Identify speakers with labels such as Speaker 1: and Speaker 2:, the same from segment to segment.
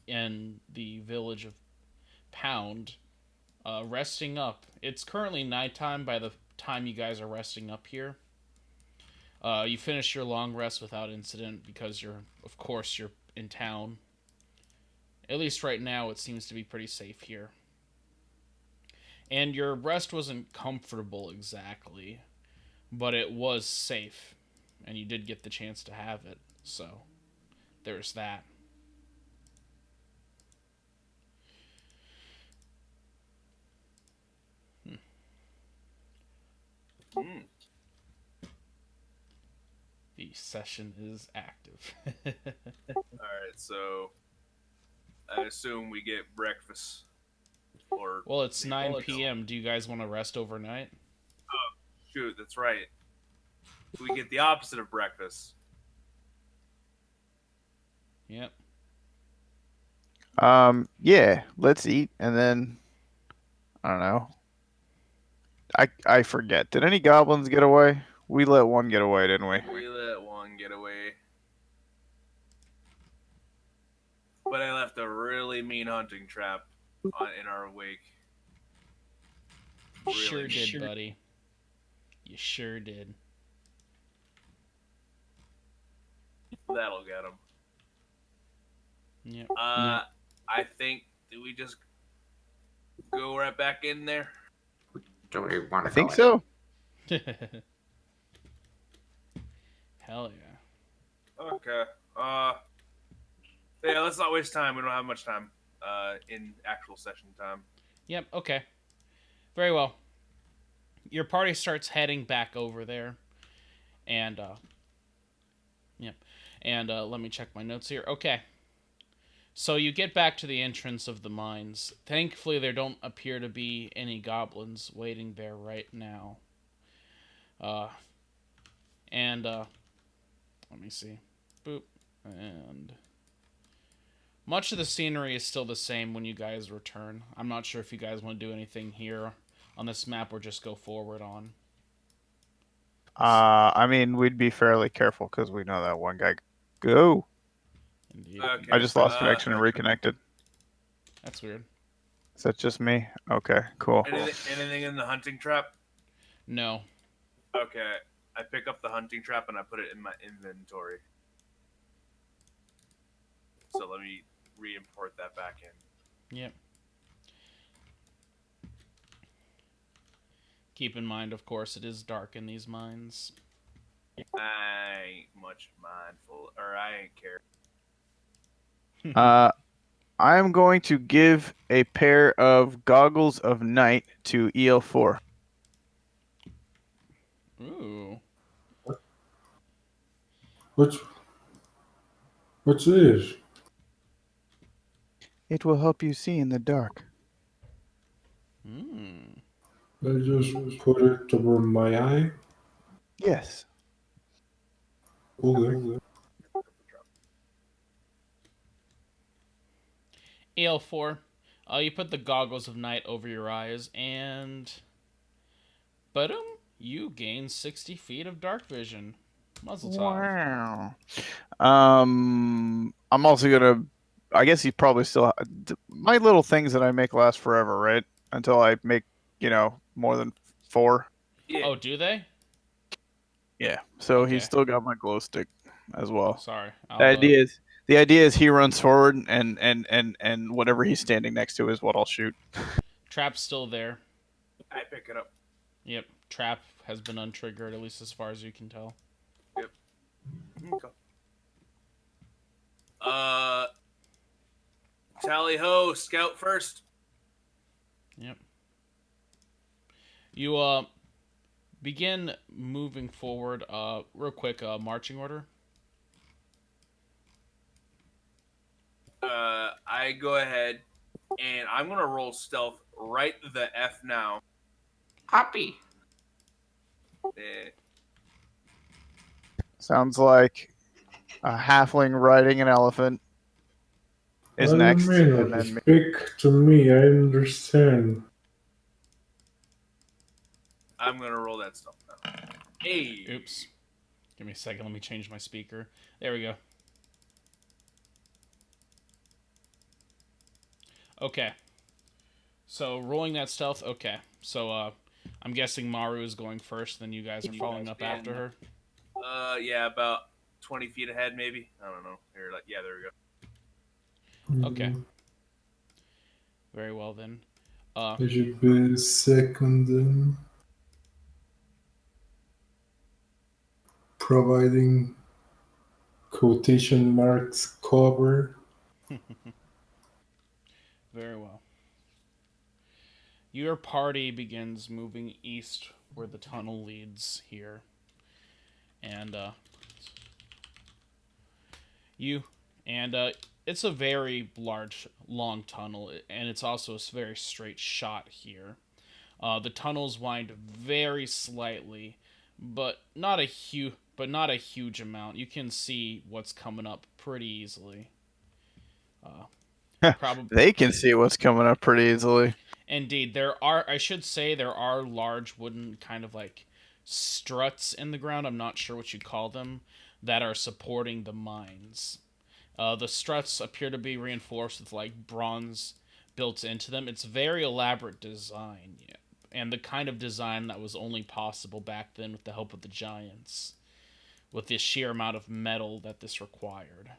Speaker 1: in the village of Pound, resting up. It's currently nighttime by the time you guys are resting up here. You finish your long rest without incident because of course, you're in town. At least right now, it seems to be pretty safe here. And your rest wasn't comfortable exactly, but it was safe, and you did get the chance to have it. So there's that.
Speaker 2: Hmm.
Speaker 1: The session is active.
Speaker 2: All right, so I assume we get breakfast or
Speaker 1: Well, it's
Speaker 2: maybe
Speaker 1: 9 p.m. Do you guys want to rest overnight?
Speaker 2: Oh, shoot, that's right. We get the opposite of breakfast.
Speaker 1: Yep.
Speaker 3: Yeah, let's eat and then I don't know. I forget. Did any goblins get away? We let one get away, didn't we?
Speaker 2: We let one get away, but I left a really mean hunting trap in our wake.
Speaker 1: You
Speaker 2: Really
Speaker 1: sure
Speaker 2: mean.
Speaker 1: did, buddy. You sure did.
Speaker 2: That'll get him.
Speaker 1: Yep.
Speaker 2: I think do we just go right back in there?
Speaker 4: Do we want
Speaker 3: I
Speaker 4: to
Speaker 3: think
Speaker 4: go
Speaker 3: so.
Speaker 1: Hell yeah.
Speaker 2: Okay. Yeah, let's not waste time. We don't have much time. In actual session time.
Speaker 1: Yep. Okay. Very well. Your party starts heading back over there, and yep. And let me check my notes here. Okay. So you get back to the entrance of the mines. Thankfully, there don't appear to be any goblins waiting there right now. Uh, and let me see. Boop. And much of the scenery is still the same when you guys return. I'm not sure if you guys want to do anything here on this map or just go forward on.
Speaker 3: I mean, we'd be fairly careful because we know that one guy. Go.
Speaker 1: Indeed.
Speaker 2: Okay.
Speaker 3: I just lost connection and reconnected.
Speaker 1: That's weird.
Speaker 3: Is that just me? Okay, cool.
Speaker 2: Anything in the hunting trap?
Speaker 1: No.
Speaker 2: Okay. I pick up the hunting trap and I put it in my inventory. So let me re-import that back in.
Speaker 1: Yep. Keep in mind, of course, it is dark in these mines.
Speaker 2: I ain't much mindful, or I ain't care.
Speaker 3: I am going to give a pair of goggles of night to EL4.
Speaker 1: Ooh.
Speaker 5: What's what's this?
Speaker 3: It will help you see in the dark.
Speaker 1: Hmm.
Speaker 5: I just put it over my eye.
Speaker 3: Yes.
Speaker 5: Okay.
Speaker 1: AL4. You put the goggles of night over your eyes, and boom, you gain 60 feet of dark vision. Muzzle top.
Speaker 3: Wow. I'm also gonna. I guess he probably still. My little things that I make last forever, right? Until I make, more than 4.
Speaker 2: Yeah.
Speaker 1: Oh, do they?
Speaker 3: Yeah. So
Speaker 1: Okay.
Speaker 3: he's still got my glow stick as well.
Speaker 1: Sorry.
Speaker 3: The
Speaker 1: I'll
Speaker 3: idea is the idea is he runs forward and whatever he's standing next to is what I'll shoot.
Speaker 1: Trap's still there.
Speaker 2: I pick it up.
Speaker 1: Yep. Trap has been untriggered, at least as far as you can tell.
Speaker 2: Yep. Okay. Uh, Tally ho, scout first.
Speaker 1: Yep. You begin moving forward. Real quick. Marching order.
Speaker 2: I go ahead and I'm gonna roll stealth right the F now.
Speaker 4: Hoppy.
Speaker 2: Eh,
Speaker 3: Sounds like a halfling riding an elephant is
Speaker 5: I
Speaker 3: next,
Speaker 5: mean,
Speaker 3: and
Speaker 5: like,
Speaker 3: then me.
Speaker 5: speak to me. I understand.
Speaker 2: I'm gonna roll that stealth now. Hey.
Speaker 1: Oops. Give me a second. Let me change my speaker. There we go. Okay. So rolling that stealth. Okay. So I'm guessing Maru is going first. Then you guys are following up after her.
Speaker 2: Yeah, about 20 feet ahead, maybe. I don't know. Here, like, yeah, there we go.
Speaker 1: Okay. Very well then.
Speaker 5: I should be second then. Providing quotation marks cover.
Speaker 1: Very well. Your party begins moving east where the tunnel leads here. And you and it's a very large long tunnel, and it's also a very straight shot here. The tunnels wind very slightly, but not a huge amount. You can see what's coming up pretty easily. Probably
Speaker 3: They can see what's coming up pretty easily.
Speaker 1: Indeed, I should say there are large wooden kind of like struts in the ground. I'm not sure what you call them, that are supporting the mines. The struts appear to be reinforced with like bronze built into them. It's very elaborate design, yeah, and the kind of design that was only possible back then with the help of the giants, with the sheer amount of metal that this required.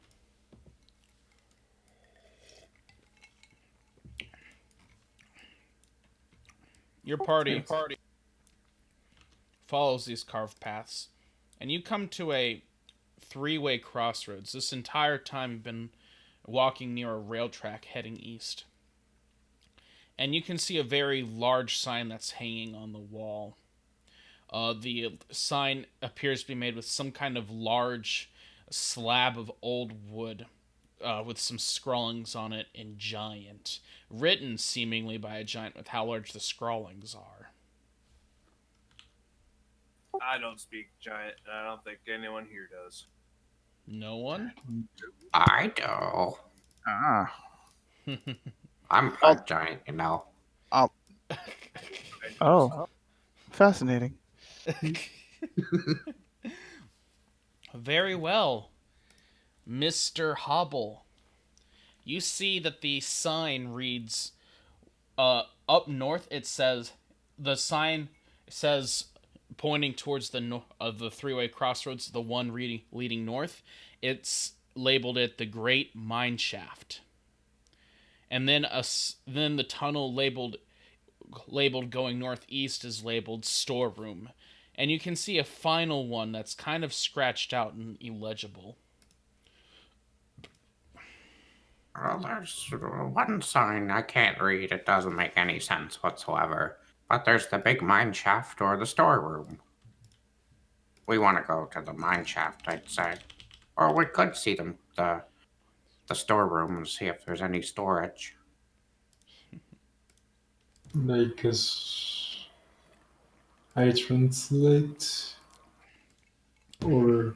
Speaker 1: Your party follows these carved paths, and you come to a three-way crossroads. This entire time you've been walking near a rail track heading east. And you can see a very large sign that's hanging on the wall. The sign appears to be made with some kind of large slab of old wood with some scrawlings on it in giant, written seemingly by a giant with how large the scrawlings are.
Speaker 2: I don't speak giant, and I don't think anyone here does.
Speaker 1: No one?
Speaker 4: I do.
Speaker 3: Ah.
Speaker 4: I'm part giant, you know.
Speaker 3: Oh, fascinating.
Speaker 1: Very well, Mr. Hobble. You see that the sign reads, up north. It says, the sign says, pointing towards the three-way crossroads, the one leading north. It's labeled it the Great Mine Shaft, and then the tunnel labeled going northeast is labeled storeroom, and you can see a final one that's kind of scratched out and illegible.
Speaker 4: Well, there's one sign I can't read. It doesn't make any sense whatsoever. But there's the big mine shaft or the storeroom. We want to go to the mine shaft, I'd say. Or we could see the storeroom and see if there's any storage.
Speaker 5: Like as I translate, or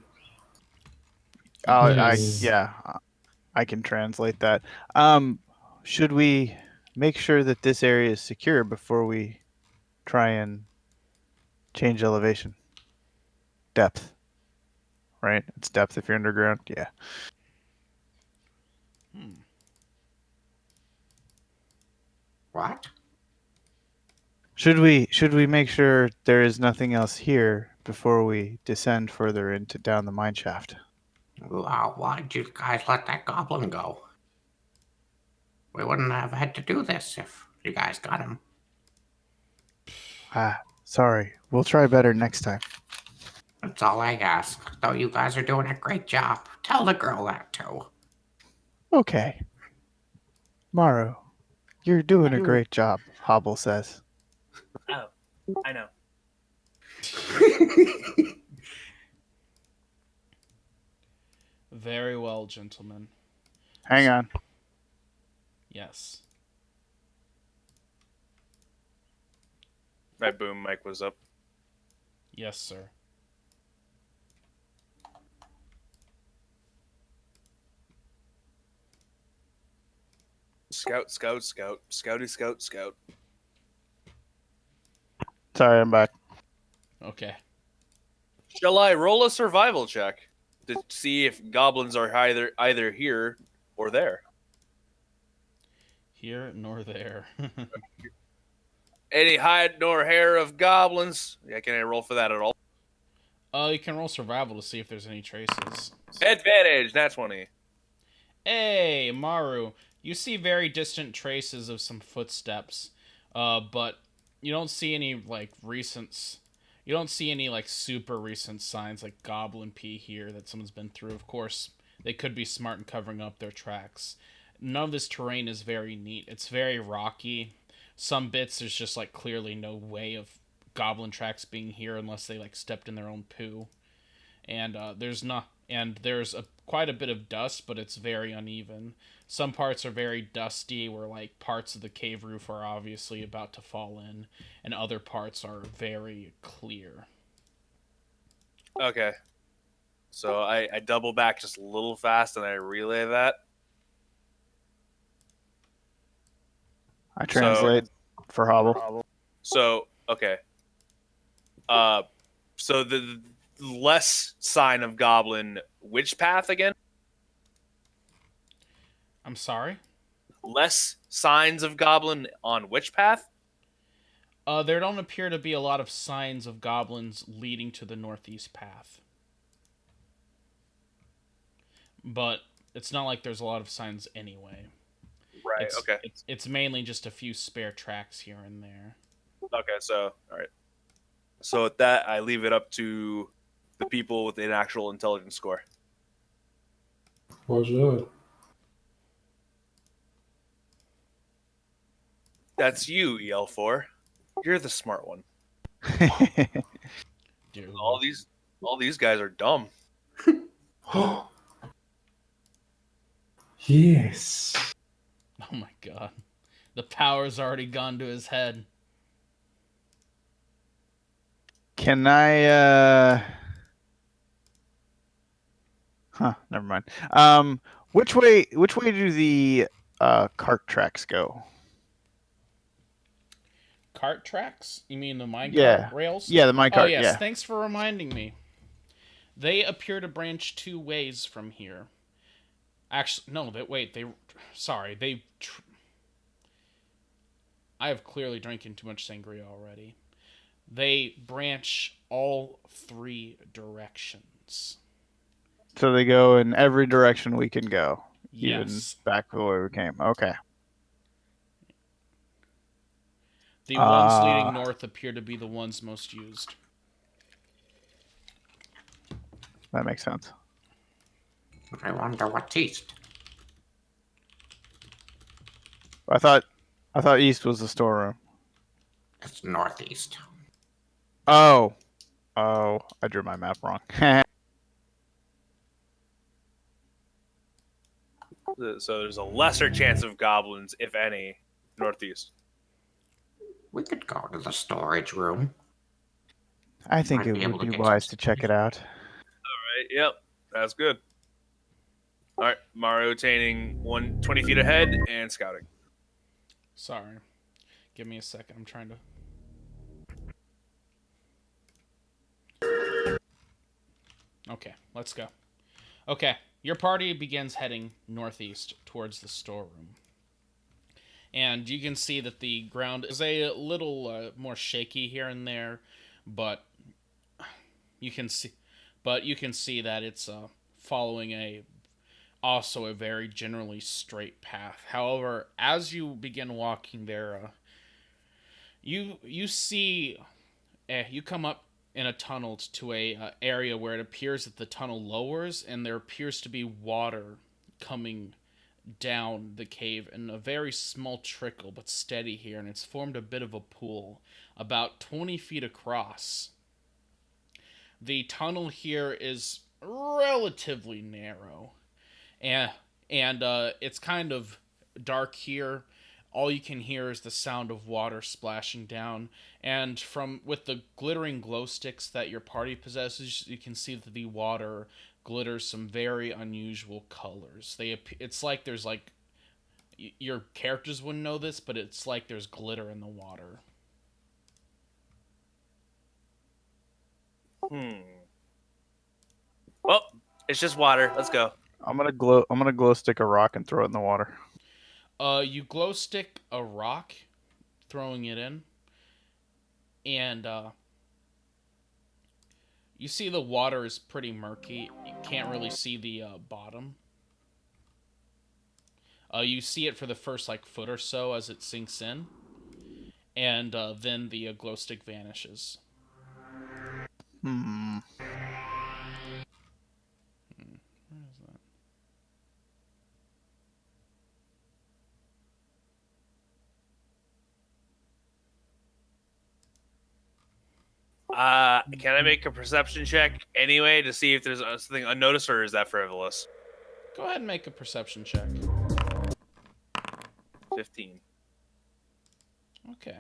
Speaker 5: yes.
Speaker 3: Yeah, I can translate that. Should we make sure that this area is secure before we try and change elevation? Depth, right? It's depth if you're underground. Yeah.
Speaker 4: What?
Speaker 3: Should we make sure there is nothing else here before we descend further into down the mine shaft?
Speaker 4: Wow, why'd you guys let that goblin go? We wouldn't have had to do this if you guys got him.
Speaker 3: Sorry. We'll try better next time.
Speaker 4: That's all I ask. Though you guys are doing a great job. Tell the girl that too.
Speaker 3: Okay. Maru, you're doing a great job, Hobble says.
Speaker 2: Oh, I know.
Speaker 1: Very well, gentlemen.
Speaker 3: Hang on.
Speaker 1: Yes.
Speaker 2: My boom mic was up.
Speaker 1: Yes, sir.
Speaker 2: Scout, scout, scout, scouty, scout, scout.
Speaker 3: Sorry, I'm back.
Speaker 1: Okay.
Speaker 2: Shall I roll a survival check to see if goblins are either here or there?
Speaker 1: here nor there.
Speaker 2: Any hide nor hair of goblins. Yeah, can I roll for that at all?
Speaker 1: You can roll survival to see if there's any traces.
Speaker 2: Advantage, that's 20.
Speaker 1: Hey, Maru, you see very distant traces of some footsteps, but you don't see any like recent. You don't see any like super recent signs like goblin pee here that someone's been through. Of course, they could be smart in covering up their tracks. None of this terrain is very neat. It's very rocky. Some bits there's just like clearly no way of goblin tracks being here unless they like stepped in their own poo. And there's quite a bit of dust, but it's very uneven. Some parts are very dusty, where like parts of the cave roof are obviously about to fall in, and other parts are very clear.
Speaker 2: Okay. So I double back just a little fast and I relay that.
Speaker 3: I translate for Hobble.
Speaker 2: So okay. Uh, so the less sign of goblin, which path again?
Speaker 1: I'm sorry.
Speaker 2: Less signs of goblin on which path?
Speaker 1: There don't appear to be a lot of signs of goblins leading to the northeast path. But it's not like there's a lot of signs anyway.
Speaker 2: Right. Okay.
Speaker 1: It's mainly just a few spare tracks here and there.
Speaker 2: Okay. So all right. So with that, I leave it up to the people with an actual intelligence score.
Speaker 5: Roger.
Speaker 2: That's you, EL4. You're the smart one.
Speaker 1: Dear
Speaker 2: All
Speaker 1: Lord.
Speaker 2: these guys are dumb.
Speaker 5: Yes.
Speaker 1: Oh my god. The power's already gone to his head.
Speaker 3: Can I never mind. Which way do the cart tracks go?
Speaker 1: Cart tracks? You mean the minecart
Speaker 3: Yeah.
Speaker 1: rails?
Speaker 3: Yeah, the minecart,
Speaker 1: Oh yes,
Speaker 3: yeah.
Speaker 1: thanks for reminding me. They appear to branch two ways from here. Actually, no, sorry, I have clearly drinking too much sangria already. They branch all three directions.
Speaker 3: So they go in every direction we can go. Even
Speaker 1: Yes.
Speaker 3: back the way we came. Okay.
Speaker 1: The ones leading north appear to be the ones most used.
Speaker 3: That makes sense.
Speaker 4: I wonder what's east.
Speaker 3: I thought east was the storeroom.
Speaker 4: It's northeast.
Speaker 3: Oh. I drew my map wrong.
Speaker 2: So there's a lesser chance of goblins, if any, northeast.
Speaker 4: We could go to the storage room.
Speaker 3: I think
Speaker 4: Might
Speaker 3: it
Speaker 4: be able
Speaker 3: would
Speaker 4: to
Speaker 3: be
Speaker 4: get
Speaker 3: wise
Speaker 4: some
Speaker 3: to check it out.
Speaker 2: Right, yep, that's good. All right, Mario attaining 20 feet ahead and scouting.
Speaker 1: Sorry. Give me a second. I'm trying to... Okay, let's go. Okay, your party begins heading northeast towards the storeroom. And you can see that the ground is a little more shaky here and there, but you can see that it's following also a very generally straight path. However, as you begin walking there, you see you come up in a tunnel to a area where it appears that the tunnel lowers and there appears to be water coming down the cave in a very small trickle but steady here, and it's formed a bit of a pool about 20 feet across. The tunnel here is relatively narrow, and it's kind of dark here. All you can hear is the sound of water splashing down, and from with the glittering glow sticks that your party possesses, you can see that the water glitters some very unusual colors. It's like there's like your characters wouldn't know this, but it's like there's glitter in the water.
Speaker 2: Well, it's just water. Let's go.
Speaker 3: I'm gonna glow stick a rock and throw it in the water.
Speaker 1: You glow stick a rock, throwing it in, and you see the water is pretty murky. You can't really see the bottom. You see it for the first like foot or so as it sinks in, and then the glow stick vanishes.
Speaker 3: Hmm.
Speaker 1: Where is that?
Speaker 2: Can I make a perception check anyway to see if there's something unnoticed, or is that frivolous?
Speaker 1: Go ahead and make a perception check.
Speaker 2: 15.
Speaker 1: Okay.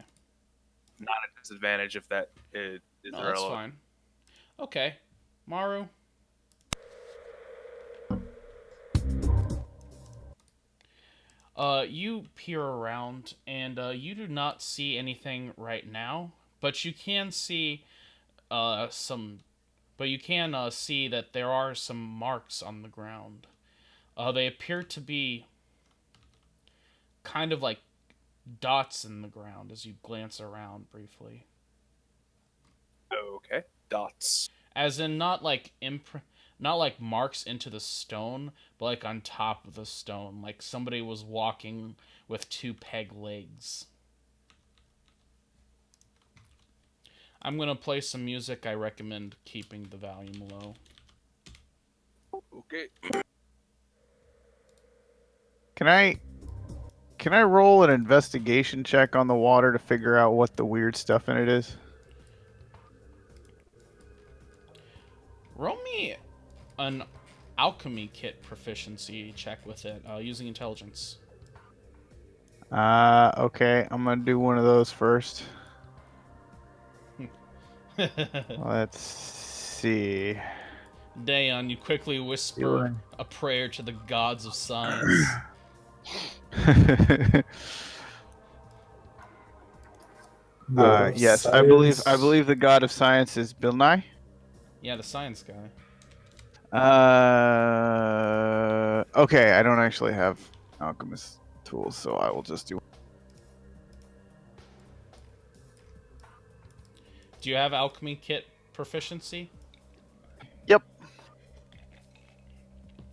Speaker 2: Not a disadvantage if that is
Speaker 1: No, that's
Speaker 2: relevant.
Speaker 1: fine. Okay. Maru. You peer around, and you do not see anything right now, but you can see some. But you can see that there are some marks on the ground. They appear to be kind of like dots in the ground as you glance around briefly.
Speaker 2: Okay. Dots.
Speaker 1: As in not like not like marks into the stone, but like on top of the stone, like somebody was walking with two peg legs. I'm gonna play some music. I recommend keeping the volume low.
Speaker 2: Okay.
Speaker 3: Can I roll an investigation check on the water to figure out what the weird stuff in it is?
Speaker 1: Roll me an alchemy kit proficiency check with it using intelligence.
Speaker 3: Okay. I'm gonna do one of those first. Let's see.
Speaker 1: Dayon, you quickly whisper
Speaker 3: Sure.
Speaker 1: a prayer to the gods of science.
Speaker 5: God of
Speaker 3: Yes,
Speaker 5: science.
Speaker 3: I believe the god of science is Bill Nye.
Speaker 1: Yeah, the science guy.
Speaker 3: Okay, I don't actually have alchemist tools, so I will just do.
Speaker 1: Do you have alchemy kit proficiency?
Speaker 3: Yep.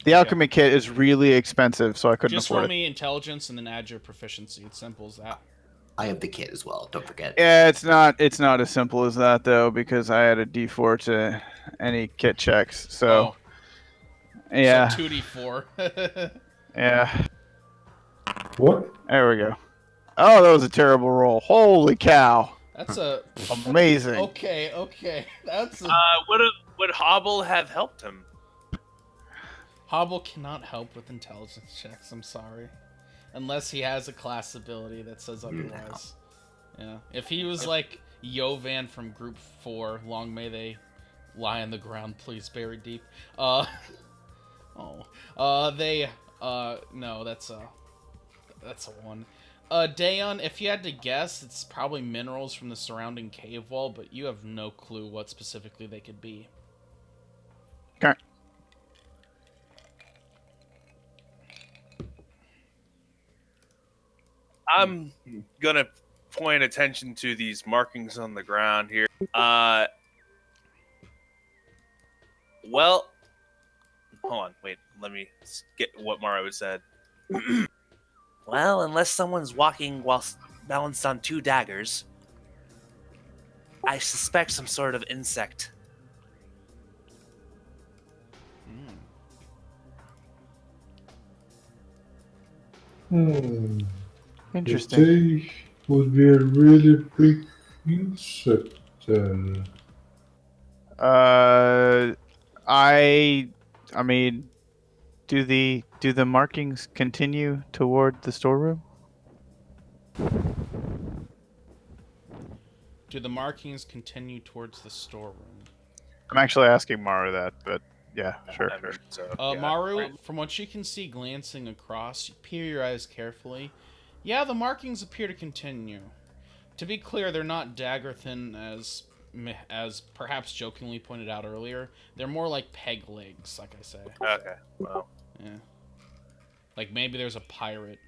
Speaker 3: The alchemy kit is really expensive, so I couldn't
Speaker 1: Just
Speaker 3: afford
Speaker 1: roll
Speaker 3: it.
Speaker 1: me intelligence and then add your proficiency. It's simple as that.
Speaker 6: I have the kit as well. Don't forget.
Speaker 3: Yeah, it's not as simple as that though, because I had a D4 to any kit checks. So yeah,
Speaker 1: So 2d4.
Speaker 3: yeah.
Speaker 5: What?
Speaker 3: There we go. Oh, that was a terrible roll. Holy cow!
Speaker 1: That's a
Speaker 3: Amazing.
Speaker 1: okay. That's a
Speaker 2: Would Hobble have helped him?
Speaker 1: Hobble cannot help with intelligence checks. I'm sorry, unless he has a class ability that says otherwise. Yeah, if he was like Yovan from Group 4, long may they lie on the ground, please, buried deep. No, that's a 1. Dayon, if you had to guess, it's probably minerals from the surrounding cave wall, but you have no clue what specifically they could be.
Speaker 3: Okay.
Speaker 2: I'm gonna point attention to these markings on the ground here. Well, hold on, wait. Let me get what Maro said. Well, unless someone's walking whilst balanced on 2 daggers, I suspect some sort of insect.
Speaker 3: Interesting.
Speaker 5: They would be a really big insect then.
Speaker 3: I mean, do the markings continue toward the storeroom?
Speaker 1: Do the markings continue towards the storeroom?
Speaker 3: I'm actually asking Mara that, but yeah, sure.
Speaker 2: I mean, so, yeah.
Speaker 1: Maru, from what you can see glancing across, you peer your eyes carefully. Yeah, the markings appear to continue. To be clear, they're not dagger thin as perhaps jokingly pointed out earlier. They're more like peg legs, like I say.
Speaker 2: Okay, well.
Speaker 1: Yeah. Like maybe there's a pirate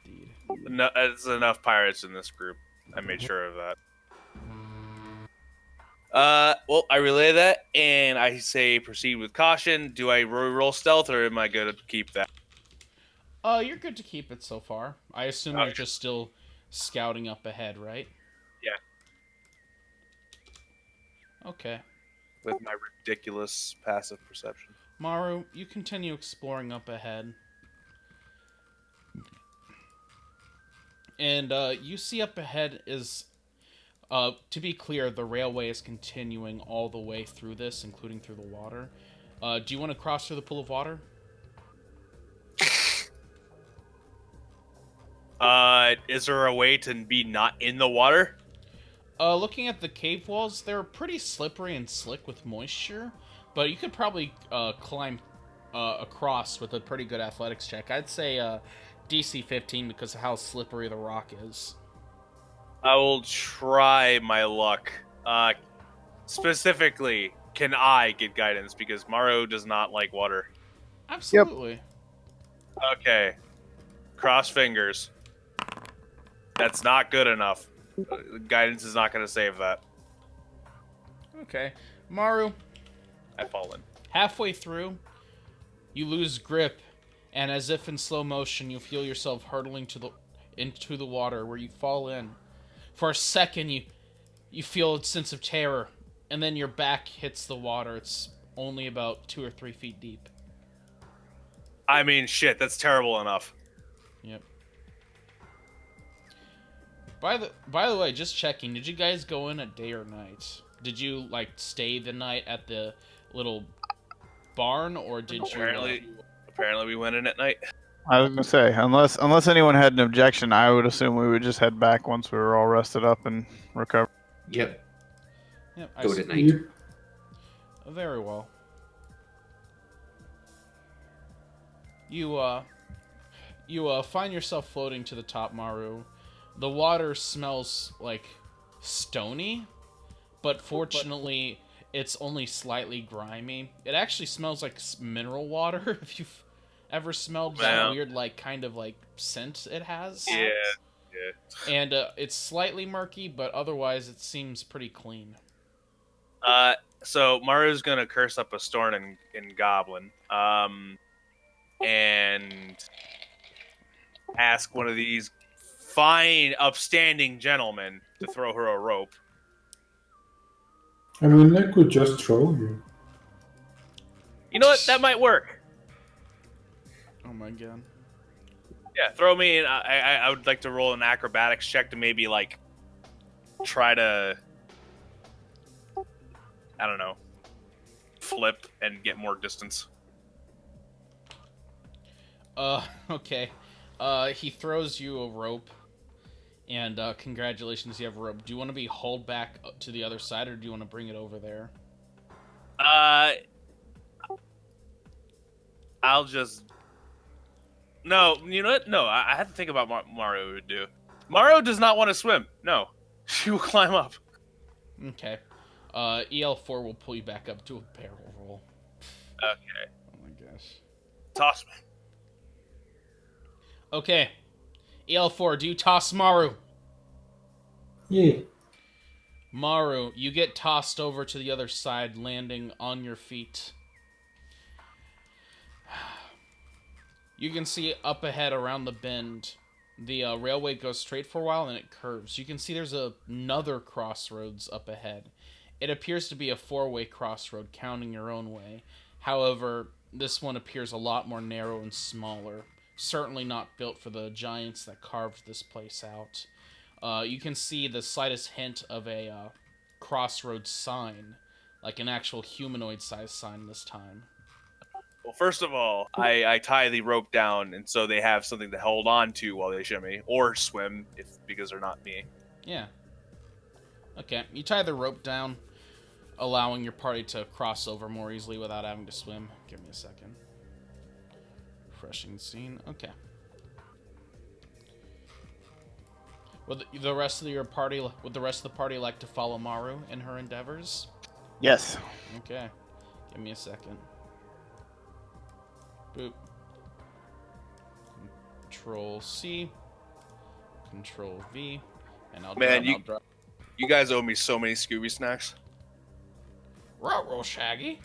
Speaker 1: Indeed.
Speaker 2: No, it's enough pirates in this group. I made sure of that. Well, I relay that, and I say proceed with caution. Do I roll stealth, or am I going to keep that?
Speaker 1: You're good to keep it so far. I assume you're
Speaker 2: Okay.
Speaker 1: just still scouting up ahead, right?
Speaker 2: Yeah,
Speaker 1: Okay.
Speaker 2: with my ridiculous passive perception.
Speaker 1: Maru, you continue exploring up ahead. And you see up ahead is, to be clear, the railway is continuing all the way through this, including through the water. Do you want to cross through the pool of water?
Speaker 2: Is there a way to be not in the water?
Speaker 1: Looking at the cave walls, they're pretty slippery and slick with moisture, but you could probably climb across with a pretty good athletics check. I'd say DC 15 because of how slippery the rock is.
Speaker 2: I will try my luck. Specifically, can I get guidance? Because Maru does not like water.
Speaker 1: Absolutely.
Speaker 2: Okay. Cross fingers. That's not good enough. Guidance is not going to save that.
Speaker 1: Okay. Maru,
Speaker 2: I've fallen.
Speaker 1: halfway through, you lose grip, and as if in slow motion, you feel yourself hurtling into the water, where you fall in. For a second, you feel a sense of terror, and then your back hits the water. It's only about 2 or 3 feet deep.
Speaker 2: I mean, shit, that's terrible enough.
Speaker 1: Yep. By the way, just checking. Did you guys go in at day or night? Did you like stay the night at the little barn, or did
Speaker 2: Apparently, we went in at night.
Speaker 3: I was gonna say, unless anyone had an objection, I would assume we would just head back once we were all rested up and recovered.
Speaker 6: Yep.
Speaker 1: Yep.
Speaker 6: Go at night.
Speaker 5: Yep.
Speaker 1: Very well. You find yourself floating to the top, Maru. The water smells like stony, but fortunately, it's only slightly grimy. It actually smells like mineral water. If you've ever smelled that
Speaker 2: Wow.
Speaker 1: weird, like kind of like scent it has.
Speaker 2: Yeah.
Speaker 1: And it's slightly murky, but otherwise it seems pretty clean.
Speaker 2: So Maru's gonna curse up a storm in Goblin, and ask one of these fine, upstanding gentlemen to throw her a rope.
Speaker 5: I mean, I could just throw you.
Speaker 2: You know what? That might work.
Speaker 1: Oh my god.
Speaker 2: Yeah, throw me in. I would like to roll an acrobatics check to maybe like try to, I don't know, flip and get more distance.
Speaker 1: Okay. He throws you a rope, and congratulations, you have a rope. Do you want to be hauled back to the other side, or do you want to bring it over there?
Speaker 2: I'll just. No, you know what? No, I had to think about what Mario would do. Mario does not want to swim. No, she will climb up.
Speaker 1: Okay. EL4 will pull you back up to a barrel roll.
Speaker 2: Okay,
Speaker 1: Oh my gosh.
Speaker 2: toss me.
Speaker 1: Okay. EL4, do you toss Maru?
Speaker 5: Yeah.
Speaker 1: Maru, you get tossed over to the other side, landing on your feet. You can see up ahead around the bend, the railway goes straight for a while and it curves. You can see there's another crossroads up ahead. It appears to be a 4-way crossroad, counting your own way. However, this one appears a lot more narrow and smaller. Certainly not built for the giants that carved this place out. You can see the slightest hint of a crossroads sign, like an actual humanoid-sized sign this time.
Speaker 2: Well, first of all, I tie the rope down, and so they have something to hold on to while they shimmy or swim, because they're not me.
Speaker 1: Yeah. Okay, you tie the rope down, allowing your party to cross over more easily without having to swim. Give me a second. Refreshing scene. Okay. Would the rest of the party like to follow Maru in her endeavors?
Speaker 3: Yes.
Speaker 1: Okay. Give me a second. Boop. Control C, Control V, and I'll
Speaker 2: Man,
Speaker 1: draw.
Speaker 2: you guys owe me so many Scooby snacks.
Speaker 1: Roll, Shaggy.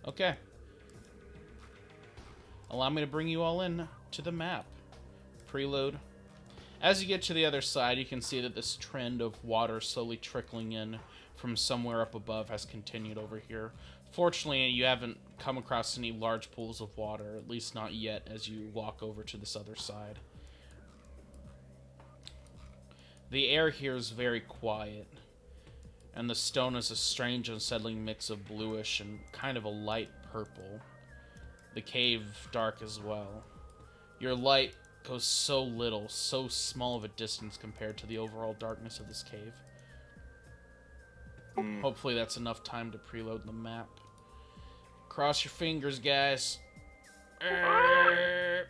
Speaker 1: Okay. Allow me to bring you all in to the map. Preload. As you get to the other side, you can see that this trend of water slowly trickling in from somewhere up above has continued over here. Fortunately, you haven't come across any large pools of water, at least not yet, as you walk over to this other side. The air here is very quiet, and the stone is a strange, unsettling mix of bluish and kind of a light purple. The cave dark as well. Your light goes so little, so small of a distance compared to the overall darkness of this cave. Hopefully that's enough time to preload the map. Cross your fingers, guys. Hey.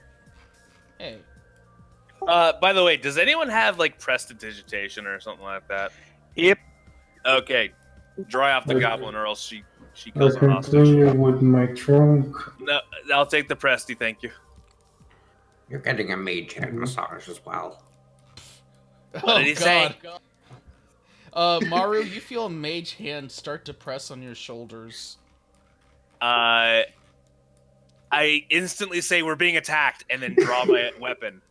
Speaker 2: By the way, does anyone have like prestidigitation or something like that?
Speaker 3: Yep.
Speaker 2: Okay, dry off the
Speaker 5: I-
Speaker 2: goblin, or else she
Speaker 5: I
Speaker 2: kills a hostage.
Speaker 5: continue with my trunk.
Speaker 2: No, I'll take the Presti, thank you.
Speaker 4: You're getting a mage hand massage as well.
Speaker 2: What did he say?
Speaker 1: Maru, you feel a mage hand start to press on your shoulders.
Speaker 2: I instantly say we're being attacked, and then draw my weapon.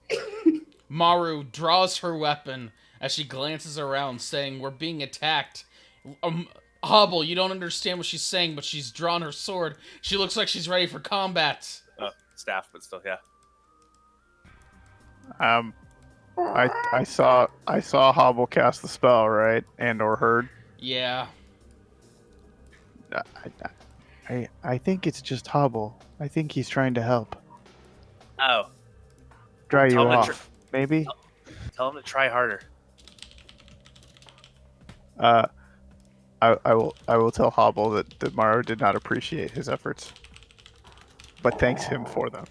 Speaker 1: Maru draws her weapon as she glances around, saying, "We're being attacked." Hobble, you don't understand what she's saying, but she's drawn her sword. She looks like she's ready for combat.
Speaker 2: Staff, but still, yeah.
Speaker 3: I saw Hobble cast the spell, right? And or heard.
Speaker 1: Yeah.
Speaker 3: I think it's just Hobble. I think he's trying to help.
Speaker 2: Oh,
Speaker 3: Dry you
Speaker 2: Tell him to
Speaker 3: off, maybe.
Speaker 2: tell him to try harder.
Speaker 3: I will tell Hobble that Maru did not appreciate his efforts, but thanks him for them.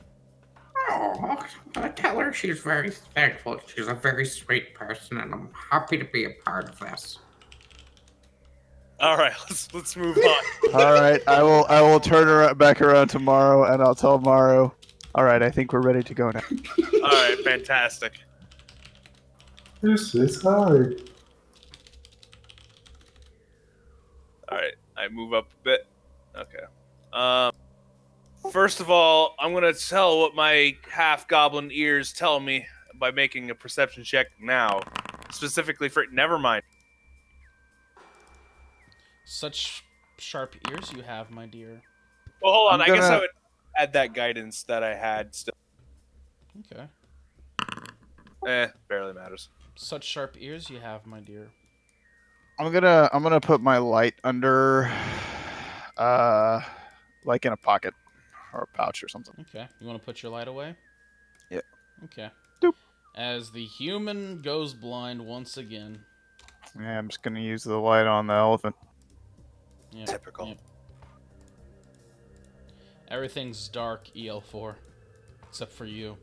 Speaker 4: Oh, I tell her she's very thankful. She's a very sweet person, and I'm happy to be a part of this.
Speaker 2: All right, let's move on.
Speaker 3: All right, I will turn back around tomorrow, and I'll tell Maru. All right, I think we're ready to go now.
Speaker 2: All right, fantastic.
Speaker 5: This is hard.
Speaker 2: All right, I move up a bit. Okay. First of all, I'm gonna tell what my half goblin ears tell me by making a perception check now, specifically for. Never mind.
Speaker 1: Such sharp ears you have, my dear.
Speaker 2: Well, hold on.
Speaker 3: I'm
Speaker 2: I guess I
Speaker 3: gonna-
Speaker 2: would add that guidance that I had still.
Speaker 1: Okay.
Speaker 2: Barely matters.
Speaker 1: Such sharp ears you have, my dear.
Speaker 3: I'm gonna put my light under, like in a pocket or a pouch or something.
Speaker 1: Okay. You want to put your light away?
Speaker 3: Yeah.
Speaker 1: Okay.
Speaker 3: Doop.
Speaker 1: As the human goes blind once again.
Speaker 3: Yeah, I'm just gonna use the light on the elephant.
Speaker 1: Yep.
Speaker 2: Typical.
Speaker 1: Yep. Everything's dark, EL4. Except for you.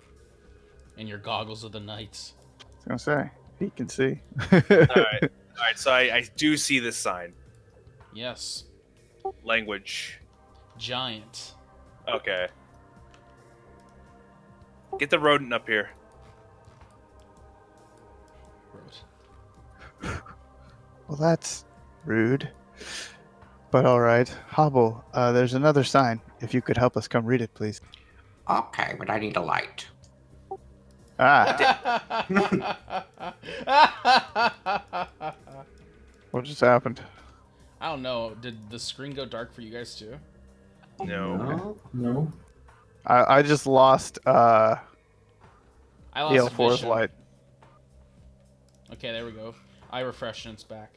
Speaker 1: And your goggles of the knights.
Speaker 3: I was gonna say he can see.
Speaker 2: All right. All right. So I do see this sign.
Speaker 1: Yes.
Speaker 2: Language.
Speaker 1: Giant.
Speaker 2: Okay. Get the rodent up here.
Speaker 1: Road.
Speaker 3: Well, that's rude. But all right, Hobble. There's another sign. If you could help us come read it, please.
Speaker 4: Okay, but I need a light.
Speaker 3: Ah, what just happened?
Speaker 1: I don't know. Did the screen go dark for you guys too?
Speaker 2: No.
Speaker 5: No.
Speaker 3: I just lost
Speaker 1: I lost
Speaker 3: EL4's
Speaker 1: vision.
Speaker 3: light.
Speaker 1: Okay, there we go. I refreshed and it's back.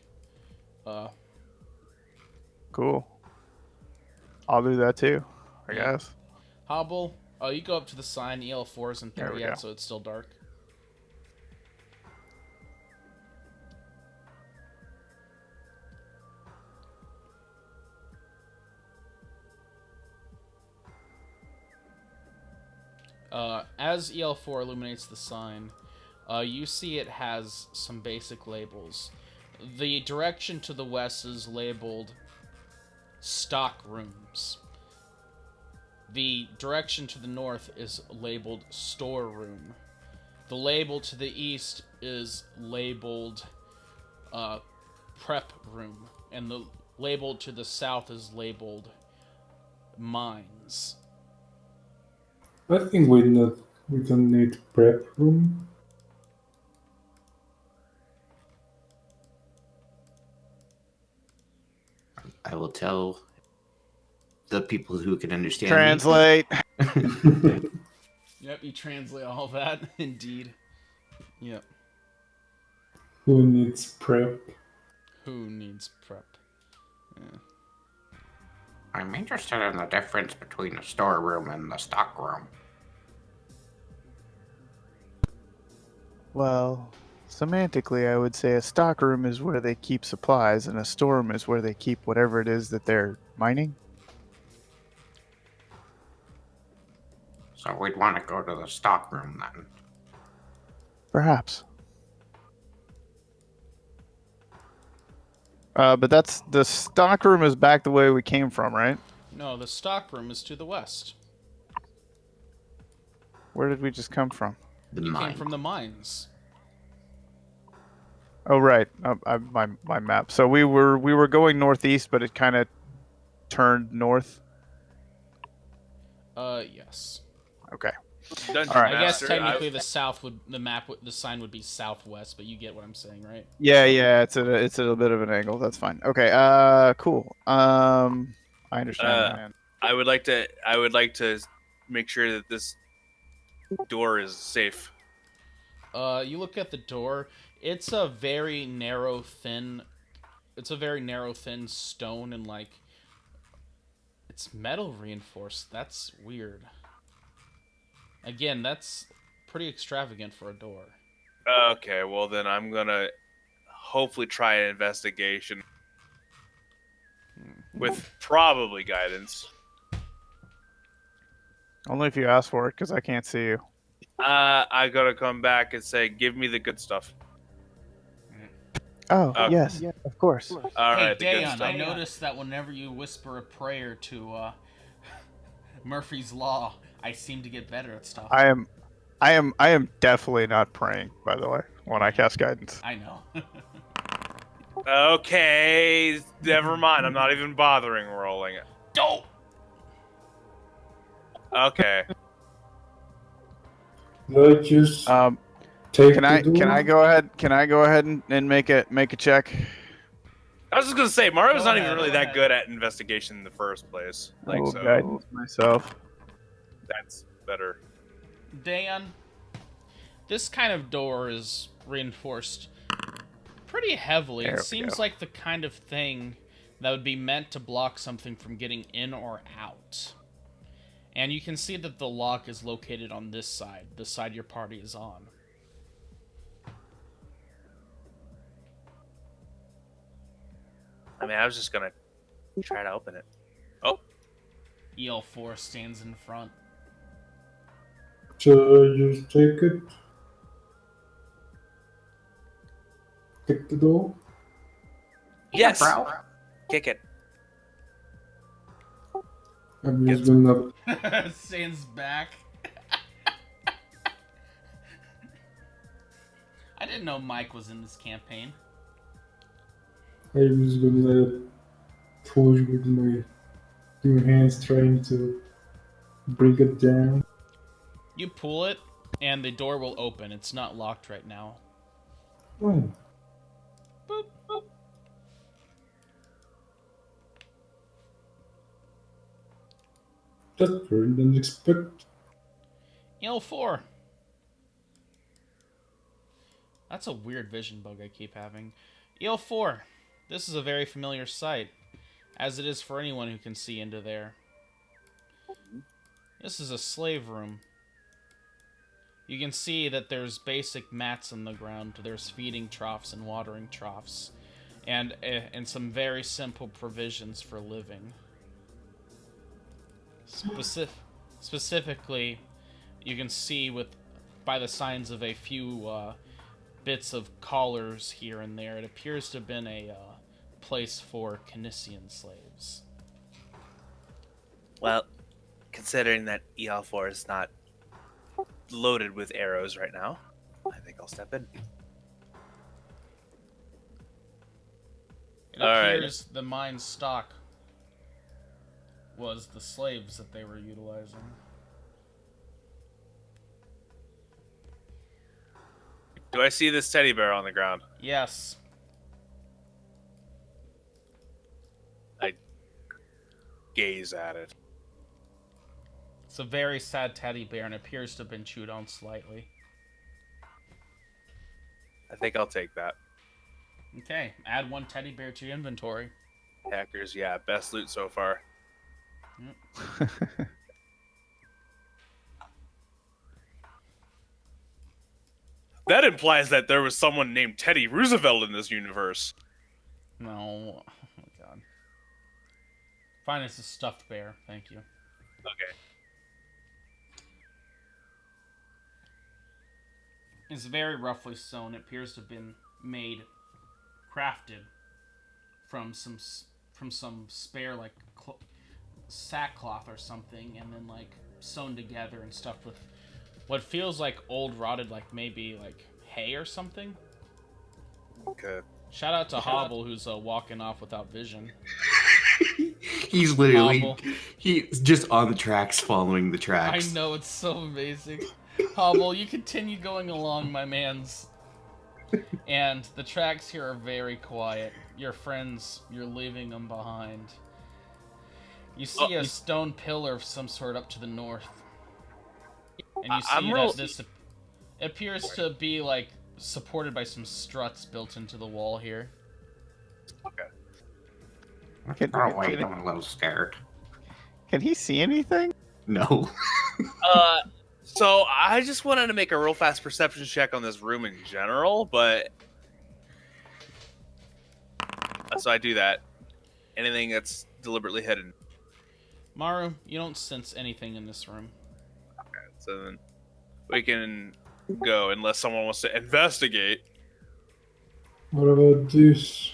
Speaker 3: Cool. I'll do that too, I
Speaker 1: Yeah.
Speaker 3: guess.
Speaker 1: Hobble. Oh, you go up to the sign. EL4 isn't
Speaker 3: There
Speaker 1: there
Speaker 3: we
Speaker 1: yet,
Speaker 3: go.
Speaker 1: so it's still dark. As EL4 illuminates the sign, you see it has some basic labels. The direction to the west is labeled stock rooms. The direction to the north is labeled storeroom. The label to the east is labeled prep room, and the label to the south is labeled mines.
Speaker 5: I think we don't need prep room.
Speaker 6: I will tell the people who can understand
Speaker 3: Translate.
Speaker 1: Yep, you translate all that. Indeed. Yep.
Speaker 5: Who needs prep?
Speaker 1: Who needs prep? Yeah.
Speaker 4: I'm interested in the difference between the storeroom and the stockroom.
Speaker 3: Well, semantically, I would say a stockroom is where they keep supplies, and a storeroom is where they keep whatever it is that they're mining.
Speaker 4: So we'd want to go to the stockroom then.
Speaker 3: Perhaps. But that's the stockroom is back the way we came from, right?
Speaker 1: No, the stockroom is to the west.
Speaker 3: Where did we just come from?
Speaker 6: the
Speaker 1: You
Speaker 6: mine.
Speaker 1: came from the mines.
Speaker 3: Oh, right. My map. So we were going northeast, but it kind of turned north.
Speaker 1: Yes.
Speaker 3: Okay.
Speaker 2: Dungeon
Speaker 3: All right.
Speaker 1: I guess
Speaker 2: Master,
Speaker 1: technically the sign would be southwest, but you get what I'm saying, right?
Speaker 3: Yeah. It's a little bit of an angle. That's fine. Okay. Cool. I understand. Man.
Speaker 2: I would like to make sure that this door is safe.
Speaker 1: You look at the door. It's a very narrow, thin stone, and like it's metal reinforced. That's weird. Again, that's pretty extravagant for a door.
Speaker 2: Okay, well then I'm gonna hopefully try an investigation with probably guidance.
Speaker 3: Only if you ask for it, because I can't see you.
Speaker 2: I gotta come back and say, give me the good stuff.
Speaker 3: Oh,
Speaker 2: Okay.
Speaker 3: yes, of course.
Speaker 2: All
Speaker 1: Hey,
Speaker 2: right, the good
Speaker 1: Dayon,
Speaker 2: stuff.
Speaker 1: I noticed that whenever you whisper a prayer to Murphy's Law, I seem to get better at stuff.
Speaker 3: I am definitely not praying, by the way, when I cast guidance.
Speaker 1: I know.
Speaker 2: Okay, never mind. I'm not even bothering rolling it.
Speaker 1: Dope!
Speaker 2: Okay.
Speaker 5: Let's just
Speaker 3: Um,
Speaker 5: take
Speaker 3: can
Speaker 5: the
Speaker 3: I
Speaker 5: door.
Speaker 3: can I go ahead? Can I go ahead and make a check?
Speaker 2: I was just gonna say, Mario's
Speaker 1: Go
Speaker 2: not
Speaker 1: ahead,
Speaker 2: even really
Speaker 1: go
Speaker 2: that
Speaker 1: ahead.
Speaker 2: good at investigation in the first place.
Speaker 3: I
Speaker 2: Like,
Speaker 3: will
Speaker 2: so
Speaker 3: guidance myself.
Speaker 2: that's better.
Speaker 1: Dayon, this kind of door is reinforced pretty heavily.
Speaker 3: There
Speaker 1: It
Speaker 3: we
Speaker 1: seems
Speaker 3: go.
Speaker 1: like the kind of thing that would be meant to block something from getting in or out. And you can see that the lock is located on this side, the side your party is on.
Speaker 2: I mean, I was just gonna try to open it. Oh,
Speaker 1: EL4 stands in front.
Speaker 5: So just take it. Take the door.
Speaker 2: yes,
Speaker 4: bro.
Speaker 2: kick it.
Speaker 5: I'm just gonna.
Speaker 1: Stands back. I didn't know Mike was in this campaign.
Speaker 5: I'm just gonna push with my two hands, trying to bring it down.
Speaker 1: You pull it, and the door will open. It's not locked right now.
Speaker 5: Oh,
Speaker 1: Boop, boop.
Speaker 5: that's very unexpected.
Speaker 1: EL4. That's a weird vision bug I keep having. EL4. This is a very familiar sight, as it is for anyone who can see into there. This is a slave room. You can see that there's basic mats on the ground. There's feeding troughs and watering troughs, and some very simple provisions for living. Specifically, you can see by the signs of a few bits of collars here and there, it appears to have been a place for Canisian slaves.
Speaker 2: Well, considering that EL4 is not loaded with arrows right now, I think I'll step in.
Speaker 1: It
Speaker 2: All right.
Speaker 1: appears the mine's stock was the slaves that they were utilizing.
Speaker 2: Do I see this teddy bear on the ground?
Speaker 1: Yes.
Speaker 2: I gaze at it.
Speaker 1: It's a very sad teddy bear and appears to have been chewed on slightly.
Speaker 2: I think I'll take that.
Speaker 1: Okay, add 1 teddy bear to your inventory.
Speaker 2: Hackers, yeah, best loot so far. That implies that there was someone named Teddy Roosevelt in this universe.
Speaker 1: No. Oh my god. Fine, it's a stuffed bear. Thank you.
Speaker 2: Okay.
Speaker 1: It's very roughly sewn. It appears to have been made, crafted from some spare like sackcloth or something, and then like sewn together and stuffed with what feels like old rotted like maybe like hay or something.
Speaker 2: Okay.
Speaker 1: Shout out to Hobble who's walking off without vision.
Speaker 6: He's literally
Speaker 1: Hobble.
Speaker 6: he's just on the tracks, following the
Speaker 1: I
Speaker 6: tracks.
Speaker 1: know, it's so amazing. Hobble, you continue going along, my mans. And the tracks here are very quiet. Your friends, you're leaving them behind. You see a stone pillar of some sort up to the north. And you see that this appears to be like supported by some struts built into the wall here.
Speaker 2: Okay.
Speaker 4: Oh, wait, I'm a little scared.
Speaker 3: Can he see anything?
Speaker 6: No.
Speaker 2: So I just wanted to make a real fast perception check on this room in general, but so I do that. Anything that's deliberately hidden.
Speaker 1: Maru, you don't sense anything in this room.
Speaker 2: Okay, so then we can go unless someone wants to investigate.
Speaker 5: What about this?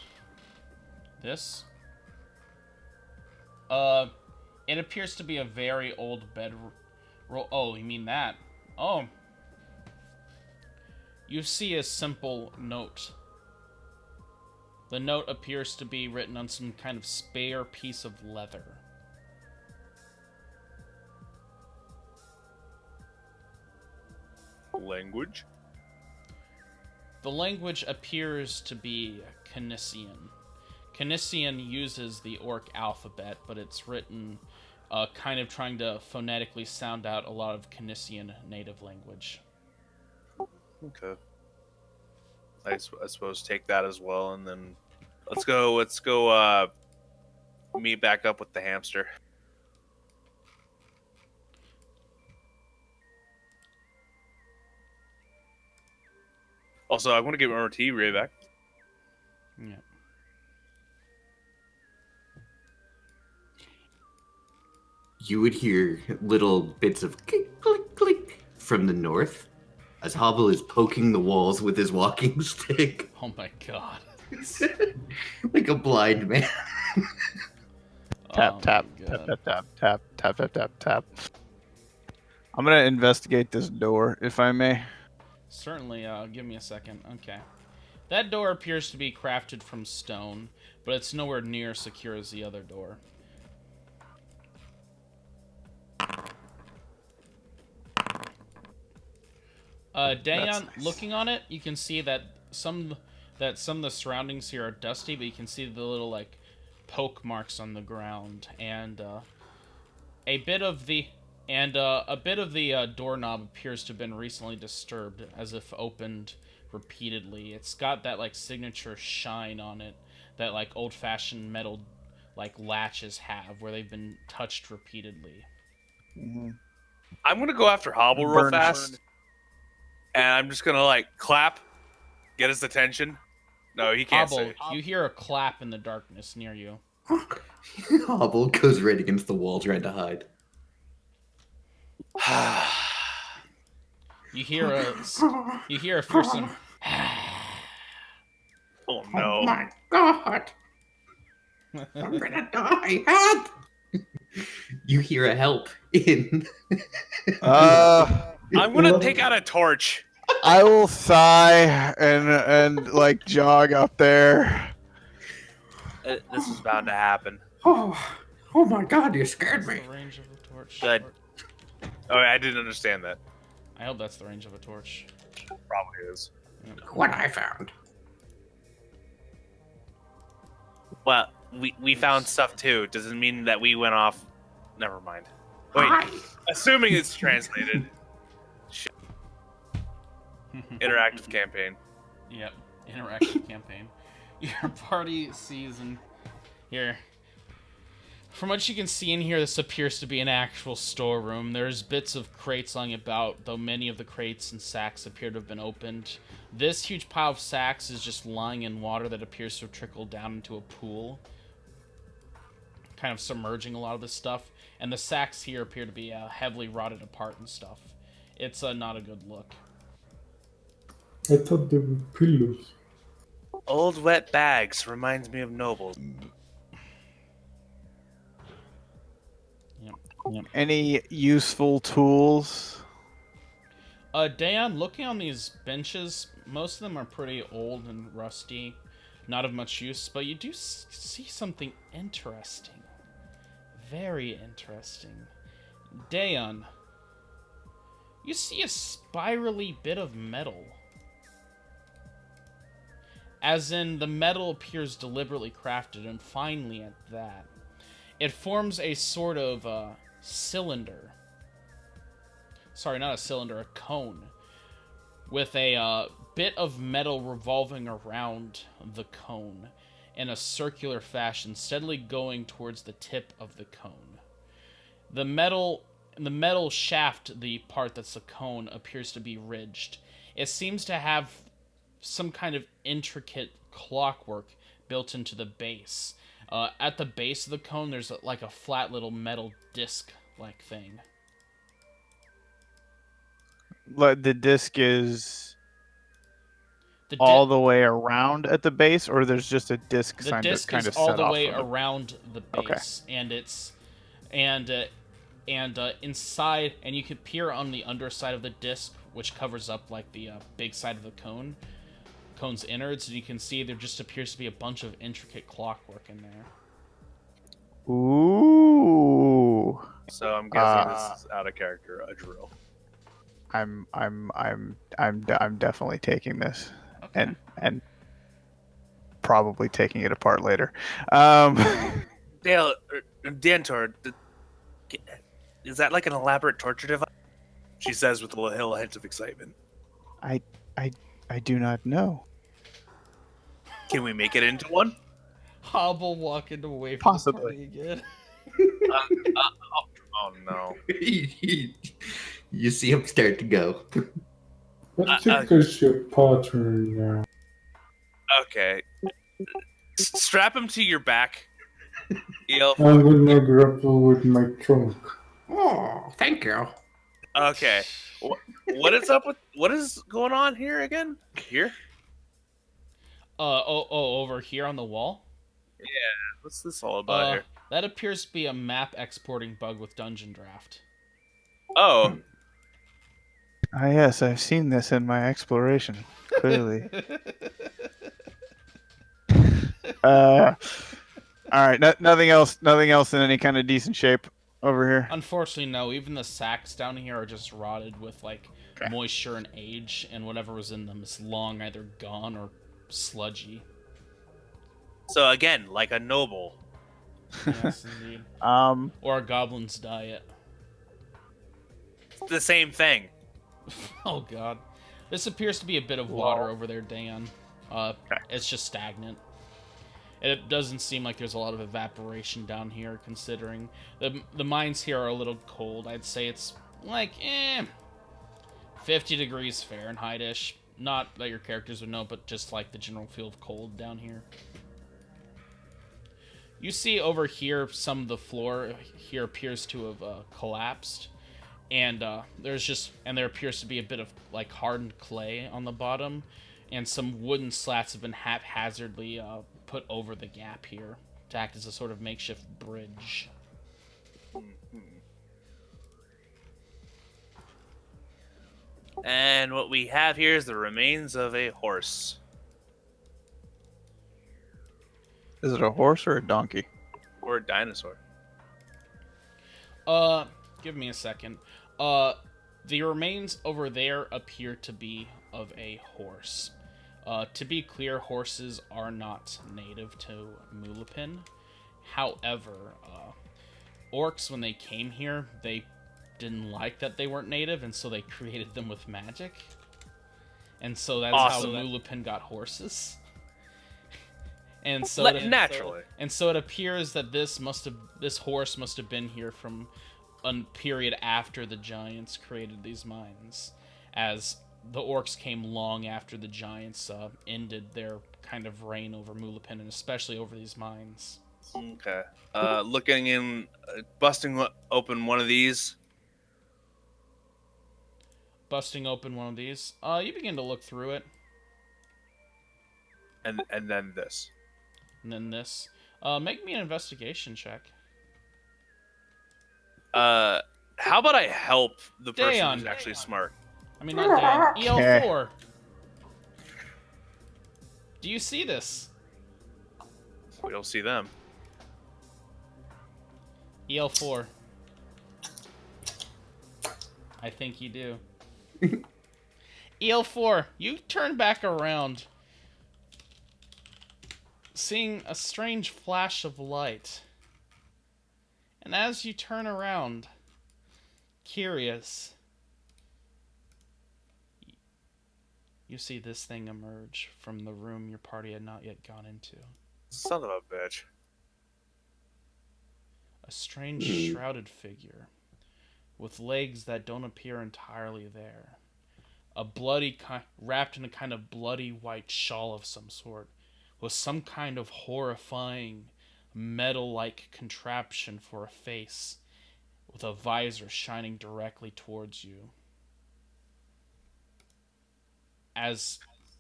Speaker 1: This? It appears to be a very old bed roll. Oh, you mean that? Oh. You see a simple note. The note appears to be written on some kind of spare piece of leather.
Speaker 2: Language?
Speaker 1: The language appears to be Canisian. Canisian uses the Orc alphabet, but it's written kind of trying to phonetically sound out a lot of Canisian native language.
Speaker 2: Okay. I suppose take that as well, and then let's go meet back up with the hamster. Also, I want to give RT Ray back.
Speaker 1: Yeah.
Speaker 6: You would hear little bits of click, click, click from the north as Hobble is poking the walls with his walking stick
Speaker 1: Oh my god.
Speaker 6: like a blind man.
Speaker 3: Tap,
Speaker 1: Oh
Speaker 3: tap,
Speaker 1: my
Speaker 3: tap,
Speaker 1: God.
Speaker 3: tap, tap, tap, tap, tap, tap. I'm gonna investigate this door, if I may.
Speaker 1: Certainly, give me a second. Okay. That door appears to be crafted from stone, but it's nowhere near secure as the other door. Dayon,
Speaker 3: nice.
Speaker 1: looking on it, you can see that some of the surroundings here are dusty, but you can see the little like poke marks on the ground, and a bit of the doorknob appears to have been recently disturbed, as if opened repeatedly. It's got that like signature shine on it that like old-fashioned metal like latches have, where they've been touched repeatedly.
Speaker 3: Mm-hmm.
Speaker 2: I'm gonna go after Hobble real fast, and I'm just gonna like clap, get his attention. No, he can't
Speaker 1: Hobble,
Speaker 2: say.
Speaker 1: you hear a clap in the darkness near you.
Speaker 6: Hobble goes right against the wall trying to hide.
Speaker 1: You hear a fearsome.
Speaker 2: Oh
Speaker 4: Oh
Speaker 2: no!
Speaker 4: my god! I'm gonna die! Help!
Speaker 6: You hear a help in.
Speaker 2: I'm gonna take out a torch.
Speaker 3: I will sigh and like jog up there.
Speaker 2: This is bound to happen.
Speaker 4: Oh my God! You scared
Speaker 1: What's
Speaker 4: me.
Speaker 1: the range of a torch?
Speaker 2: Good. Oh, I didn't understand that.
Speaker 1: I hope that's the range of a torch.
Speaker 2: Probably is.
Speaker 4: What I found.
Speaker 2: Well, we found stuff too. Doesn't mean that we went off. Never mind. Wait,
Speaker 4: Hi.
Speaker 2: assuming it's translated. Shit. Interactive campaign.
Speaker 1: Yep, interactive campaign. Your party sees and here. From what you can see in here, this appears to be an actual storeroom. There's bits of crates lying about, though many of the crates and sacks appear to have been opened. This huge pile of sacks is just lying in water that appears to have trickled down into a pool, kind of submerging a lot of this stuff. And the sacks here appear to be heavily rotted apart and stuff. It's not a good look.
Speaker 5: I thought they were pillows.
Speaker 2: Old wet bags reminds me of nobles.
Speaker 1: Yep.
Speaker 3: Any useful tools?
Speaker 1: Dan, looking on these benches, most of them are pretty old and rusty, not of much use, but you do see something interesting. Very interesting. Daeon, you see a spirally bit of metal. As in, the metal appears deliberately crafted, and finely at that. It forms a sort of cylinder. Sorry, not a cylinder, a cone. With a bit of metal revolving around the cone in a circular fashion, steadily going towards the tip of the cone. The metal shaft, the part that's the cone, appears to be ridged. It seems to have some kind of intricate clockwork built into the base. At the base of the cone, there's like a flat little metal disc-like thing.
Speaker 3: The disc is
Speaker 1: The
Speaker 3: all the way around at the base, or there's just a disc
Speaker 1: the
Speaker 3: kind
Speaker 1: disc
Speaker 3: of
Speaker 1: is all
Speaker 3: set
Speaker 1: the
Speaker 3: off
Speaker 1: way
Speaker 3: from it?
Speaker 1: around the base, and it's and inside, and you can peer on the underside of the disc, which covers up like the big side of the cone's innards, and you can see there just appears to be a bunch of intricate clockwork in there.
Speaker 3: Ooh.
Speaker 2: So I'm guessing this is out of character, a drill.
Speaker 3: I'm definitely taking this,
Speaker 1: Okay.
Speaker 3: and probably taking it apart later.
Speaker 2: Dale, Dantor, is that like an elaborate torture device? She says with a little hint of excitement.
Speaker 3: I do not know.
Speaker 2: Can we make it into one?
Speaker 1: Hobble walking away from
Speaker 3: Possibly.
Speaker 1: the party again.
Speaker 2: Oh no.
Speaker 6: You see him start to go.
Speaker 5: I think there's your pattern now.
Speaker 2: Okay. Strap him to your back. Eel.
Speaker 5: I'm gonna grapple with my trunk.
Speaker 4: Oh, thank you.
Speaker 2: Okay. What is up with what is going on here again? Here?
Speaker 1: Over here on the wall?
Speaker 2: What's this all about here?
Speaker 1: That appears to be a map exporting bug with Dungeon Draft.
Speaker 2: Oh.
Speaker 3: Ah, yes, I've seen this in my exploration. Clearly. All right. Nothing else. Nothing else in any kind of decent shape over here.
Speaker 1: Unfortunately, no. Even the sacks down here are just rotted with like moisture and age, and whatever was in them is long either gone or sludgy.
Speaker 2: So again, like a noble.
Speaker 1: Yes, indeed. Or a goblin's diet.
Speaker 2: It's the same thing.
Speaker 1: Oh god. This appears to be a bit of water over there, Dan. It's just stagnant. It doesn't seem like there's a lot of evaporation down here, considering the mines here are a little cold. I'd say it's like 50 degrees Fahrenheit-ish. Not that your characters would know, but just like the general feel of cold down here. You see over here, some of the floor here appears to have collapsed, and there appears to be a bit of like hardened clay on the bottom, and some wooden slats have been haphazardly put over the gap here to act as a sort of makeshift bridge.
Speaker 2: And what we have here is the remains of a horse
Speaker 3: Is it a horse or a donkey?
Speaker 2: or a dinosaur.
Speaker 1: Give me a second. The remains over there appear to be of a horse. To be clear, horses are not native to Mulipin. However, orcs, when they came here, they didn't like that they weren't native, and so they created them with magic. And so that's
Speaker 2: Awesome.
Speaker 1: how Mulipin got horses. And so
Speaker 2: Naturally.
Speaker 1: and so it appears that this horse must have been here from a period after the giants created these mines, as the orcs came long after the giants ended their kind of reign over Mulipin, and especially over these mines.
Speaker 2: Okay. Looking in, busting open one of these.
Speaker 1: Busting open one of these, you begin to look through it,
Speaker 2: And then this.
Speaker 1: and then this. Make me an investigation check.
Speaker 2: How about I help the person
Speaker 1: Dayon.
Speaker 2: who's actually smart?
Speaker 1: I mean, not Dan. EL4. Do you see this?
Speaker 2: We don't see them.
Speaker 1: EL4. I think you do. EL4, you turn back around, seeing a strange flash of light. And as you turn around, curious, you see this thing emerge from the room your party had not yet gone into.
Speaker 2: Son of a bitch.
Speaker 1: A strange shrouded figure with legs that don't appear entirely there. A bloody, wrapped in a kind of bloody white shawl of some sort, with some kind of horrifying metal-like contraption for a face, with a visor shining directly towards you. As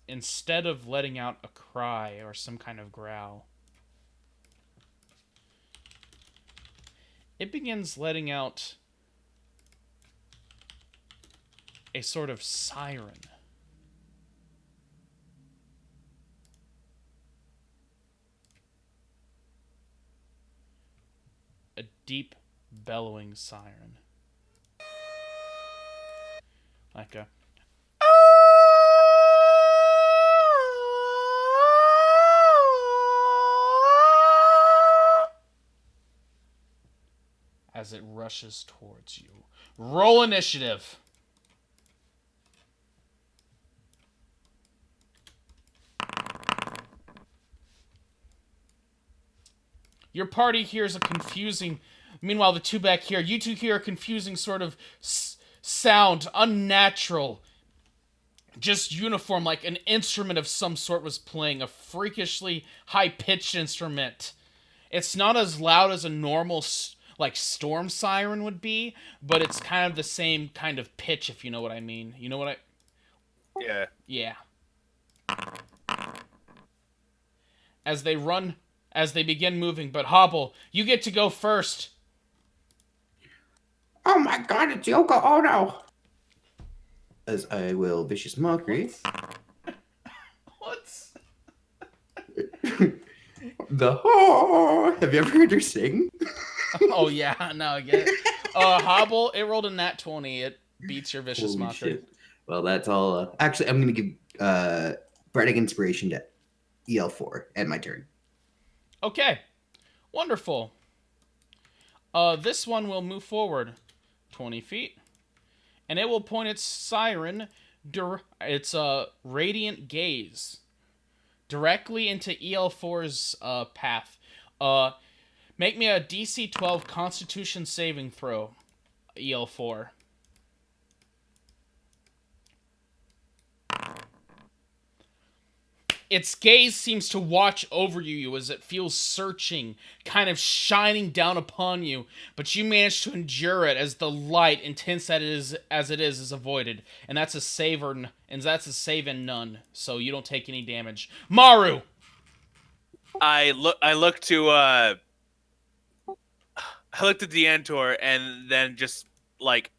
Speaker 1: instead of letting out a cry or some kind of growl, it begins letting out a sort of siren. A deep, bellowing siren. Like a... as it rushes towards you. Roll initiative! Your party hears a confusing... Meanwhile, the two back here, you two hear a confusing sort of sound, unnatural, just uniform, like an instrument of some sort was playing, a freakishly high-pitched instrument. It's not as loud as a normal, like, storm siren would be, but it's kind of the same kind of pitch, if you know what I mean. You know what I...
Speaker 2: Yeah.
Speaker 1: Yeah. As they begin moving, but Hobble, you get to go first.
Speaker 4: Oh my god, it's Yoko Ono!
Speaker 6: As I will vicious mockery.
Speaker 1: What?
Speaker 6: Have you ever heard her sing?
Speaker 1: Oh yeah, now I get it. Hobble, it rolled a nat 20. It beats your vicious
Speaker 6: Holy
Speaker 1: mockery.
Speaker 6: shit. Well, that's all. Actually, I'm gonna give bardic inspiration to EL4 at my turn.
Speaker 1: Okay, wonderful. This one will move forward 20 feet, and it will point its siren, its radiant gaze, directly into EL4's path. Make me a DC 12 Constitution saving throw, EL4. Its gaze seems to watch over you as it feels searching, kind of shining down upon you, but you manage to endure it as the light, intense as it is avoided, and that's a save and none, so you don't take any damage. Maru,
Speaker 2: I look to I looked at Deantor and then just like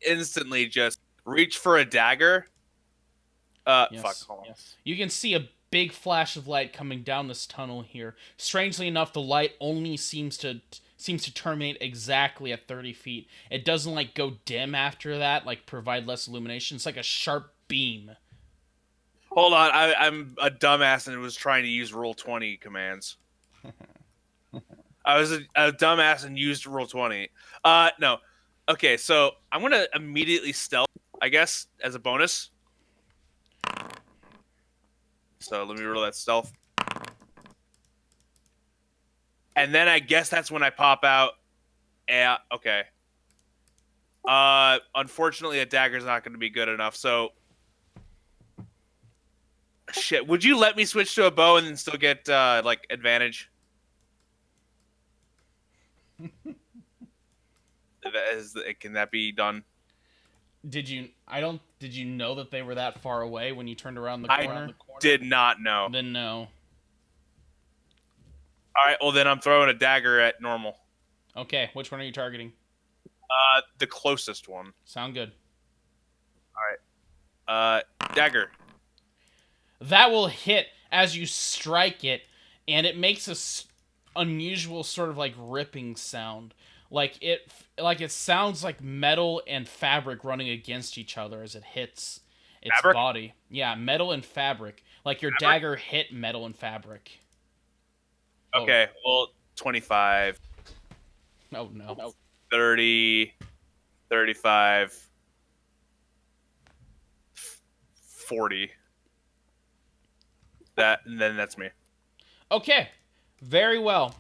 Speaker 2: instantly just reach for a dagger.
Speaker 1: Yes.
Speaker 2: Fuck. Hold on.
Speaker 1: Yes. You can see a big flash of light coming down this tunnel here. Strangely enough, the light only seems to terminate exactly at 30 feet. It doesn't like go dim after that, like provide less illumination. It's like a sharp beam.
Speaker 2: Hold on, I'm a dumbass and was trying to use Rule 20 commands. I was a dumbass and used Rule 20. No. Okay, so I'm gonna immediately stealth, I guess, as a bonus. So let me roll that stealth. And then I guess that's when I pop out. Yeah, okay. Unfortunately, a dagger's not going to be good enough. So, shit. Would you let me switch to a bow and then still get like advantage? Can that be done?
Speaker 1: Did you know that they were that far away when you turned around the
Speaker 2: I
Speaker 1: corner?
Speaker 2: did not know.
Speaker 1: Then no.
Speaker 2: All right. Well, then I'm throwing a dagger at normal.
Speaker 1: Okay, which one are you targeting?
Speaker 2: The closest one.
Speaker 1: Sound good.
Speaker 2: Dagger.
Speaker 1: That will hit as you strike it, and it makes a unusual sort of like ripping sound. Like it sounds like metal and fabric running against each other as it hits its
Speaker 2: Fabric?
Speaker 1: body. Yeah, metal and fabric. Like your dagger hit metal and fabric.
Speaker 2: Okay. Well, 25,
Speaker 1: Oh no.
Speaker 2: 30, 35, 40. And then that's me.
Speaker 1: Okay. Very well.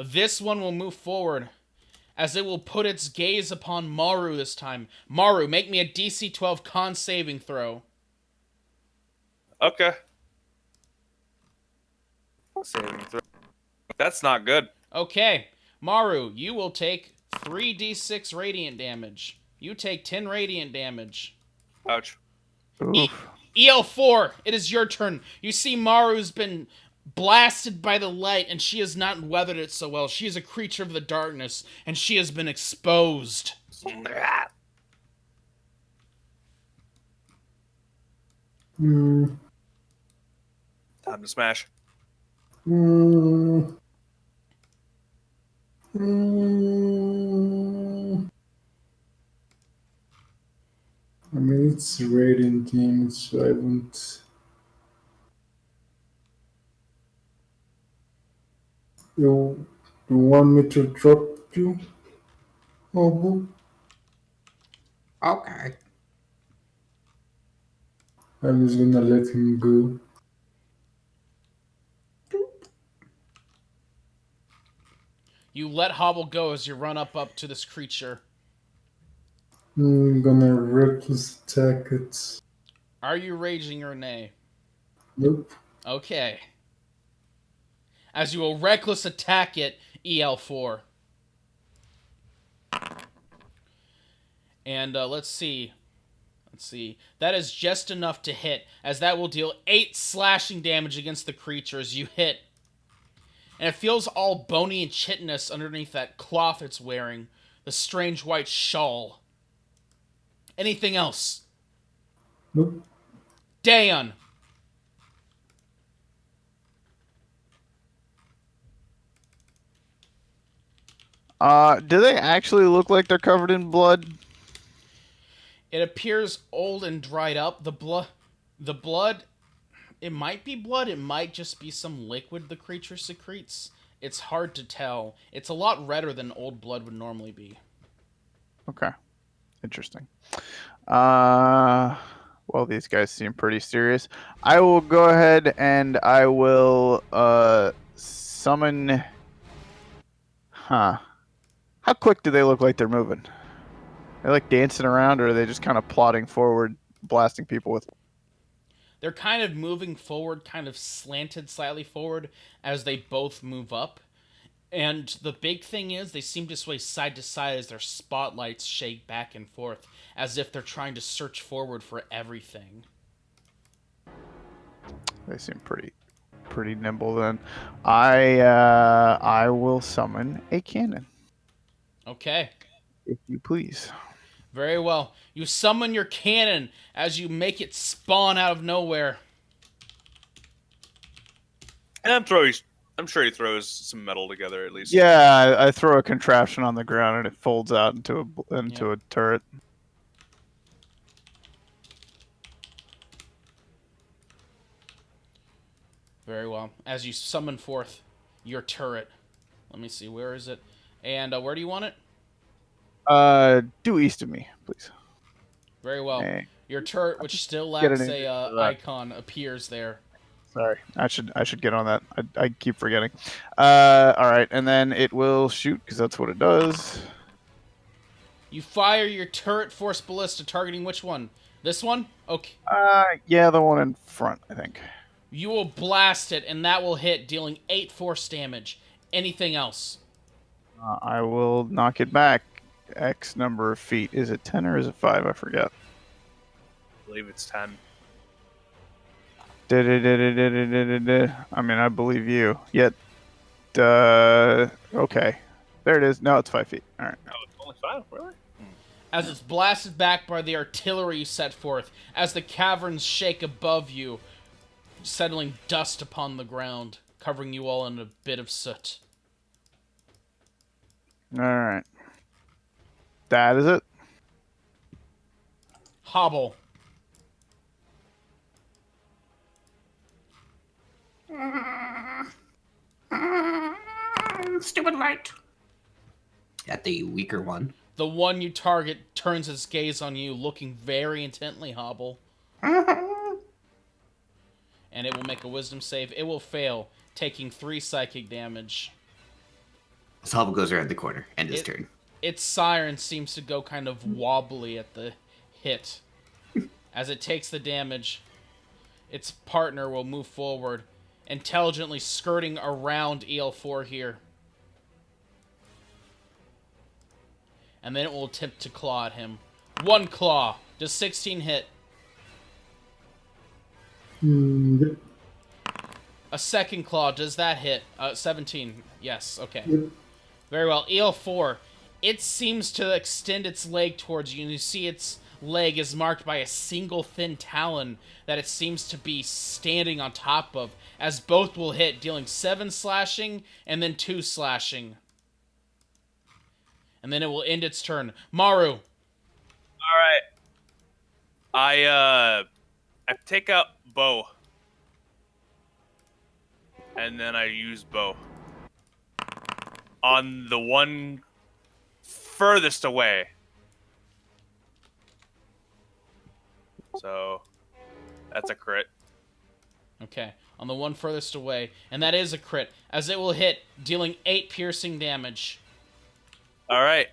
Speaker 1: This one will move forward as it will put its gaze upon Maru this time. Maru, make me a DC 12 con saving throw.
Speaker 2: Okay. Saving throw. That's not good.
Speaker 1: Okay. Maru, you will take 3d6 radiant damage. You take 10 radiant damage.
Speaker 2: Ouch.
Speaker 3: Oof.
Speaker 1: EL4, it is your turn. You see Maru's been blasted by the light, and she has not weathered it so well. She is a creature of the darkness, and she has been exposed.
Speaker 5: Mm,
Speaker 2: Time to smash.
Speaker 5: mm, mm. I mean, it's radiant damage, so I won't. You want me to drop you? Oh,
Speaker 4: Okay.
Speaker 5: I'm just gonna let him go.
Speaker 1: You let Hobble go as you run up to this creature.
Speaker 5: I'm gonna reckless attack it.
Speaker 1: Are you raging or nay?
Speaker 5: Nope.
Speaker 1: Okay. As you will reckless attack it, EL4. And let's see. That is just enough to hit, as that will deal 8 slashing damage against the creature as you hit. And it feels all bony and chitinous underneath that cloth it's wearing. The strange white shawl. Anything else?
Speaker 5: Nope.
Speaker 1: Dan.
Speaker 3: Do they actually look like they're covered in blood?
Speaker 1: It appears old and dried up. The blood, it might be blood, it might just be some liquid the creature secretes. It's hard to tell. It's a lot redder than old blood would normally be.
Speaker 3: Okay. Interesting. Well, these guys seem pretty serious. I will go ahead and I will summon. Huh. How quick do they look like they're moving? They're like dancing around, or are they just kind of plodding forward, blasting people with?
Speaker 1: They're kind of moving forward, kind of slanted slightly forward as they both move up. And the big thing is they seem to sway side to side as their spotlights shake back and forth, as if they're trying to search forward for everything.
Speaker 3: They seem pretty nimble. Then I will summon a cannon,
Speaker 1: Okay.
Speaker 3: if you please.
Speaker 1: Very well. You summon your cannon as you make it spawn out of nowhere.
Speaker 2: And I'm sure he throws some metal together at least.
Speaker 3: Yeah, I throw a contraption on the ground and it folds out into a turret.
Speaker 1: Very well. As you summon forth your turret. Let me see, where is it? And where do you want it?
Speaker 3: Due east of me, please.
Speaker 1: Very well.
Speaker 3: Hey,
Speaker 1: Your turret, which still
Speaker 3: get
Speaker 1: lacks
Speaker 3: an
Speaker 1: a
Speaker 3: image of that.
Speaker 1: icon, appears there.
Speaker 3: Sorry, I should get on that. I keep forgetting. All right, and then it will shoot because that's what it does.
Speaker 1: You fire your turret force ballista, targeting which one? This one? Okay.
Speaker 3: Yeah, the one in front, I think.
Speaker 1: You will blast it, and that will hit, dealing 8 force damage. Anything else?
Speaker 3: I will knock it back. X number of feet. Is it 10 or is it 5? I forget.
Speaker 2: I believe it's 10.
Speaker 3: I mean, I believe you. Yet, okay. There it is. No, it's 5 feet. All right.
Speaker 2: Oh, it's only 5? Really?
Speaker 1: As it's blasted back by the artillery you set forth, as the caverns shake above you, settling dust upon the ground, covering you all in a bit of soot.
Speaker 3: All right. That is it.
Speaker 1: Hobble.
Speaker 4: Stupid light. At the weaker one.
Speaker 1: The one you target turns its gaze on you, looking very intently, Hobble. And it will make a wisdom save. It will fail, taking 3 psychic damage.
Speaker 6: So Hobble goes around the corner. End his turn.
Speaker 1: Its siren seems to go kind of wobbly at the hit. As it takes the damage, its partner will move forward, intelligently skirting around EL4 here. And then it will attempt to claw at him. 1 claw. Does 16 hit?
Speaker 5: Yep.
Speaker 1: A second claw. Does that hit? 17. Yes. Okay.
Speaker 5: Yep.
Speaker 1: Very well. EL4. It seems to extend its leg towards you, and you see its leg is marked by a single thin talon that it seems to be standing on top of, as both will hit, dealing 7 slashing and then 2 slashing. And then it will end its turn. Maru.
Speaker 2: All right. I take out bow. And then I use bow. On the one furthest away. So, that's a crit.
Speaker 1: Okay, on the one furthest away. And that is a crit, as it will hit, dealing 8 piercing damage.
Speaker 2: All right.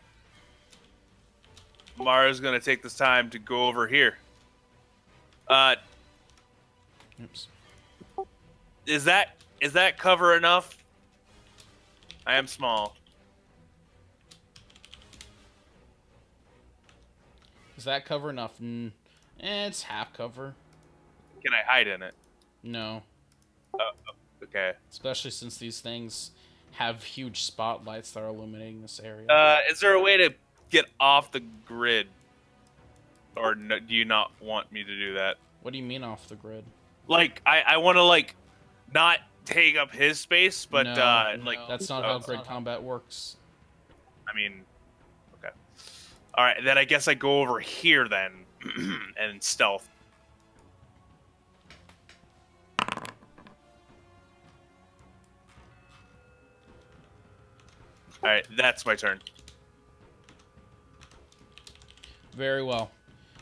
Speaker 2: Mara's gonna take this time to go over here.
Speaker 1: Oops.
Speaker 2: Is that cover enough? I am small.
Speaker 1: Is that cover enough? It's half cover.
Speaker 2: Can I hide in it?
Speaker 1: No.
Speaker 2: Okay.
Speaker 1: Especially since these things have huge spotlights that are illuminating this area.
Speaker 2: Is there a way to get off the grid? Or no, do you not want me to do that?
Speaker 1: What do you mean off the grid?
Speaker 2: Like, I want to, like, not take up his space, but,
Speaker 1: No,
Speaker 2: like...
Speaker 1: That's not how grid combat works.
Speaker 2: I mean, okay. Alright, then I guess I go over here, then, and stealth. Alright, that's my turn.
Speaker 1: Very well.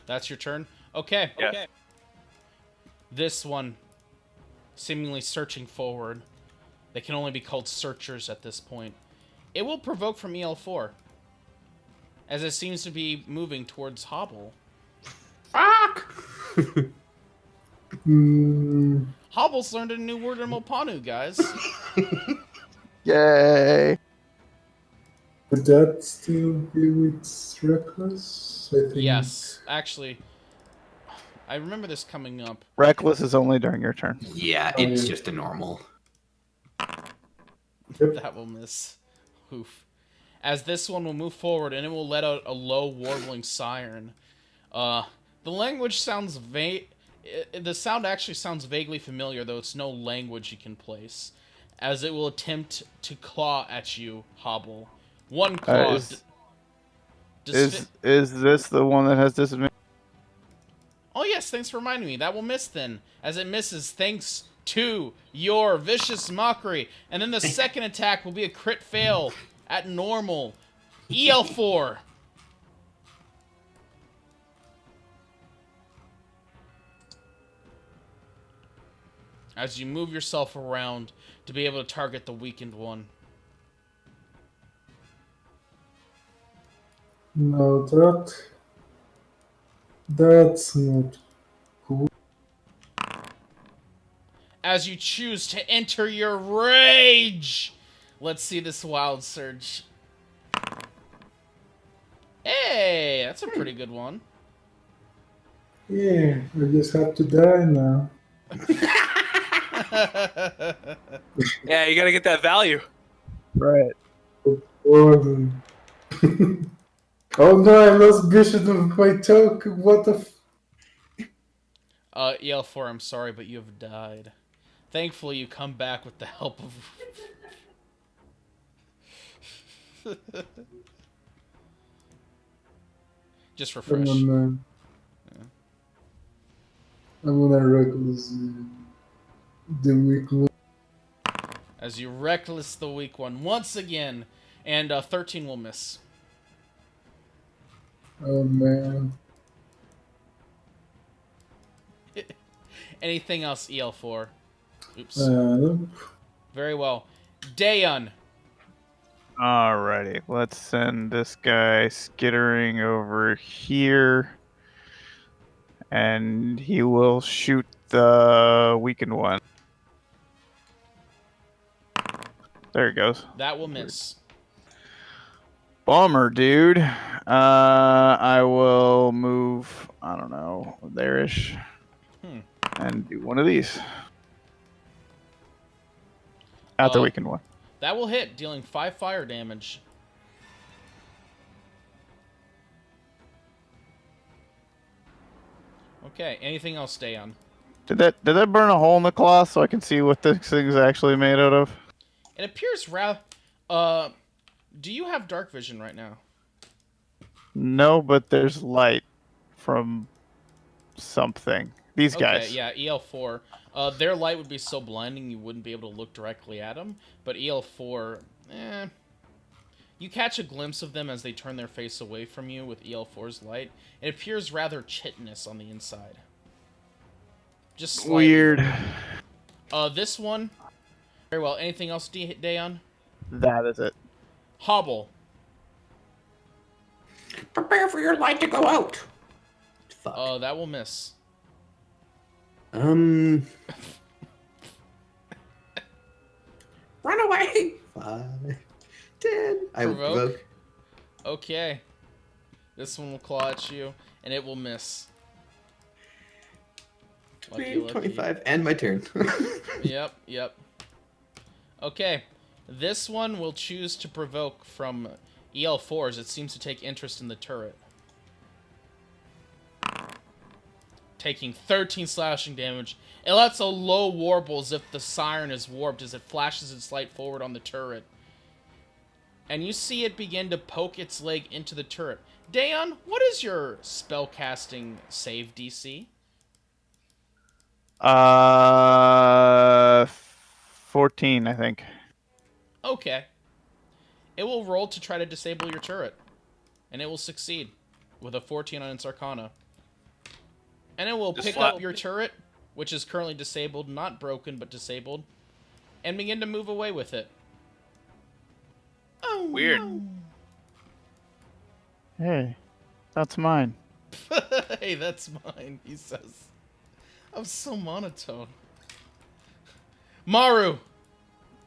Speaker 1: That's your turn? Okay.
Speaker 2: Yeah.
Speaker 1: Okay. This one, seemingly searching forward. They can only be called searchers at this point. It will provoke from EL4, as it seems to be moving towards Hobble.
Speaker 4: Fuck!
Speaker 1: Hobble's learned a new word in Mopanu, guys.
Speaker 3: Yay!
Speaker 5: Would that still be with reckless? I think.
Speaker 1: Yes, actually, I remember this coming up.
Speaker 3: Reckless is only during your turn.
Speaker 6: Yeah,
Speaker 5: Oh,
Speaker 6: it's
Speaker 5: yeah.
Speaker 6: just a normal.
Speaker 5: Yep.
Speaker 1: That will miss. Oof. as this one will move forward and it will let out a low warbling siren. The language sounds vague. The sound actually sounds vaguely familiar, though it's no language you can place. As it will attempt to claw at you, Hobble. One claw.
Speaker 3: Is this the one that has disadvantage?
Speaker 1: Oh yes, thanks for reminding me. That will miss then, as it misses thanks to your vicious mockery. And then the second attack will be a crit fail at normal. EL4. As you move yourself around to be able to target the weakened one.
Speaker 5: No, that's not cool.
Speaker 1: As you choose to enter your rage. Let's see this wild surge. Hey, that's a pretty good one.
Speaker 5: Yeah, I just have to die now.
Speaker 2: Yeah, you gotta get that value.
Speaker 3: Right.
Speaker 5: Oh, oh no, I lost vision of my token. What the
Speaker 1: EL4, I'm sorry, but you have died. Thankfully, you come back with the help of... Just refresh.
Speaker 5: I'm gonna reckless the weak one.
Speaker 1: As you reckless the weak one once again, and 13 will miss.
Speaker 5: Oh man.
Speaker 1: Anything else, EL4? Oops.
Speaker 5: Nope.
Speaker 1: Very well. Daeon.
Speaker 3: Alrighty, let's send this guy skittering over here. And he will shoot the weakened one. There he goes.
Speaker 1: That will miss.
Speaker 3: Bummer, dude. I will move, I don't know, there-ish. And do one of these. At the weakened one.
Speaker 1: That will hit, dealing 5 fire damage. Okay, anything else, Daeon?
Speaker 3: Did that burn a hole in the cloth so I can see what this thing's actually made out of?
Speaker 1: It appears rather... do you have dark vision right now?
Speaker 3: No, but there's light from something. These guys.
Speaker 1: Okay, yeah, EL4. Their light would be so blinding you wouldn't be able to look directly at them. But EL4, you catch a glimpse of them as they turn their face away from you with EL4's light. It appears rather chitinous on the inside. Just slightly.
Speaker 3: Weird.
Speaker 1: This one. Very well. Anything else, Daeon?
Speaker 3: That is it.
Speaker 1: Hobble.
Speaker 4: Prepare for your light to go out.
Speaker 6: Fuck.
Speaker 1: That will miss.
Speaker 4: Run away.
Speaker 6: 5, 10. I will provoke.
Speaker 1: Okay. This one will claw at you, and it will miss. Lucky, lucky.
Speaker 6: 25, and my turn.
Speaker 1: Yep. Okay. This one will choose to provoke from EL4 as it seems to take interest in the turret. Taking 13 slashing damage. It lets a low warble as if the siren is warped as it flashes its light forward on the turret. And you see it begin to poke its leg into the turret. Daeon, what is your spellcasting save DC?
Speaker 3: 14, I think.
Speaker 1: Okay. It will roll to try to disable your turret. And it will succeed with a 14 on its Arcana. And it will pick up your turret, which is currently disabled, not broken, but disabled, and begin to move away with it. Oh,
Speaker 2: Weird.
Speaker 1: no.
Speaker 3: Hey, that's mine.
Speaker 1: Hey, that's mine, he says. I'm so monotone. Maru!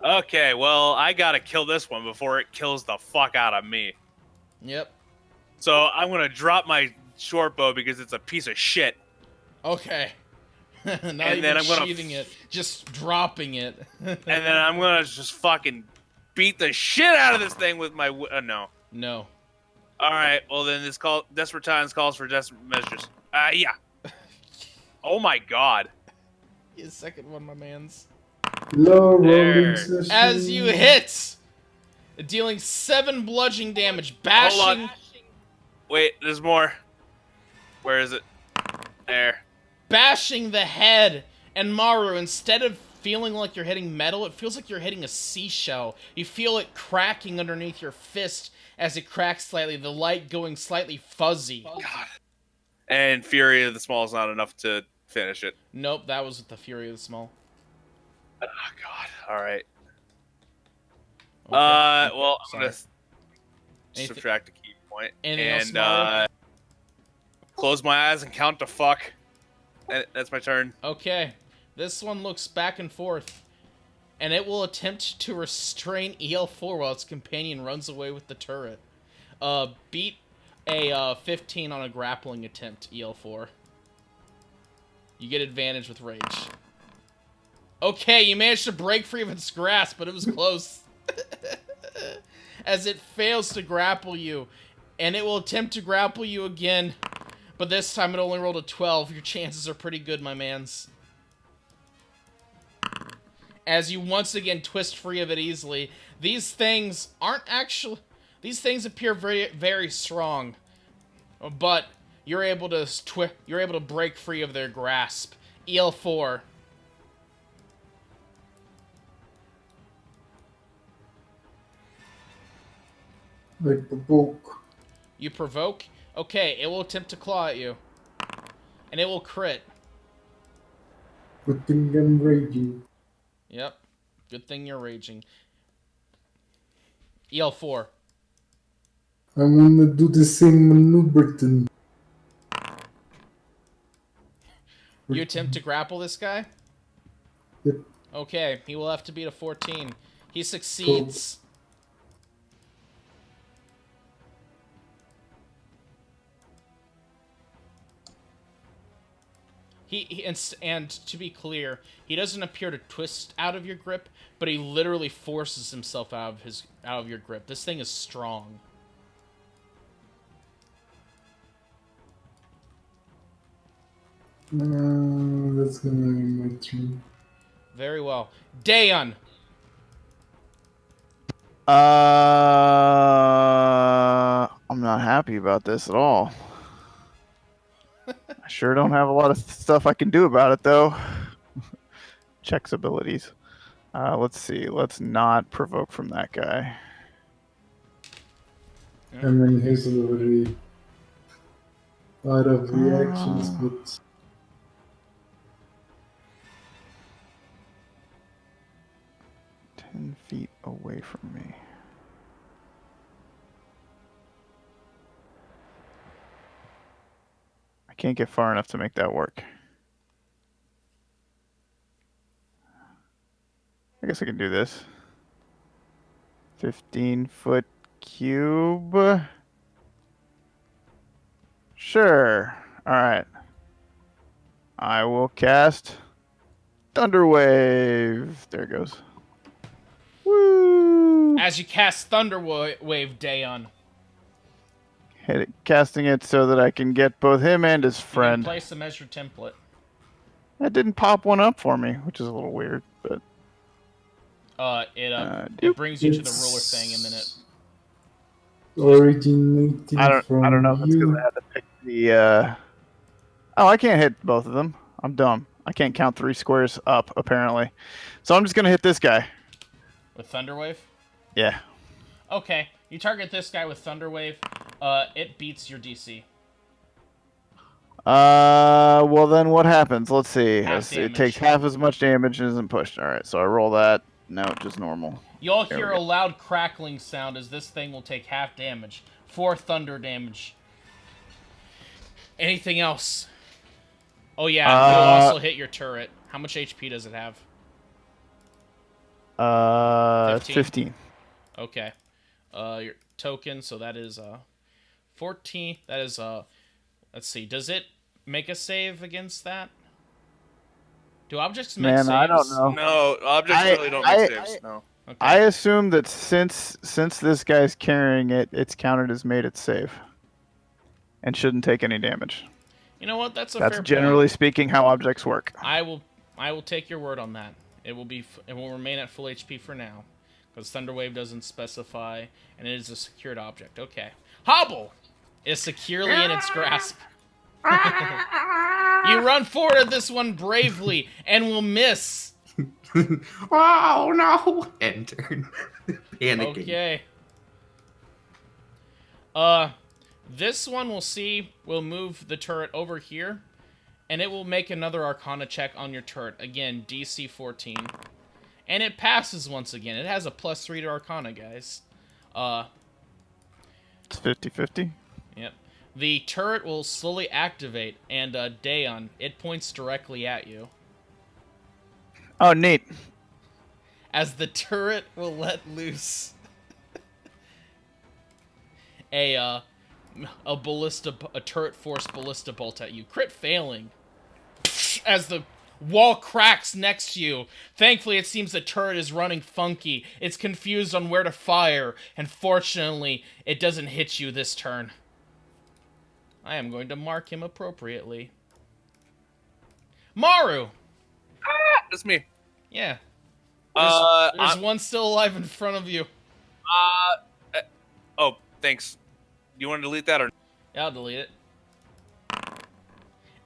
Speaker 2: Okay, well, I gotta kill this one before it kills the fuck out of me.
Speaker 1: Yep.
Speaker 2: So I'm gonna drop my short bow because it's a piece of shit.
Speaker 1: Okay. Not
Speaker 2: And
Speaker 1: even
Speaker 2: then I'm gonna
Speaker 1: sheathing it, just dropping it.
Speaker 2: And then I'm gonna just fucking beat the shit out of this thing with my... no.
Speaker 1: No.
Speaker 2: All right, well then this desperate times calls for desperate measures. Yeah. Oh my god.
Speaker 1: His second one, my man's.
Speaker 5: Low rolling
Speaker 2: There.
Speaker 5: session.
Speaker 1: As you hit, dealing 7 bludgeoning damage,
Speaker 2: Hold
Speaker 1: bashing,
Speaker 2: on. Wait, there's more. Where is it? There.
Speaker 1: bashing the head. And Maru, instead of feeling like you're hitting metal, it feels like you're hitting a seashell. You feel it cracking underneath your fist as it cracks slightly, the light going slightly fuzzy.
Speaker 2: God. And Fury of the Small is not enough to finish it.
Speaker 1: Nope, that was with the Fury of the Small.
Speaker 2: Oh god. All right.
Speaker 1: Okay.
Speaker 2: Well, I'm
Speaker 1: Sorry.
Speaker 2: gonna
Speaker 1: Anything-
Speaker 2: subtract a key point
Speaker 1: anything else,
Speaker 2: and
Speaker 1: Maru?
Speaker 2: close my eyes and count to fuck. And that's my turn.
Speaker 1: Okay, this one looks back and forth, and it will attempt to restrain EL4 while its companion runs away with the turret. Beat a 15 on a grappling attempt, EL4. You get advantage with rage. Okay, you managed to break free of its grasp, but it was close. As it fails to grapple you, and it will attempt to grapple you again. But this time it only rolled a 12. Your chances are pretty good, my mans. As you once again twist free of it easily. These things aren't actually... These things appear very, very strong. But you're able to break free of their grasp. EL4.
Speaker 5: Like provoke.
Speaker 1: You provoke? Okay, it will attempt to claw at you. And it will crit.
Speaker 5: Good thing I'm raging.
Speaker 1: Yep. Good thing you're raging. EL4.
Speaker 5: I wanna do the same maneuver then.
Speaker 1: You attempt to grapple this guy?
Speaker 5: Yep.
Speaker 1: Okay, he will have to beat a 14. He succeeds. And to be clear, he doesn't appear to twist out of your grip, but he literally forces himself out of your grip. This thing is strong.
Speaker 5: That's gonna be my turn.
Speaker 1: Very well. Daeon!
Speaker 3: I'm not happy about this at all. I sure don't have a lot of stuff I can do about it, though. Checks abilities. Let's see. Let's not provoke from that guy.
Speaker 5: I mean, he's already out of reactions, but
Speaker 3: 10 feet away from me. I can't get far enough to make that work. I guess I can do this. 15-foot cube. Sure. All right. I will cast Thunder Wave. There it goes. Woo!
Speaker 1: As you cast Thunder Wave, Daeon.
Speaker 3: Casting it so that I can get both him and his
Speaker 1: You can
Speaker 3: friend.
Speaker 1: place them as your template.
Speaker 3: That didn't pop one up for me, which is a little weird, but
Speaker 1: It brings you to the ruler thing, and then it...
Speaker 5: originating
Speaker 3: I don't
Speaker 5: from
Speaker 3: know if it's because
Speaker 5: you.
Speaker 3: I had to pick the Oh, I can't hit both of them. I'm dumb. I can't count 3 squares up, apparently. So I'm just gonna hit this guy.
Speaker 1: With Thunder Wave?
Speaker 3: Yeah.
Speaker 1: Okay, you target this guy with Thunder Wave. It beats your DC.
Speaker 3: Well then what happens? Let's see.
Speaker 1: Half
Speaker 3: It takes
Speaker 1: damage.
Speaker 3: half as much damage and isn't pushed. Alright, so I roll that. No, just normal.
Speaker 1: You'll
Speaker 3: There
Speaker 1: hear
Speaker 3: we
Speaker 1: a
Speaker 3: go.
Speaker 1: loud crackling sound as this thing will take half damage. 4 thunder damage. Anything else? Oh yeah, it'll also hit your turret. How much HP does it have?
Speaker 3: 15.
Speaker 1: Okay. Your token, so that is 14. That is let's see. Does it make a save against that? Do objects make
Speaker 3: Man,
Speaker 1: saves?
Speaker 3: I don't know.
Speaker 2: No, objects really don't make saves. No.
Speaker 1: Okay.
Speaker 3: I assume that since this guy's carrying it, it's counted as made it safe, and shouldn't take any damage.
Speaker 1: You know what? That's a
Speaker 3: That's
Speaker 1: fair
Speaker 3: generally
Speaker 1: point.
Speaker 3: speaking how objects work.
Speaker 1: I will take your word on that. It will remain at full HP for now, because Thunderwave doesn't specify, and it is a secured object. Okay. Hobble is securely in its grasp. You run forward at this one bravely and will miss.
Speaker 6: Oh no! End turn. Panicking.
Speaker 1: Okay. This one will move the turret over here, and it will make another Arcana check on your turret. Again, DC 14. And it passes once again. It has a +3 to Arcana, guys.
Speaker 3: It's 50-50.
Speaker 1: Yep. The turret will slowly activate, and Daeon, it points directly at you.
Speaker 3: Oh, neat.
Speaker 1: As the turret will let loose a turret force ballista bolt at you. Crit failing. As the wall cracks next to you. Thankfully, it seems the turret is running funky. It's confused on where to fire, and fortunately, it doesn't hit you this turn. I am going to mark him appropriately. Maru!
Speaker 2: That's me.
Speaker 1: Yeah.
Speaker 2: Uh,
Speaker 1: There's one still alive in front of you.
Speaker 2: oh, thanks. You want to delete that or?
Speaker 1: Yeah, I'll delete it.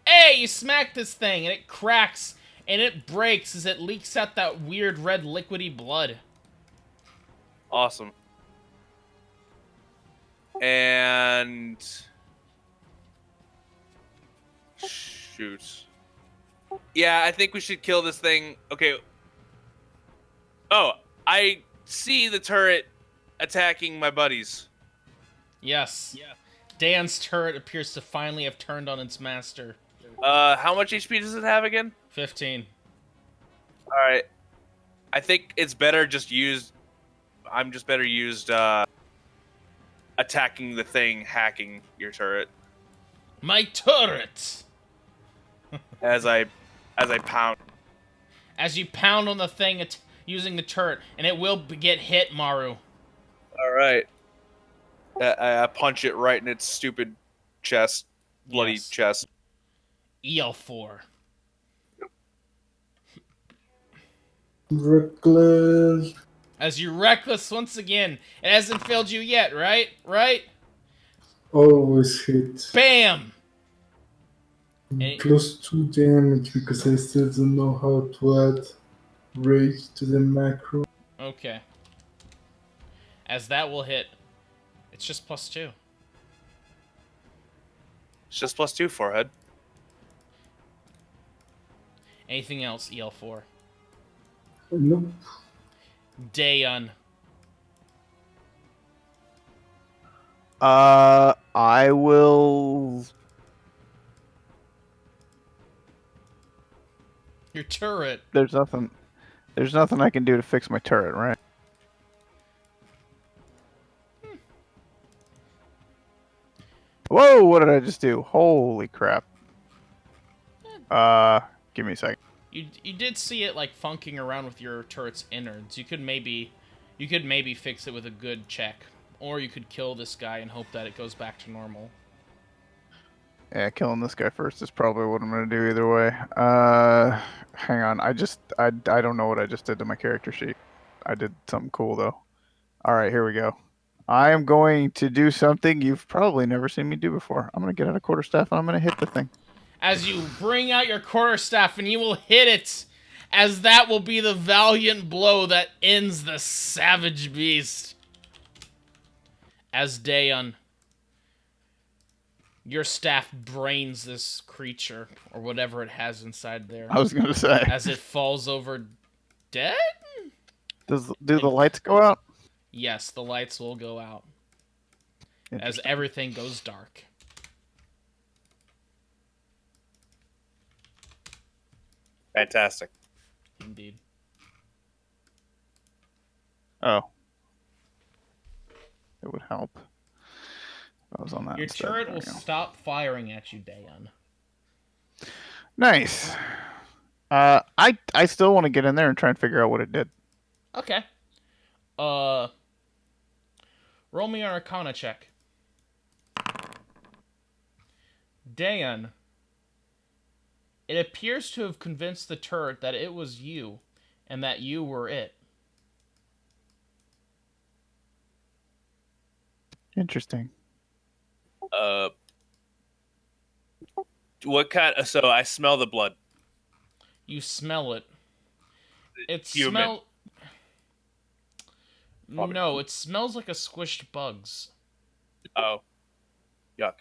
Speaker 1: Hey, you smack this thing, and it cracks, and it breaks as it leaks out that weird red liquidy blood.
Speaker 2: Awesome. And shoot. Yeah, I think we should kill this thing. Okay. Oh, I see the turret attacking my buddies.
Speaker 1: Yes. Yeah. Dan's turret appears to finally have turned on its master.
Speaker 2: How much HP does it have again?
Speaker 1: 15.
Speaker 2: All right. I think it's better just used. I'm just better used attacking the thing, hacking your turret
Speaker 1: My turret!
Speaker 2: as I pound.
Speaker 1: As you pound on the thing using the turret, and it will get hit, Maru.
Speaker 2: All right. I punch it right in its stupid chest, bloody
Speaker 1: Yes.
Speaker 2: chest.
Speaker 1: EL4.
Speaker 5: Reckless.
Speaker 1: As you reckless once again. It hasn't failed you yet, right? Right?
Speaker 5: Always hit.
Speaker 1: Bam! Hey.
Speaker 5: +2 damage because I still don't know how to add rage to the macro.
Speaker 1: Okay. As that will hit. It's just +2.
Speaker 2: It's just +2 forehead.
Speaker 1: Anything else, EL4?
Speaker 5: Nope.
Speaker 1: Daeon.
Speaker 3: I will.
Speaker 1: Your turret.
Speaker 3: There's nothing I can do to fix my turret, right? Whoa! What did I just do? Holy crap! Give me a second.
Speaker 1: You did see it like funking around with your turret's innards. You could maybe fix it with a good check, or you could kill this guy and hope that it goes back to normal.
Speaker 3: Yeah, killing this guy first is probably what I'm gonna do either way. Hang on. I don't know what I just did to my character sheet. I did something cool though. All right, here we go. I am going to do something you've probably never seen me do before. I'm gonna get out a quarterstaff and I'm gonna hit the thing.
Speaker 1: As you bring out your quarterstaff and you will hit it, as that will be the valiant blow that ends the savage beast. As Daeon, your staff brains this creature, or whatever it has inside there,
Speaker 3: I was gonna say.
Speaker 1: as it falls over dead?
Speaker 3: Do the lights go out?
Speaker 1: Yes, the lights will go out. As
Speaker 3: Interesting.
Speaker 1: everything goes dark.
Speaker 2: Fantastic.
Speaker 1: Indeed.
Speaker 3: Oh. It would help. If I was on that
Speaker 1: Your
Speaker 3: instead.
Speaker 1: turret
Speaker 3: There
Speaker 1: will
Speaker 3: we go.
Speaker 1: stop firing at you, Daeon.
Speaker 3: Nice. I still want to get in there and try and figure out what it did.
Speaker 1: Okay. Uh, roll me an Arcana check. Dan, it appears to have convinced the turret that it was you, and that you were it.
Speaker 3: Interesting.
Speaker 2: Uh, what kind? So I smell the blood.
Speaker 1: You smell it. It
Speaker 2: Human.
Speaker 1: smell.
Speaker 2: Probably
Speaker 1: No, it smells like a squished bugs.
Speaker 2: Oh, yuck.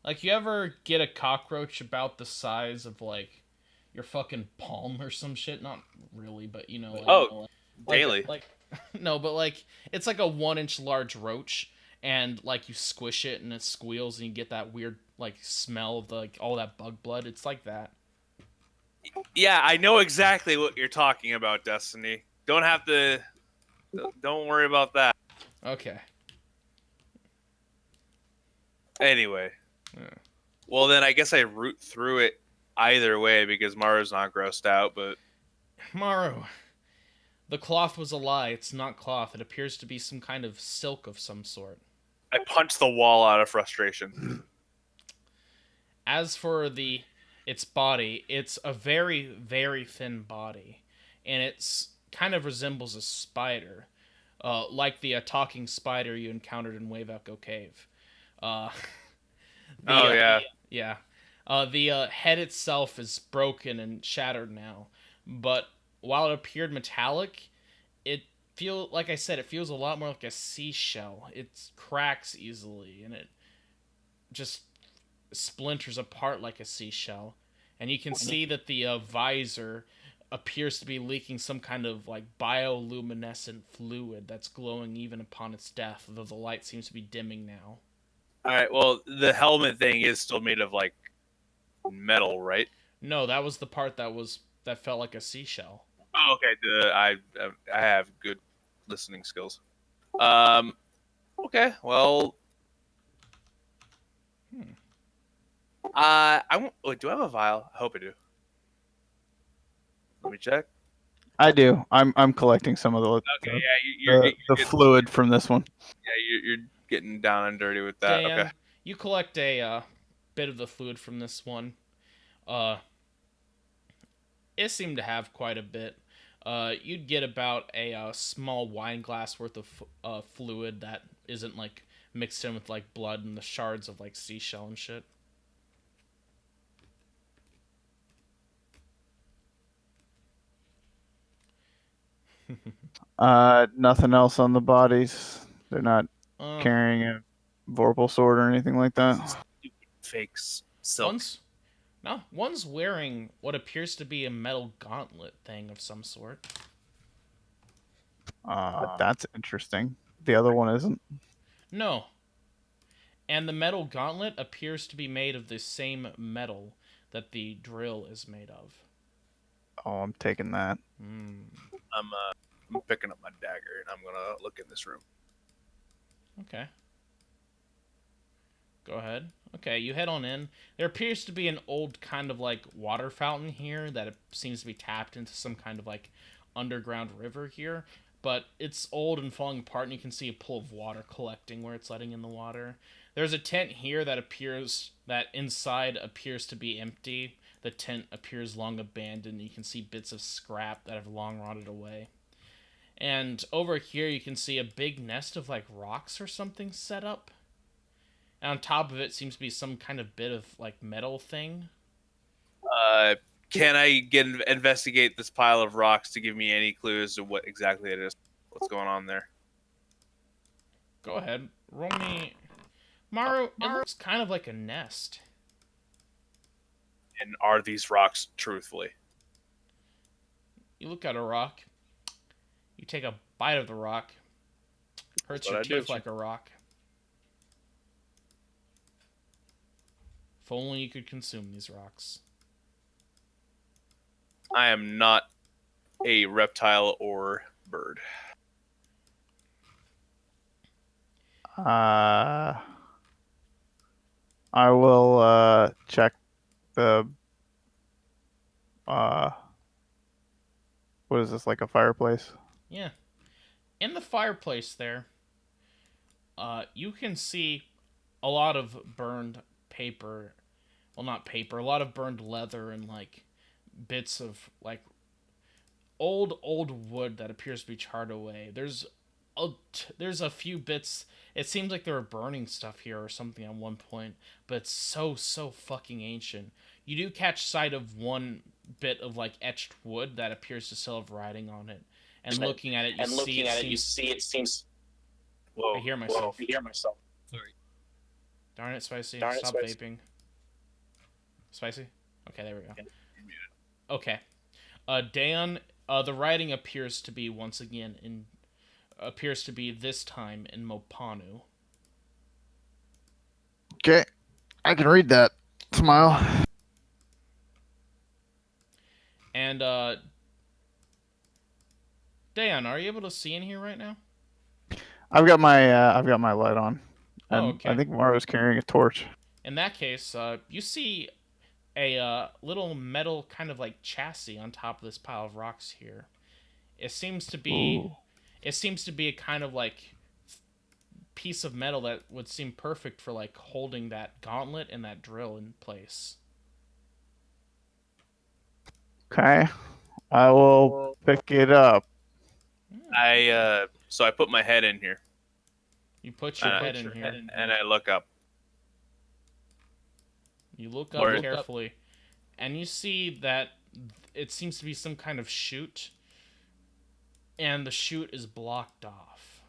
Speaker 1: Like, you ever get a cockroach about the size of, like, your fucking palm or some shit? Not really, but, you know,
Speaker 2: Oh,
Speaker 1: like,
Speaker 2: daily.
Speaker 1: no, but, like, it's like a 1 inch large roach, and, like, you squish it and it squeals and you get that weird, like, smell of, like, all that bug blood. It's like that.
Speaker 2: Yeah, I know exactly what you're talking about, Destiny. Don't have to. Don't worry about that.
Speaker 1: Okay.
Speaker 2: Anyway.
Speaker 1: Yeah.
Speaker 2: Well, then I guess I root through it either way because Maru's not grossed out, but
Speaker 1: Maru, the cloth was a lie. It's not cloth. It appears to be some kind of silk of some sort.
Speaker 2: I punch the wall out of frustration.
Speaker 1: As for its body, it's a very, very thin body, and it's kind of resembles a spider, like the talking spider you encountered in Wave Echo Cave. Uh,
Speaker 2: Oh, yeah.
Speaker 1: yeah. The head itself is broken and shattered now, but while it appeared metallic, it like I said, it feels a lot more like a seashell. It cracks easily, and it just splinters apart like a seashell. And you can see that the visor appears to be leaking some kind of like bioluminescent fluid that's glowing even upon its death, though the light seems to be dimming now.
Speaker 2: All right. Well, the helmet thing is still made of like metal, right?
Speaker 1: No, that was the part that felt like a seashell.
Speaker 2: Oh, okay. I have good listening skills. Um. Okay. Well. I won't. Wait, do I have a vial? I hope I do. Let me check.
Speaker 3: I do. I'm collecting some of
Speaker 2: Okay.
Speaker 3: the,
Speaker 2: Yeah.
Speaker 3: the, the fluid from this one.
Speaker 2: You're getting down and dirty with that.
Speaker 1: Dan,
Speaker 2: Okay.
Speaker 1: you collect a bit of the fluid from this one. Uh, it seemed to have quite a bit. You'd get about a small wine glass worth of fluid that isn't like mixed in with like blood and the shards of like seashell and shit.
Speaker 3: Nothing else on the bodies. They're not
Speaker 1: Uh,
Speaker 3: carrying a vorpal sword or anything like that.
Speaker 2: Fakes silk.
Speaker 1: one's wearing what appears to be a metal gauntlet thing of some sort.
Speaker 3: That's interesting. The other one isn't.
Speaker 1: No, and the metal gauntlet appears to be made of the same metal that the drill is made of.
Speaker 3: Oh, I'm taking that.
Speaker 2: I'm picking up my dagger and I'm gonna look in this room.
Speaker 1: Okay. Go ahead. Okay, you head on in. There appears to be an old kind of like water fountain here that seems to be tapped into some kind of like underground river here. But it's old and falling apart, and you can see a pool of water collecting where it's letting in the water. There's a tent here that inside appears to be empty. The tent appears long abandoned. You can see bits of scrap that have long rotted away. And over here, you can see a big nest of like rocks or something set up. And on top of it seems to be some kind of bit of like metal thing.
Speaker 2: Can I investigate this pile of rocks to give me any clues to what exactly it is? What's going on there?
Speaker 1: Go ahead. Roll me. Maru, it looks kind of like a nest.
Speaker 2: And are these rocks truthfully?
Speaker 1: You look at a rock. You take a bite of the rock. Hurts
Speaker 2: That's what
Speaker 1: your
Speaker 2: I do.
Speaker 1: teeth like a rock. If only you could consume these rocks.
Speaker 2: I am not a reptile or bird.
Speaker 3: I will check the What is this, like a fireplace?
Speaker 1: Yeah. In the fireplace there, you can see a lot of burned paper. Well, not paper. A lot of burned leather and like bits of like old wood that appears to be charred away. There's a few bits. It seems like they were burning stuff here or something at one point, but it's so fucking ancient. You do catch sight of one bit of like etched wood that appears to still have writing on it, and looking at it, you see it seems. I
Speaker 2: Whoa.
Speaker 1: hear myself.
Speaker 2: Sorry.
Speaker 1: Darn it, Spicy. Stop vaping. Spicy? Okay, there we go. Okay. Dan, the writing appears to be once again appears to be this time in Mopanu.
Speaker 3: Okay, I can read that. Smile.
Speaker 1: And Dan, are you able to see in here right now?
Speaker 3: I've got my light on, and
Speaker 1: Oh, okay.
Speaker 3: I think Mario's carrying a torch.
Speaker 1: In that case, you see a little metal kind of like chassis on top of this pile of rocks here. It seems to be
Speaker 3: Ooh.
Speaker 1: it seems to be a kind of like piece of metal that would seem perfect for like holding that gauntlet and that drill in place.
Speaker 3: Okay, I will pick it up.
Speaker 2: So I put my head in here.
Speaker 1: You put your head in here.
Speaker 2: And I look up.
Speaker 1: You look up carefully, and you see that it seems to be some kind of chute, and the chute is blocked off.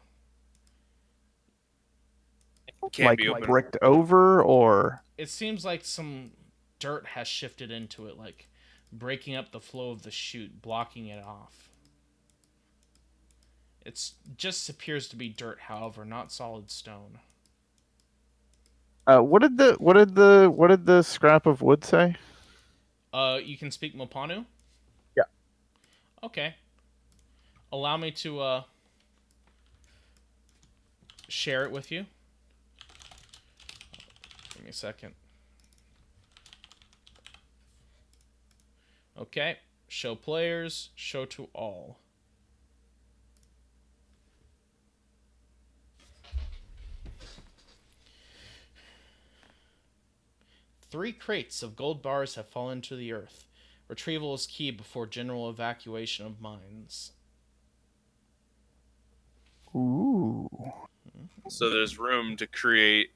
Speaker 2: Can't
Speaker 3: Like
Speaker 2: be open.
Speaker 3: bricked over, or
Speaker 1: It seems like some dirt has shifted into it, like breaking up the flow of the chute, blocking it off. It just appears to be dirt, however, not solid stone.
Speaker 3: what did the scrap of wood say?
Speaker 1: You can speak Mopanu?
Speaker 3: Yeah.
Speaker 1: Okay. Allow me to share it with you. Give me a second. Okay. Show players. Show to all. Three crates of gold bars have fallen to the earth. Retrieval is key before general evacuation of mines.
Speaker 3: Ooh.
Speaker 2: So there's room to create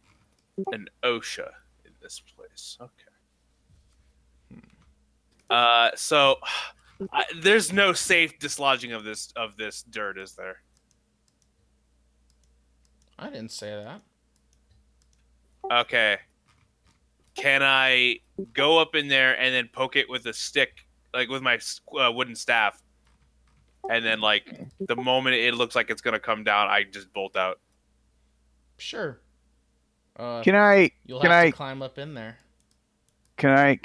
Speaker 2: an OSHA in this place. Okay. So there's no safe dislodging of this dirt, is there?
Speaker 1: I didn't say that.
Speaker 2: Okay. Can I go up in there and then poke it with a stick, like with my wooden staff, and then like the moment it looks like it's gonna come down, I just bolt out?
Speaker 1: Sure.
Speaker 3: Can I
Speaker 1: You'll
Speaker 3: can
Speaker 1: have
Speaker 3: I
Speaker 1: to climb up in there.
Speaker 3: can I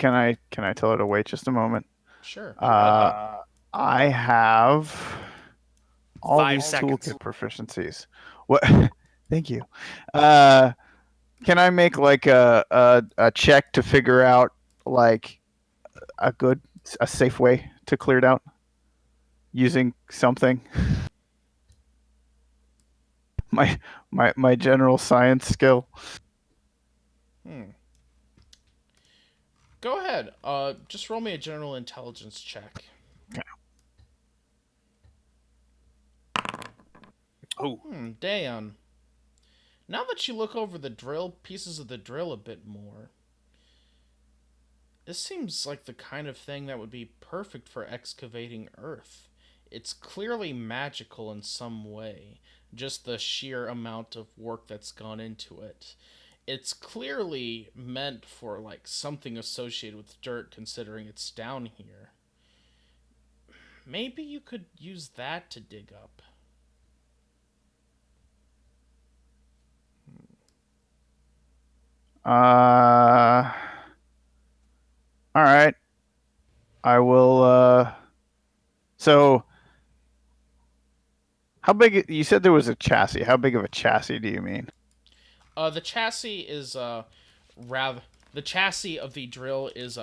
Speaker 3: tell her to wait just a moment?
Speaker 1: Sure.
Speaker 3: I have all
Speaker 2: 5
Speaker 3: these
Speaker 2: seconds.
Speaker 3: toolkit proficiencies. What? Thank you. Can I make like a check to figure out like a safe way to clear it out using something? My general science skill.
Speaker 1: Go ahead. Just roll me a general intelligence check.
Speaker 2: Oh,
Speaker 1: Dan. Now that you look over the pieces of the drill a bit more, this seems like the kind of thing that would be perfect for excavating Earth. It's clearly magical in some way, just the sheer amount of work that's gone into it. It's clearly meant for like something associated with dirt, considering it's down here. Maybe you could use that to dig up.
Speaker 3: All right. I will. So, how big? You said there was a chassis. How big of a chassis do you mean?
Speaker 1: The chassis is the chassis of the drill is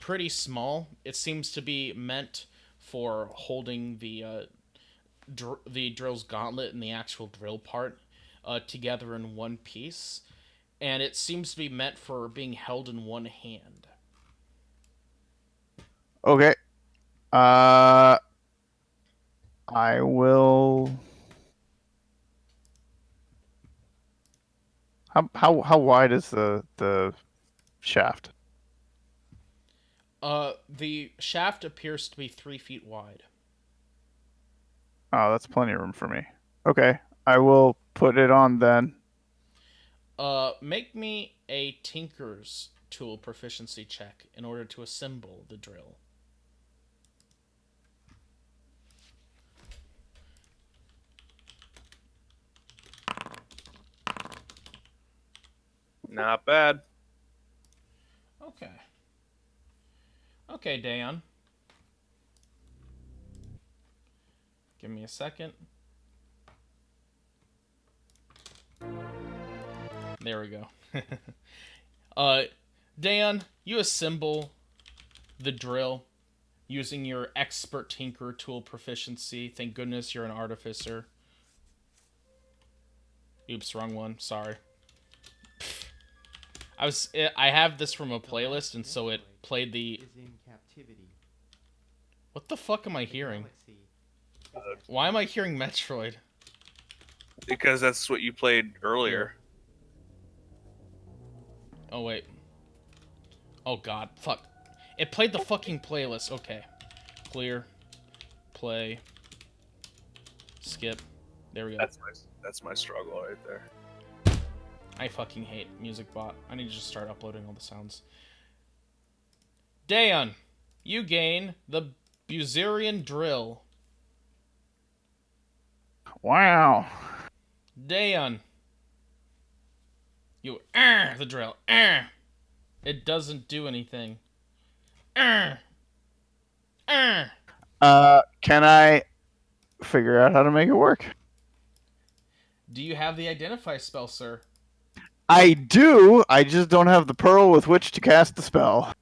Speaker 1: pretty small. It seems to be meant for holding the drill's gauntlet and the actual drill part together in one piece, and it seems to be meant for being held in one hand.
Speaker 3: Okay. I will. How wide is the shaft?
Speaker 1: The shaft appears to be 3 feet wide.
Speaker 3: Oh, that's plenty of room for me. Okay, I will put it on then.
Speaker 1: Make me a tinker's tool proficiency check in order to assemble the drill.
Speaker 2: Not bad.
Speaker 1: Okay. Okay, Dan. Give me a second. There we go. Dan, you assemble the drill using your expert tinker tool proficiency. Thank goodness you're an artificer. Oops, wrong one. Sorry. I have this from a playlist, and so it played the. What the fuck am I hearing? Why am I hearing Metroid?
Speaker 2: Because that's what you played earlier.
Speaker 1: Oh wait. Oh god, fuck. It played the fucking playlist. Okay. Clear. Play. Skip. There we go.
Speaker 2: That's my struggle right there.
Speaker 1: I fucking hate MusicBot. I need to just start uploading all the sounds. Dan, you gain the Buzerian Drill.
Speaker 3: Wow.
Speaker 1: Dan, you the drill. It doesn't do anything.
Speaker 3: Can I figure out how to make it work?
Speaker 1: Do you have the identify spell, sir?
Speaker 3: I do. I just don't have the pearl with which to cast the spell.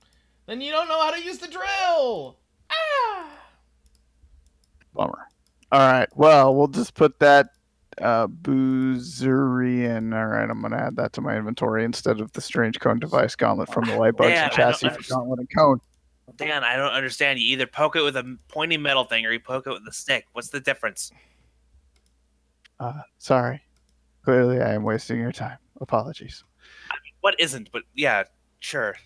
Speaker 1: Then you don't know how to use the drill.
Speaker 3: Bummer. All right. Well, we'll just put that Boozerian. All right, I'm gonna add that to my inventory instead of the strange cone device gauntlet from the light bugs
Speaker 2: Yeah,
Speaker 3: and
Speaker 2: I don't
Speaker 3: chassis for
Speaker 2: understand.
Speaker 3: gauntlet and cone.
Speaker 2: Dan, I don't understand. You either poke it with a pointy metal thing or you poke it with a stick. What's the difference?
Speaker 3: Sorry. Clearly, I am wasting your time. Apologies.
Speaker 2: What isn't? But yeah, sure.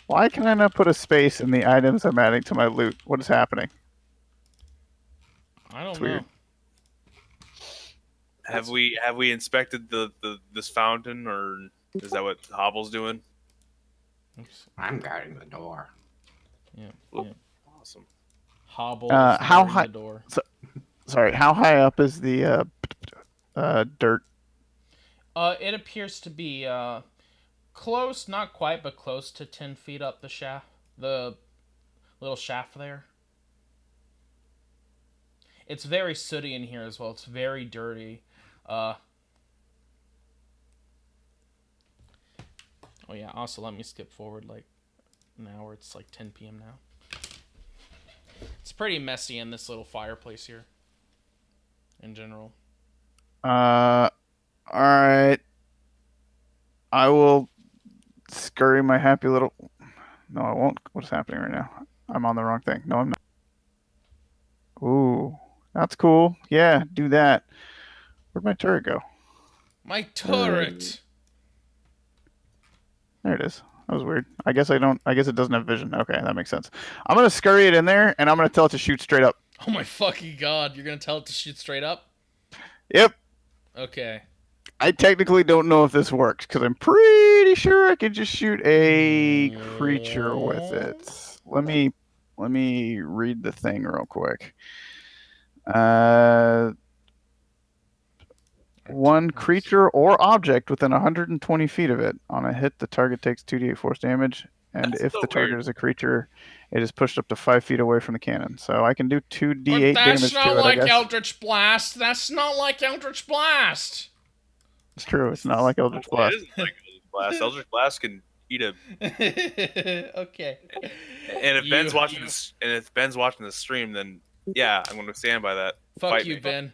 Speaker 3: Why can I not put a space in the items I'm adding to my loot? What is happening?
Speaker 1: I don't
Speaker 3: It's
Speaker 1: know.
Speaker 3: weird.
Speaker 2: Have we inspected this fountain, or is that what Hobble's doing?
Speaker 1: Oops.
Speaker 4: I'm guarding the door.
Speaker 1: Yeah.
Speaker 2: Oop.
Speaker 1: Yeah.
Speaker 2: Awesome.
Speaker 1: Hobble
Speaker 3: How
Speaker 1: is guarding
Speaker 3: high-
Speaker 1: the door.
Speaker 3: Sorry, how high up is the dirt?
Speaker 1: It appears to be close, not quite, but close to 10 feet up the shaft. The little shaft there. It's very sooty in here as well. It's very dirty. Oh yeah, also let me skip forward like an hour. It's like 10 p.m. now. It's pretty messy in this little fireplace here. In general.
Speaker 3: All right. I will scurry my happy little. No, I won't. What's happening right now? I'm on the wrong thing. No, I'm not. Ooh, that's cool. Yeah, do that. Where'd my turret go?
Speaker 1: My turret!
Speaker 3: There it is. That was weird. I guess it doesn't have vision. Okay, that makes sense. I'm gonna scurry it in there, and I'm gonna tell it to shoot straight up.
Speaker 1: Oh my fucking god, you're gonna tell it to shoot straight up?
Speaker 3: Yep.
Speaker 1: Okay.
Speaker 3: I technically don't know if this works because I'm pretty sure I could just shoot a creature with it. Let me read the thing real quick. One creature or object within 120 feet of it. On a hit, the target takes 2d8 force damage, and
Speaker 2: That's
Speaker 3: if
Speaker 2: so
Speaker 3: the target
Speaker 2: weird.
Speaker 3: is a creature, it is pushed up to 5 feet away from the cannon. So I can do 2d8
Speaker 1: But that's
Speaker 3: damage
Speaker 1: not
Speaker 3: to it, I
Speaker 1: like
Speaker 3: guess.
Speaker 1: Eldritch Blast. That's not like Eldritch Blast.
Speaker 3: It's true. It's not like Eldritch
Speaker 2: It
Speaker 3: Blast.
Speaker 2: isn't like Eldritch Blast. Eldritch Blast can eat a.
Speaker 1: Okay.
Speaker 2: And if
Speaker 1: You
Speaker 2: Ben's watching the stream, then yeah, I'm gonna stand by that.
Speaker 1: fuck
Speaker 2: Fight
Speaker 1: you,
Speaker 2: me.
Speaker 1: Ben.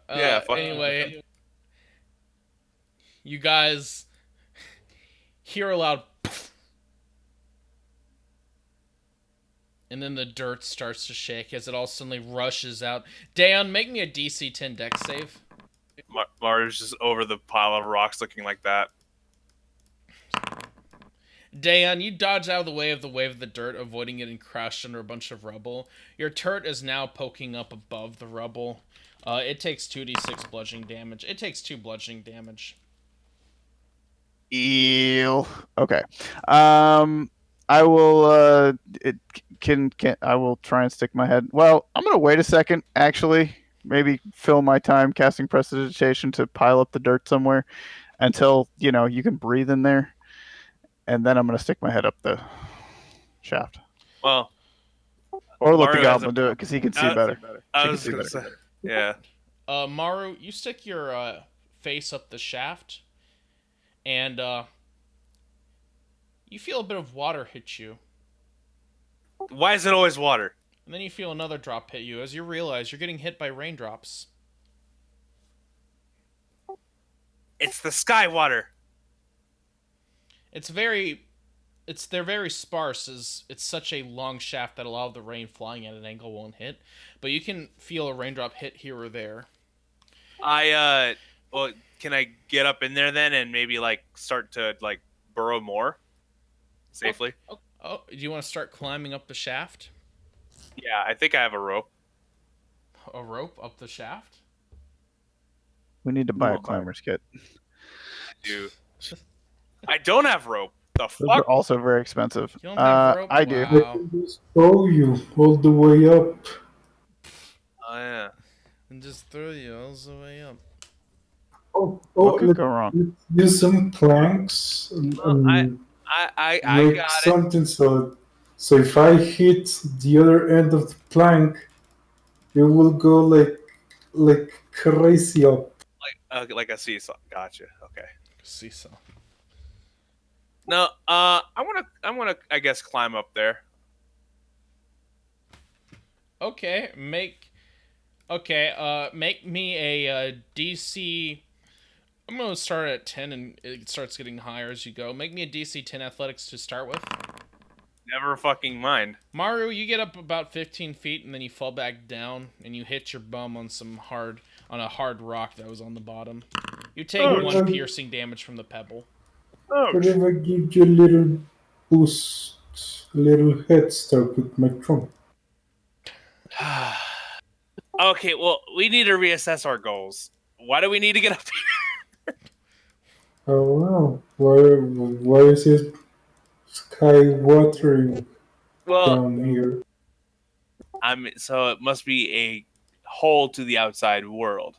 Speaker 2: Yeah, fuck you.
Speaker 1: Anyway, you guys hear a loud poof, and then the dirt starts to shake as it all suddenly rushes out. Dan, make me a DC 10 dex save.
Speaker 2: Mario's just over the pile of rocks, looking like that.
Speaker 1: Dan, you dodge out of the wave of the dirt, avoiding getting crushed under a bunch of rubble. Your turret is now poking up above the rubble. It takes 2d6 bludgeoning damage. It takes 2 bludgeoning damage.
Speaker 3: Eel. Okay. I will. Can I will try and stick my head. Well, I'm gonna wait a second. Actually, maybe fill my time casting prestidigitation to pile up the dirt somewhere until you can breathe in there, and then I'm gonna stick my head up the shaft.
Speaker 2: Well,
Speaker 3: Or let the
Speaker 2: Mario has
Speaker 3: goblin do it because he can see
Speaker 2: uh,
Speaker 3: better.
Speaker 2: I
Speaker 3: She
Speaker 2: was
Speaker 3: can
Speaker 2: gonna
Speaker 3: see
Speaker 2: say,
Speaker 3: better.
Speaker 2: yeah.
Speaker 1: Maru, you stick your face up the shaft, and you feel a bit of water hit you.
Speaker 2: Why is it always water?
Speaker 1: And then you feel another drop hit you as you realize you're getting hit by raindrops.
Speaker 2: It's the sky water.
Speaker 1: They're very sparse as it's such a long shaft that a lot of the rain flying at an angle won't hit, but you can feel a raindrop hit here or there.
Speaker 2: Well, can I get up in there then and maybe start to burrow more safely?
Speaker 1: Oh, do you want to start climbing up the shaft?
Speaker 2: Yeah, I think I have a rope.
Speaker 1: A rope up the shaft?
Speaker 3: We need to buy a climber's kit.
Speaker 2: Dude, I don't have rope. The
Speaker 3: Those
Speaker 2: fuck?
Speaker 3: are also very expensive.
Speaker 1: You don't have rope?
Speaker 3: I do.
Speaker 5: I
Speaker 1: Wow.
Speaker 5: can just throw you all the way up.
Speaker 2: Oh yeah.
Speaker 1: And just throw you all the way up.
Speaker 3: What could
Speaker 5: Let's
Speaker 3: go wrong?
Speaker 5: use some planks
Speaker 2: Well, I
Speaker 5: and
Speaker 2: got
Speaker 5: make
Speaker 2: it.
Speaker 5: something so if I hit the other end of the plank, it will go like crazy up.
Speaker 2: Like a seesaw. Gotcha. Okay.
Speaker 1: Seesaw.
Speaker 2: No, I wanna I guess climb up there.
Speaker 1: Okay, make me a DC. I'm gonna start at 10 and it starts getting higher as you go. Make me a DC 10 athletics to start with.
Speaker 2: Never fucking mind.
Speaker 1: Maru, you get up about 15 feet and then you fall back down and you hit your bum on a hard rock that was on the bottom. You take one piercing damage from the pebble.
Speaker 5: But if I give you a little boost, a little head start with my trunk.
Speaker 2: Okay, well, we need to reassess our goals. Why do we need to get up here?
Speaker 5: Oh wow, why is it sky watering
Speaker 2: Well,
Speaker 5: down here?
Speaker 2: so it must be a hole to the outside world.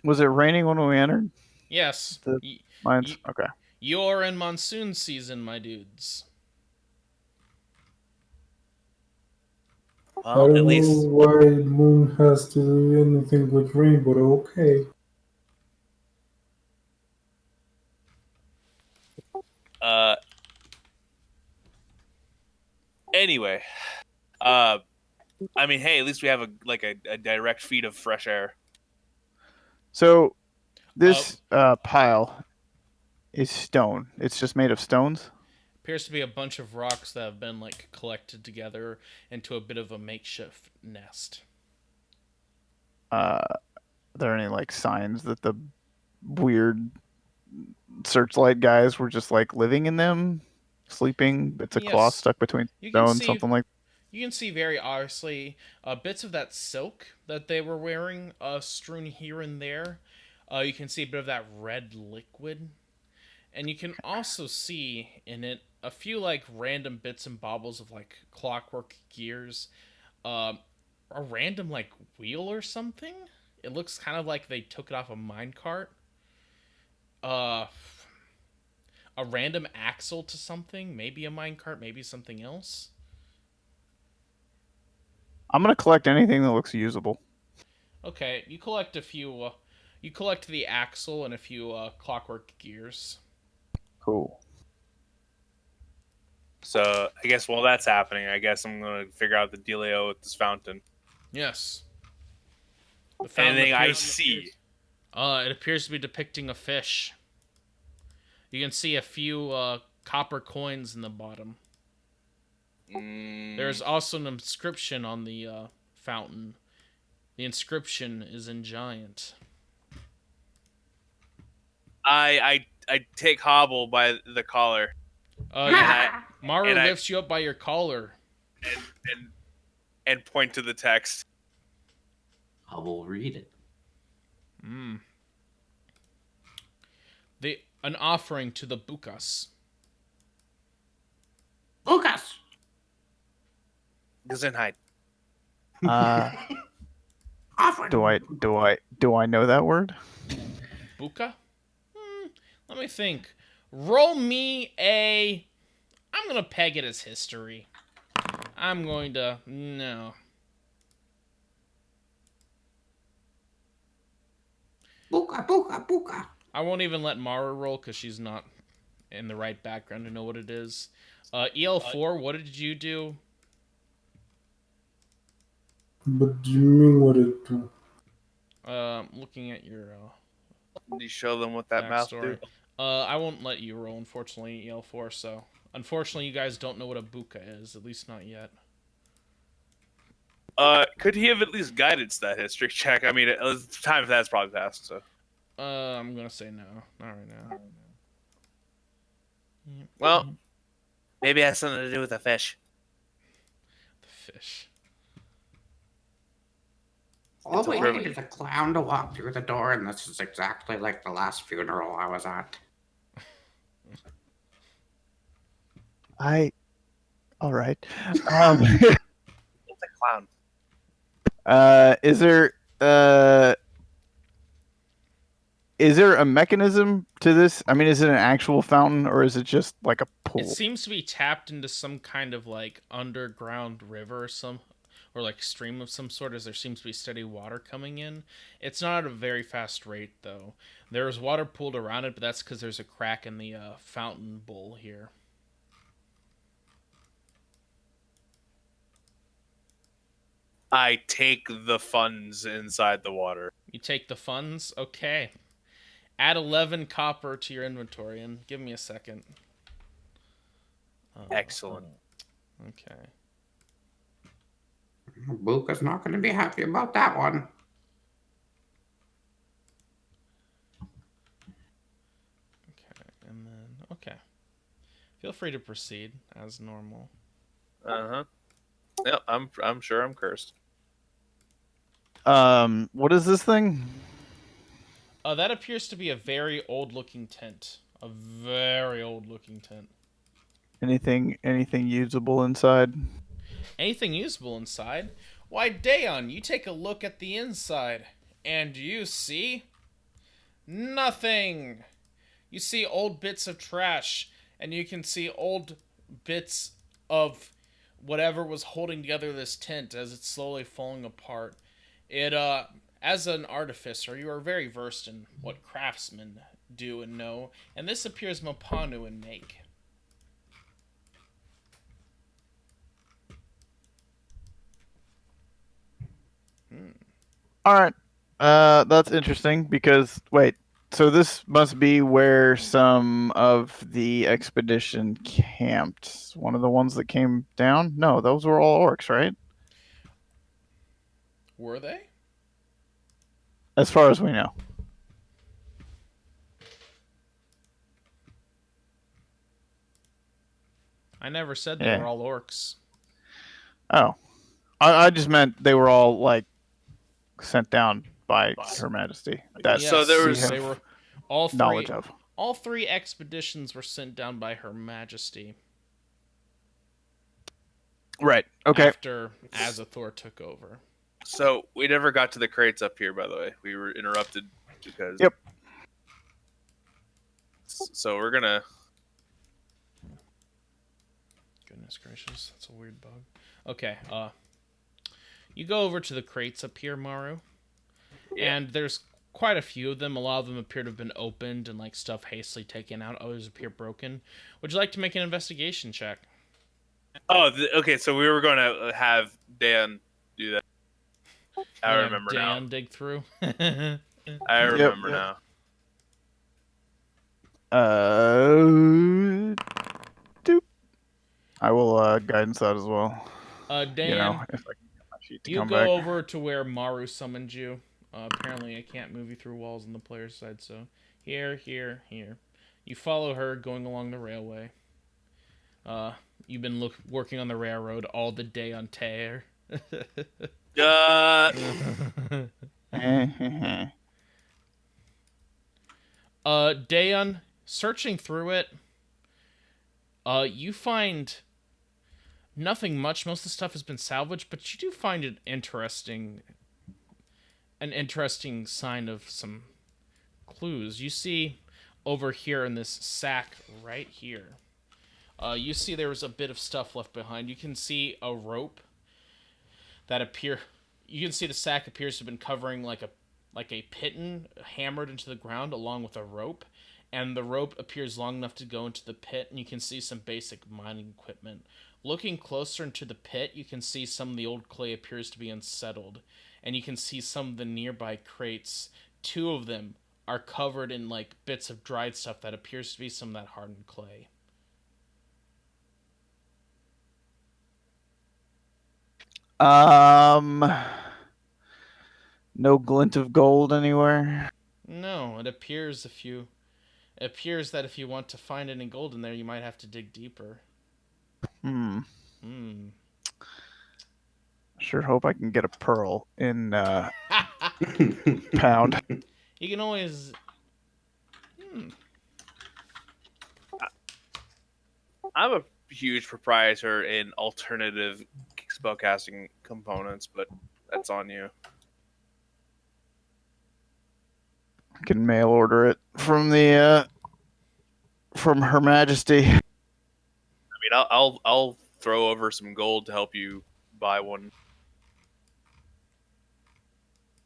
Speaker 3: Was it raining when we entered?
Speaker 1: Yes.
Speaker 3: The mines? Okay.
Speaker 1: You're in monsoon season, my dudes.
Speaker 5: I
Speaker 2: Well,
Speaker 5: don't
Speaker 2: at least
Speaker 5: know why moon has to do anything with rain, but okay.
Speaker 2: uh anyway, I mean, hey, at least we have a direct feed of fresh air.
Speaker 3: So this pile is stone. It's just made of stones.
Speaker 1: Appears to be a bunch of rocks that have been collected together into a bit of a makeshift nest.
Speaker 3: Are there any signs that the weird searchlight guys were just living in them, sleeping, bits of cloth
Speaker 1: Yes.
Speaker 3: stuck between
Speaker 1: You can
Speaker 3: stones,
Speaker 1: see
Speaker 3: something like?
Speaker 1: You can see very obviously bits of that silk that they were wearing strewn here and there. You can see a bit of that red liquid. And you can also see in it a few random bits and baubles of clockwork gears. A random wheel or something. It looks kind of like they took it off a minecart. A random axle to something. Maybe a minecart, maybe something else.
Speaker 3: I'm gonna collect anything that looks usable.
Speaker 1: Okay, you collect a few. You collect the axle and a few clockwork gears.
Speaker 3: Cool.
Speaker 2: So I guess while that's happening, I guess I'm gonna figure out the dealio with this fountain.
Speaker 1: Yes. The fountain
Speaker 2: Anything I
Speaker 1: appears.
Speaker 2: see.
Speaker 1: It appears to be depicting a fish. You can see a few copper coins in the bottom. There's also an inscription on the fountain. The inscription is in giant.
Speaker 2: I take Hobble by the collar
Speaker 1: Maru
Speaker 2: and I-
Speaker 1: lifts you up by your collar.
Speaker 2: and point to the text.
Speaker 6: I will read it.
Speaker 1: An offering to the Bukas.
Speaker 4: Lucas!
Speaker 2: Gesundheit.
Speaker 4: Offering.
Speaker 3: Do I know that word?
Speaker 1: Buka? Let me think. Roll me a... I'm going to peg it as history. I'm going to... No.
Speaker 4: Buka, buka, buka.
Speaker 1: I won't even let Mara roll because she's not in the right background to know what it is. EL4, what did you do?
Speaker 5: But do you mean what it do?
Speaker 1: Looking at your
Speaker 2: Did you show them what that mouth do?
Speaker 1: backstory. I won't let you roll, unfortunately, EL4, so... Unfortunately, you guys don't know what a buka is, at least not yet.
Speaker 2: Could he have at least guided that history check? I mean, the time for that's probably passed. So,
Speaker 1: I'm gonna say no. Not right now.
Speaker 2: well, maybe it has something to do with the fish.
Speaker 1: The fish.
Speaker 4: All
Speaker 2: It's a
Speaker 4: we
Speaker 2: privilege.
Speaker 4: need is a clown to walk through the door, and this is exactly like the last funeral I was at.
Speaker 3: All right.
Speaker 2: It's a clown.
Speaker 3: Is there a mechanism to this? I mean, is it an actual fountain or is it just like a pool?
Speaker 1: It seems to be tapped into some kind of like underground river or like stream of some sort, as there seems to be steady water coming in. It's not at a very fast rate though. There's water pooled around it, but that's because there's a crack in the fountain bowl here.
Speaker 2: I take the funds inside the water.
Speaker 1: You take the funds? Okay. Add 11 copper to your inventory and give me a second.
Speaker 2: Excellent.
Speaker 1: Okay.
Speaker 4: Buka's not going to be happy about that one.
Speaker 1: Okay. And then, okay. Feel free to proceed as normal.
Speaker 2: Yep, I'm sure I'm cursed.
Speaker 3: What is this thing?
Speaker 1: That appears to be a very old-looking tent. A very old-looking tent.
Speaker 3: Anything usable inside?
Speaker 1: Anything usable inside? Why, Dayon, you take a look at the inside, and you see nothing. You see old bits of trash, and you can see old bits of whatever was holding together this tent as it's slowly falling apart. As an artificer, you are very versed in what craftsmen do and know, and this appears Mopanu and make.
Speaker 3: All right. That's interesting because wait, so this must be where some of the expedition camped. One of the ones that came down? No, those were all orcs, right?
Speaker 1: Were they?
Speaker 3: As far as we know.
Speaker 1: I never said they
Speaker 3: Yeah.
Speaker 1: were all orcs.
Speaker 3: Oh. I just meant they were all like sent down by Her Majesty. That
Speaker 1: Yes,
Speaker 2: So there was-
Speaker 1: they were all three.
Speaker 3: knowledge of.
Speaker 1: All three expeditions were sent down by Her Majesty
Speaker 3: Right. Okay.
Speaker 1: after Azathor took over.
Speaker 2: So we never got to the crates up here, by the way. We were interrupted because.
Speaker 3: Yep.
Speaker 2: So we're gonna.
Speaker 1: Goodness gracious, that's a weird bug. Okay, you go over to the crates up here, Maru, and there's quite a few of them. A lot of them appear to have been opened and like stuff hastily taken out. Others appear broken. Would you like to make an investigation check?
Speaker 2: Oh, okay. So we were going to have Dan do that. I
Speaker 1: We're gonna have
Speaker 2: remember now.
Speaker 1: Dan dig through.
Speaker 2: I
Speaker 3: Yep.
Speaker 2: remember now.
Speaker 3: Uh, doop. I will guidance that as well. You know,
Speaker 1: Dan,
Speaker 3: if I can get my sheet to
Speaker 1: you
Speaker 3: come back.
Speaker 1: go over to where Maru summoned you. Apparently, I can't move you through walls on the player's side, so here, here, here. You follow her going along the railway. Uh, you've been working on the railroad all the day on Tear.
Speaker 2: Uh,
Speaker 1: Dayon, searching through it, you find nothing much. Most of the stuff has been salvaged, but you do find an interesting sign of some clues. You see over here in this sack right here. You see there was a bit of stuff left behind. You can see a rope that appear. You can see the sack appears to have been covering like a piton hammered into the ground along with a rope, and the rope appears long enough to go into the pit, and you can see some basic mining equipment. Looking closer into the pit, you can see some of the old clay appears to be unsettled, and you can see some of the nearby crates. Two of them are covered in like bits of dried stuff that appears to be some of that hardened clay.
Speaker 3: um, no glint of gold anywhere.
Speaker 1: No, it appears that if you want to find any gold in there, you might have to dig deeper.
Speaker 3: Hmm.
Speaker 1: Hmm.
Speaker 3: Sure hope I can get a pearl in pound.
Speaker 1: You can always. Hmm.
Speaker 2: I'm a huge proprietor in alternative spellcasting components, but that's on you.
Speaker 3: I can mail order it from the from Her Majesty.
Speaker 2: I mean, I'll throw over some gold to help you buy one.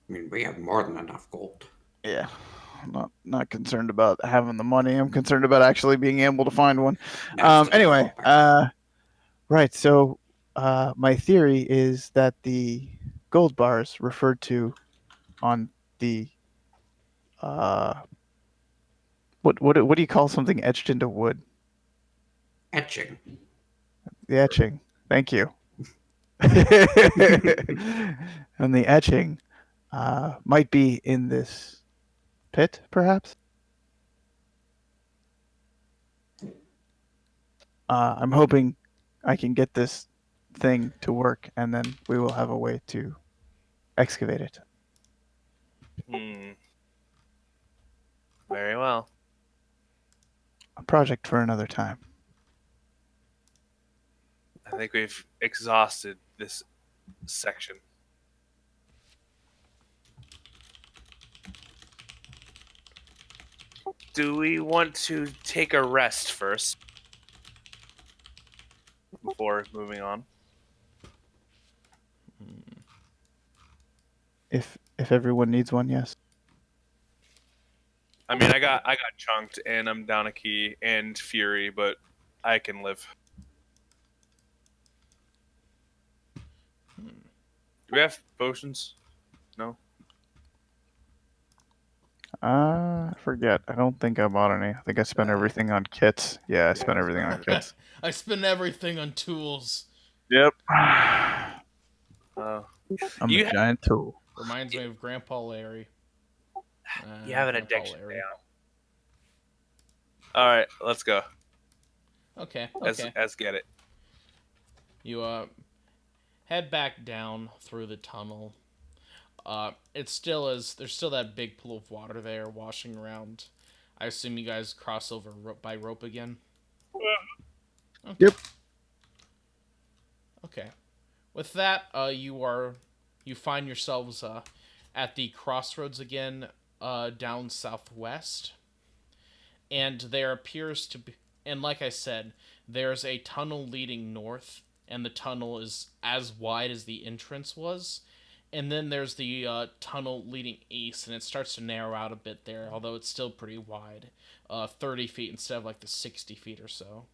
Speaker 4: I mean, we have more than enough gold.
Speaker 3: Yeah. I'm not concerned about having the money. I'm concerned about actually being able to find one.
Speaker 4: That's the
Speaker 3: Anyway,
Speaker 4: drawback.
Speaker 3: right. So, my theory is that the gold bars referred to on the uh, what do you call something etched into wood?
Speaker 4: Etching.
Speaker 3: The etching. Thank you. And the etching might be in this pit, perhaps. I'm hoping I can get this thing to work, and then we will have a way to excavate it.
Speaker 2: Hmm. Very well.
Speaker 3: A project for another time.
Speaker 2: I think we've exhausted this section. Do we want to take a rest first before moving on?
Speaker 3: If everyone needs one, yes.
Speaker 2: I mean, I got chunked and I'm down a key and fury, but I can live. Do we have potions? No.
Speaker 3: I forget. I don't think I bought any. I think I spent everything on kits. Yeah, I spent everything on kits.
Speaker 1: I spend everything on tools.
Speaker 3: Yep.
Speaker 2: Uh,
Speaker 3: I'm
Speaker 2: you
Speaker 3: a giant tool.
Speaker 1: Reminds me of Grandpa Larry.
Speaker 2: you have an
Speaker 1: Grandpa
Speaker 2: addiction
Speaker 1: Larry.
Speaker 2: down. All right, let's go.
Speaker 1: Okay.
Speaker 2: Let's get it.
Speaker 1: You head back down through the tunnel. It still is. There's still that big pool of water there washing around. I assume you guys cross over by rope again. Okay.
Speaker 3: Yep.
Speaker 1: Okay. With that, you find yourselves at the crossroads again, down southwest, and there appears to be, and like I said, there's a tunnel leading north, and the tunnel is as wide as the entrance was. And then there's the tunnel leading east, and it starts to narrow out a bit there, although it's still pretty wide. 30 feet instead of like the 60 feet or so.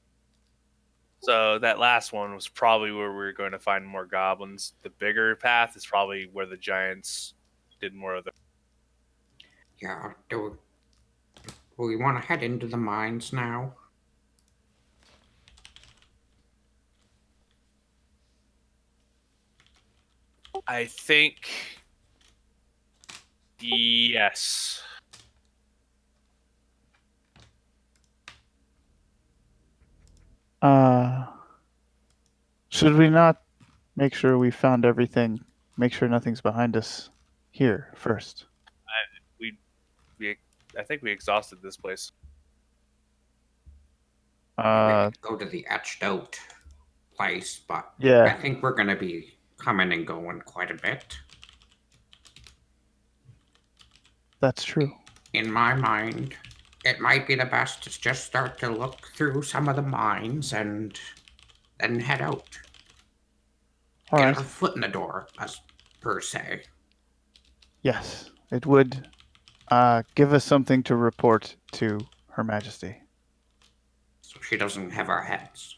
Speaker 2: So that last one was probably where we were going to find more goblins. The bigger path is probably where the giants did more of the.
Speaker 4: Yeah, do we want to head into the mines now?
Speaker 2: I think. Yes.
Speaker 3: Uh, should we not make sure we found everything? Make sure nothing's behind us here first.
Speaker 2: We I think we exhausted this place.
Speaker 4: We
Speaker 3: Uh,
Speaker 4: could go to the etched out place, but I
Speaker 3: yeah,
Speaker 4: think we're gonna be coming and going quite a bit.
Speaker 3: that's true.
Speaker 4: In my mind, it might be the best to just start to look through some of the mines and then head out.
Speaker 3: All
Speaker 4: Get
Speaker 3: right.
Speaker 4: our foot in the door, as per se.
Speaker 3: Yes, it would give us something to report to Her Majesty.
Speaker 4: So she doesn't have our heads.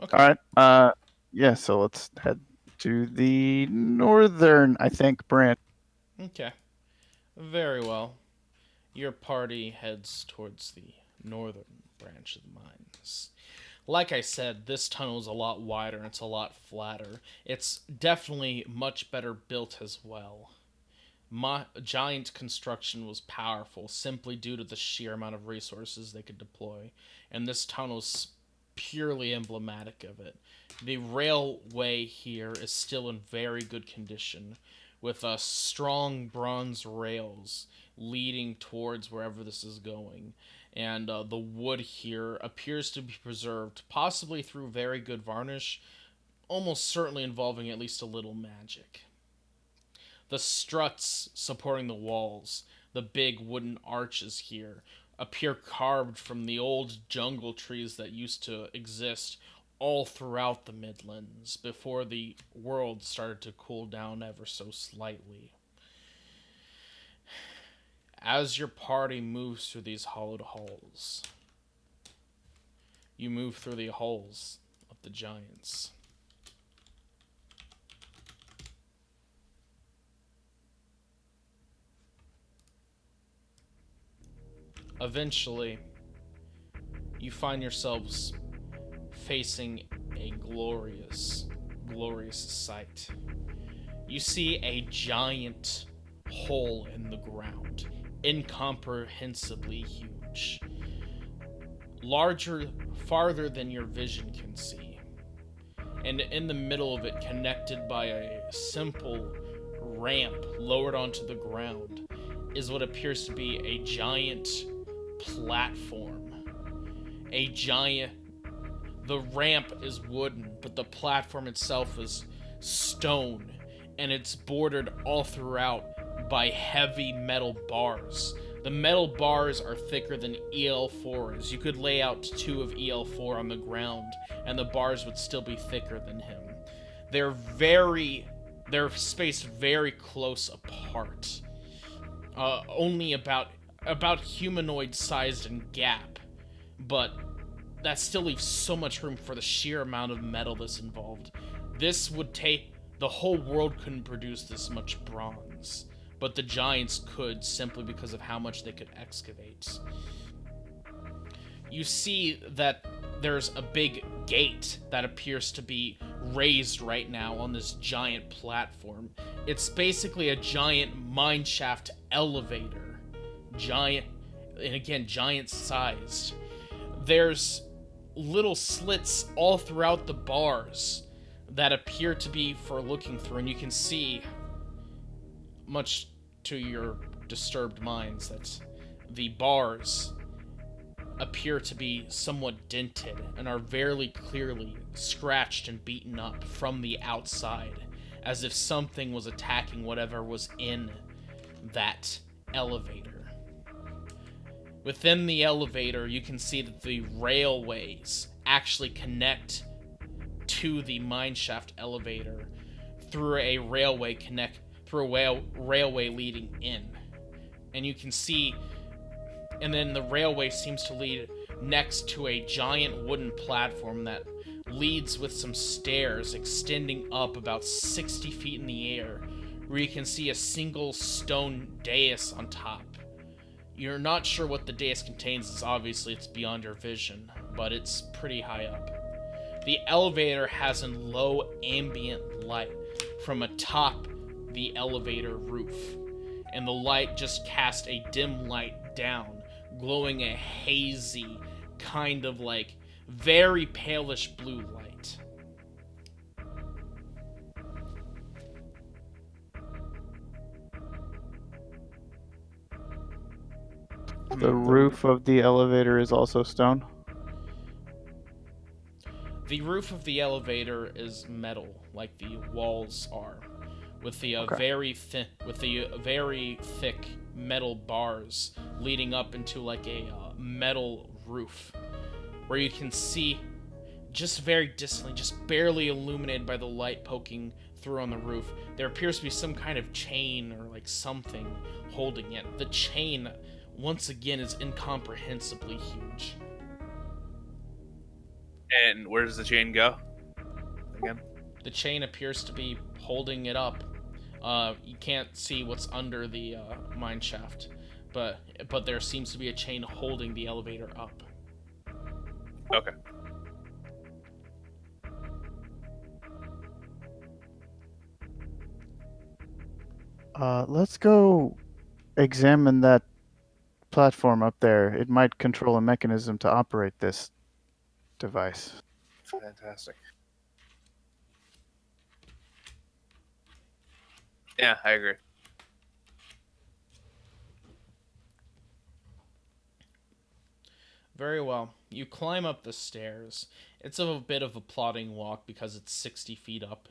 Speaker 1: Okay.
Speaker 3: All right. Yeah. So let's head to the northern, I think, branch.
Speaker 1: Okay. Very well. Your party heads towards the northern branch of the mines. Like I said, this tunnel is a lot wider and it's a lot flatter. It's definitely much better built as well. Giant construction was powerful simply due to the sheer amount of resources they could deploy, and this tunnel's purely emblematic of it. The railway here is still in very good condition, with strong bronze rails leading towards wherever this is going. And the wood here appears to be preserved, possibly through very good varnish, almost certainly involving at least a little magic. The struts supporting the walls, the big wooden arches here, appear carved from the old jungle trees that used to exist all throughout the Midlands before the world started to cool down ever so slightly. As your party moves through these hollowed halls, you move through the halls of the giants. Eventually, you find yourselves facing a glorious, glorious sight. You see a giant hole in the ground, incomprehensibly huge, larger, farther than your vision can see. And in the middle of it, connected by a simple ramp lowered onto the ground, is what appears to be a giant platform. A giant. The ramp is wooden, but the platform itself is stone, and it's bordered all throughout by heavy metal bars. The metal bars are thicker than EL4s. You could lay out two of EL4 on the ground, and the bars would still be thicker than him. They're spaced very close apart. Only about humanoid sized and gap, but that still leaves so much room for the sheer amount of metal that's involved. This would take the whole world couldn't produce this much bronze, but the giants could simply because of how much they could excavate. You see that there's a big gate that appears to be raised right now on this giant platform. It's basically a giant mineshaft elevator. Giant, and again, giant sized. There's little slits all throughout the bars that appear to be for looking through, and you can see, much to your disturbed minds, that the bars appear to be somewhat dented and are very clearly scratched and beaten up from the outside, as if something was attacking whatever was in that elevator. Within the elevator, you can see that the railways actually connect to the mineshaft elevator through a railway railway leading in. And you can see and then the railway seems to lead next to a giant wooden platform that leads with some stairs extending up about 60 feet in the air, where you can see a single stone dais on top. You're not sure what the dais contains, as obviously it's beyond your vision, but it's pretty high up. The elevator has a low ambient light from atop the elevator roof, and the light just casts a dim light down, glowing a hazy, kind of like very palish blue light.
Speaker 3: The roof of the elevator is also stone.
Speaker 1: The roof of the elevator is metal, like the walls are, with the
Speaker 3: Okay.
Speaker 1: very thick metal bars leading up into like a metal roof, where you can see just very distantly, just barely illuminated by the light poking through on the roof, there appears to be some kind of chain or like something holding it. The chain, once again, is incomprehensibly huge.
Speaker 2: And where does the chain go? Again?
Speaker 1: The chain appears to be holding it up. You can't see what's under the mine shaft, but there seems to be a chain holding the elevator up.
Speaker 2: Okay.
Speaker 3: Let's go examine that platform up there. It might control a mechanism to operate this device.
Speaker 2: Fantastic. Yeah, I agree.
Speaker 1: Very well. You climb up the stairs. It's a bit of a plodding walk because it's 60 feet up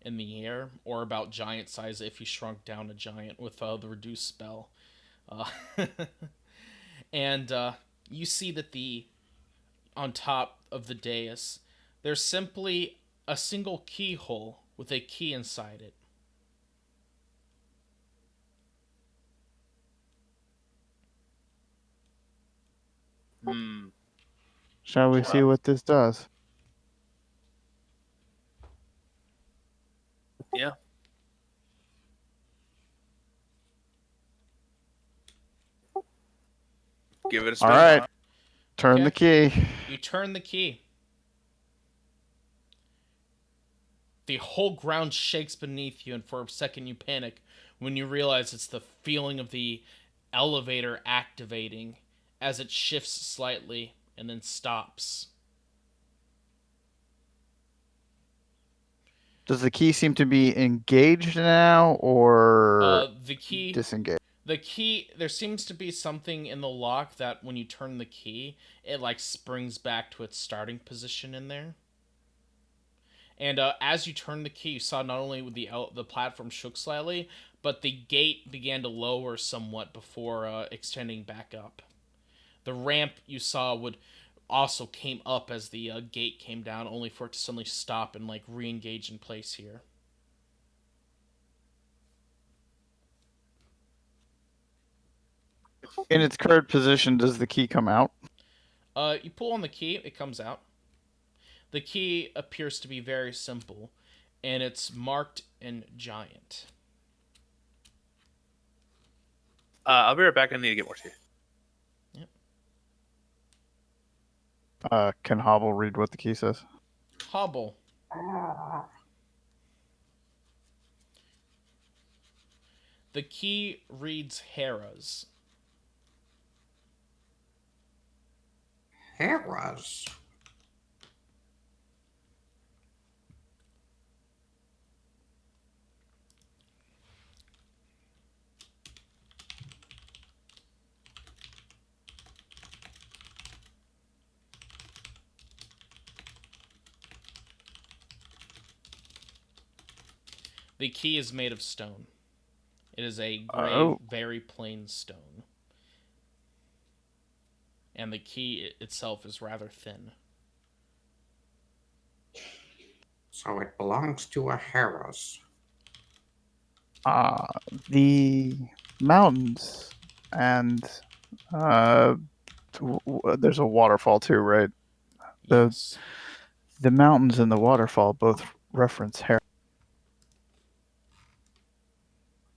Speaker 1: in the air, or about giant size if you shrunk down a giant with the reduced spell. Uh, and you see that on top of the dais, there's simply a single keyhole with a key inside it.
Speaker 2: Hmm.
Speaker 3: Shall we see what this does?
Speaker 2: Yeah. Give it a spin.
Speaker 3: All right. Turn the key.
Speaker 1: You turn the key. The whole ground shakes beneath you, and for a second you panic when you realize it's the feeling of the elevator activating as it shifts slightly and then stops.
Speaker 3: Does the key seem to be engaged now or
Speaker 1: The key
Speaker 3: disengaged?
Speaker 1: There seems to be something in the lock that when you turn the key, it like springs back to its starting position in there. And as you turned the key, you saw not only would the platform shook slightly, but the gate began to lower somewhat before extending back up. The ramp you saw would also came up as the gate came down, only for it to suddenly stop and like re-engage in place here.
Speaker 3: In its current position, does the key come out?
Speaker 1: You pull on the key, it comes out. The key appears to be very simple, and it's marked in giant.
Speaker 2: I'll be right back. I need to get more tea.
Speaker 3: Can Hobble read what the key says?
Speaker 1: Hobble. The key reads Hera's.
Speaker 4: Hera's.
Speaker 1: The key is made of stone. It is a gray, very plain stone. And the key itself is rather thin.
Speaker 4: So it belongs to a Hera's.
Speaker 3: The mountains and There's a waterfall too, right? The
Speaker 1: Yes.
Speaker 3: the mountains and the waterfall both reference hair.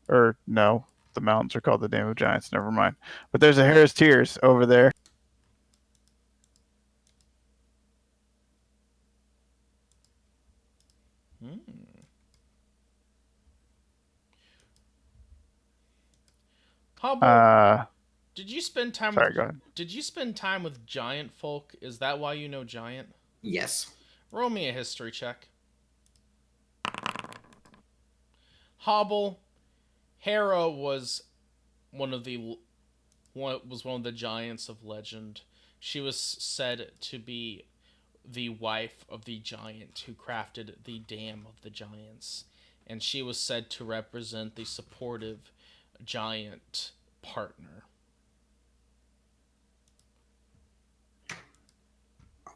Speaker 3: Or no, the mountains are called the Dame of Giants. Never mind. But there's a Harris Tears over there.
Speaker 1: Hmm. Hobble,
Speaker 3: Uh,
Speaker 1: did you spend time
Speaker 3: sorry,
Speaker 1: with
Speaker 3: go ahead.
Speaker 1: did you spend time with giant folk? Is that why you know giant?
Speaker 6: Yes.
Speaker 1: Roll me a history check. Hobble, Hera was one of the one of the giants of legend. She was said to be the wife of the giant who crafted the Dam of the Giants, and she was said to represent the supportive giant partner.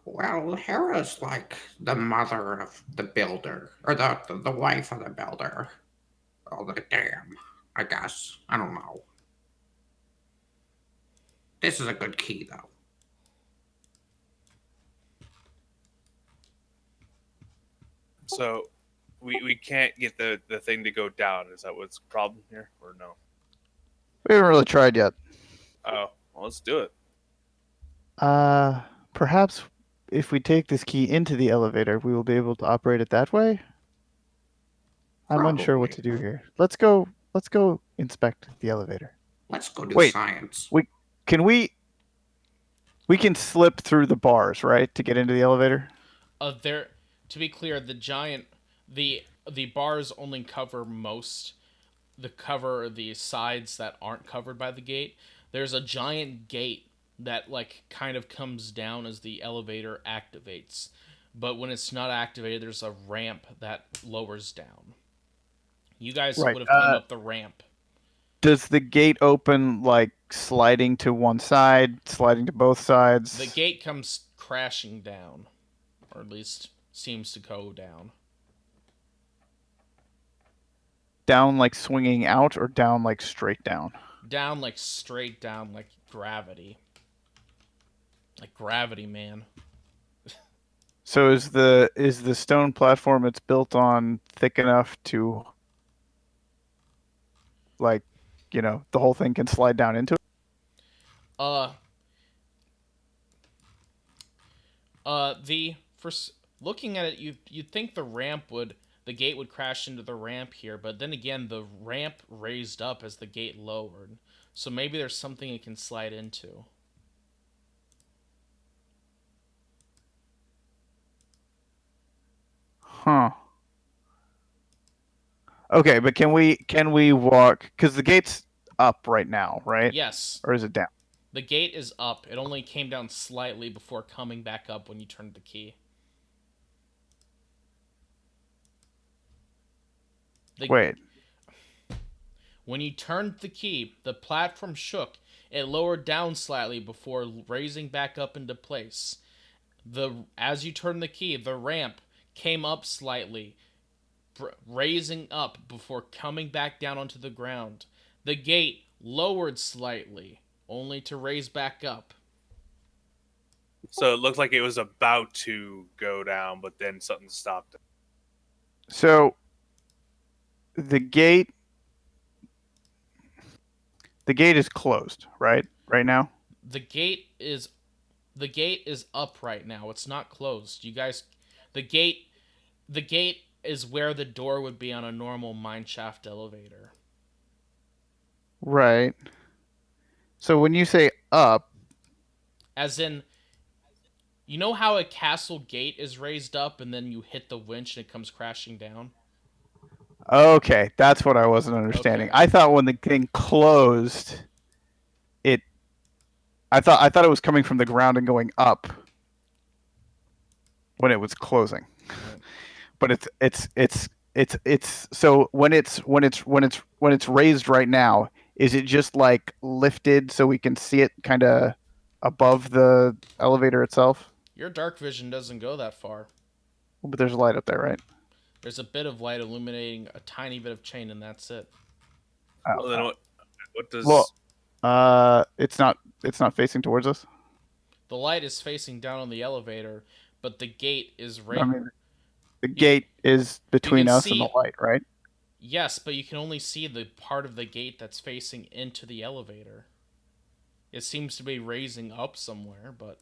Speaker 4: Well, Hera's like the mother of the builder, or the wife of the builder. Oh, the dam, I guess. I don't know. This is a good key, though.
Speaker 2: So we can't get the thing to go down. Is that what's the problem here, or no?
Speaker 3: We haven't really tried yet.
Speaker 2: Oh, well, let's do it.
Speaker 3: Perhaps if we take this key into the elevator, we will be able to operate it that way. I'm unsure what
Speaker 4: Probably.
Speaker 3: to do here. Let's go. Let's go inspect the elevator.
Speaker 4: Let's go do
Speaker 3: Wait,
Speaker 4: science.
Speaker 3: can we can slip through the bars, right, to get into the elevator?
Speaker 1: There, to be clear, the bars only cover the sides that aren't covered by the gate. There's a giant gate that like kind of comes down as the elevator activates, but when it's not activated, there's a ramp that lowers down. You guys
Speaker 3: Right.
Speaker 1: would have came up the ramp.
Speaker 3: Does the gate open like sliding to one side, sliding to both sides?
Speaker 1: The gate comes crashing down, or at least seems to go down.
Speaker 3: Down like swinging out or down like straight down?
Speaker 1: Down like straight down like gravity. Like gravity, man.
Speaker 3: So is the stone platform it's built on thick enough to like, the whole thing can slide down into it?
Speaker 1: Uh the first looking at it, you'd think the gate would crash into the ramp here, but then again the ramp raised up as the gate lowered. So maybe there's something it can slide into.
Speaker 3: Huh. Okay, but can we walk cuz the gate's up right now, right?
Speaker 1: Yes.
Speaker 3: Or is it down?
Speaker 1: The gate is up. It only came down slightly before coming back up when you turned the key.
Speaker 3: Wait.
Speaker 1: When you turned the key, the platform shook. It lowered down slightly before raising back up into place. As you turned the key, the ramp came up slightly, raising up before coming back down onto the ground. The gate lowered slightly, only to raise back up.
Speaker 2: So it looked like it was about to go down, but then something stopped it.
Speaker 3: So the gate is closed, right? Right now?
Speaker 1: The gate is the gate is up right now. It's not closed. You guys, the gate the gate is where the door would be on a normal mineshaft elevator.
Speaker 3: Right. So when you say up,
Speaker 1: As in, you know how a castle gate is raised up and then you hit the winch and it comes crashing down?
Speaker 3: okay, that's what I wasn't understanding.
Speaker 1: Okay.
Speaker 3: I thought when the thing closed, it I thought it was coming from the ground and going up when it was closing. But it's so when it's raised right now, is it just like lifted so we can see it kind of above the elevator itself?
Speaker 1: Your dark vision doesn't go that far.
Speaker 3: But there's a light up there, right?
Speaker 1: There's a bit of light illuminating a tiny bit of chain, and that's it.
Speaker 3: Oh,
Speaker 2: Well, then what does
Speaker 3: well, it's not it's not facing towards us?
Speaker 1: The light is facing down on the elevator, but the gate is right.
Speaker 3: I mean, the gate is between us and the light, right?
Speaker 1: Yes, but you can only see the part of the gate that's facing into the elevator. It seems to be raising up somewhere, but...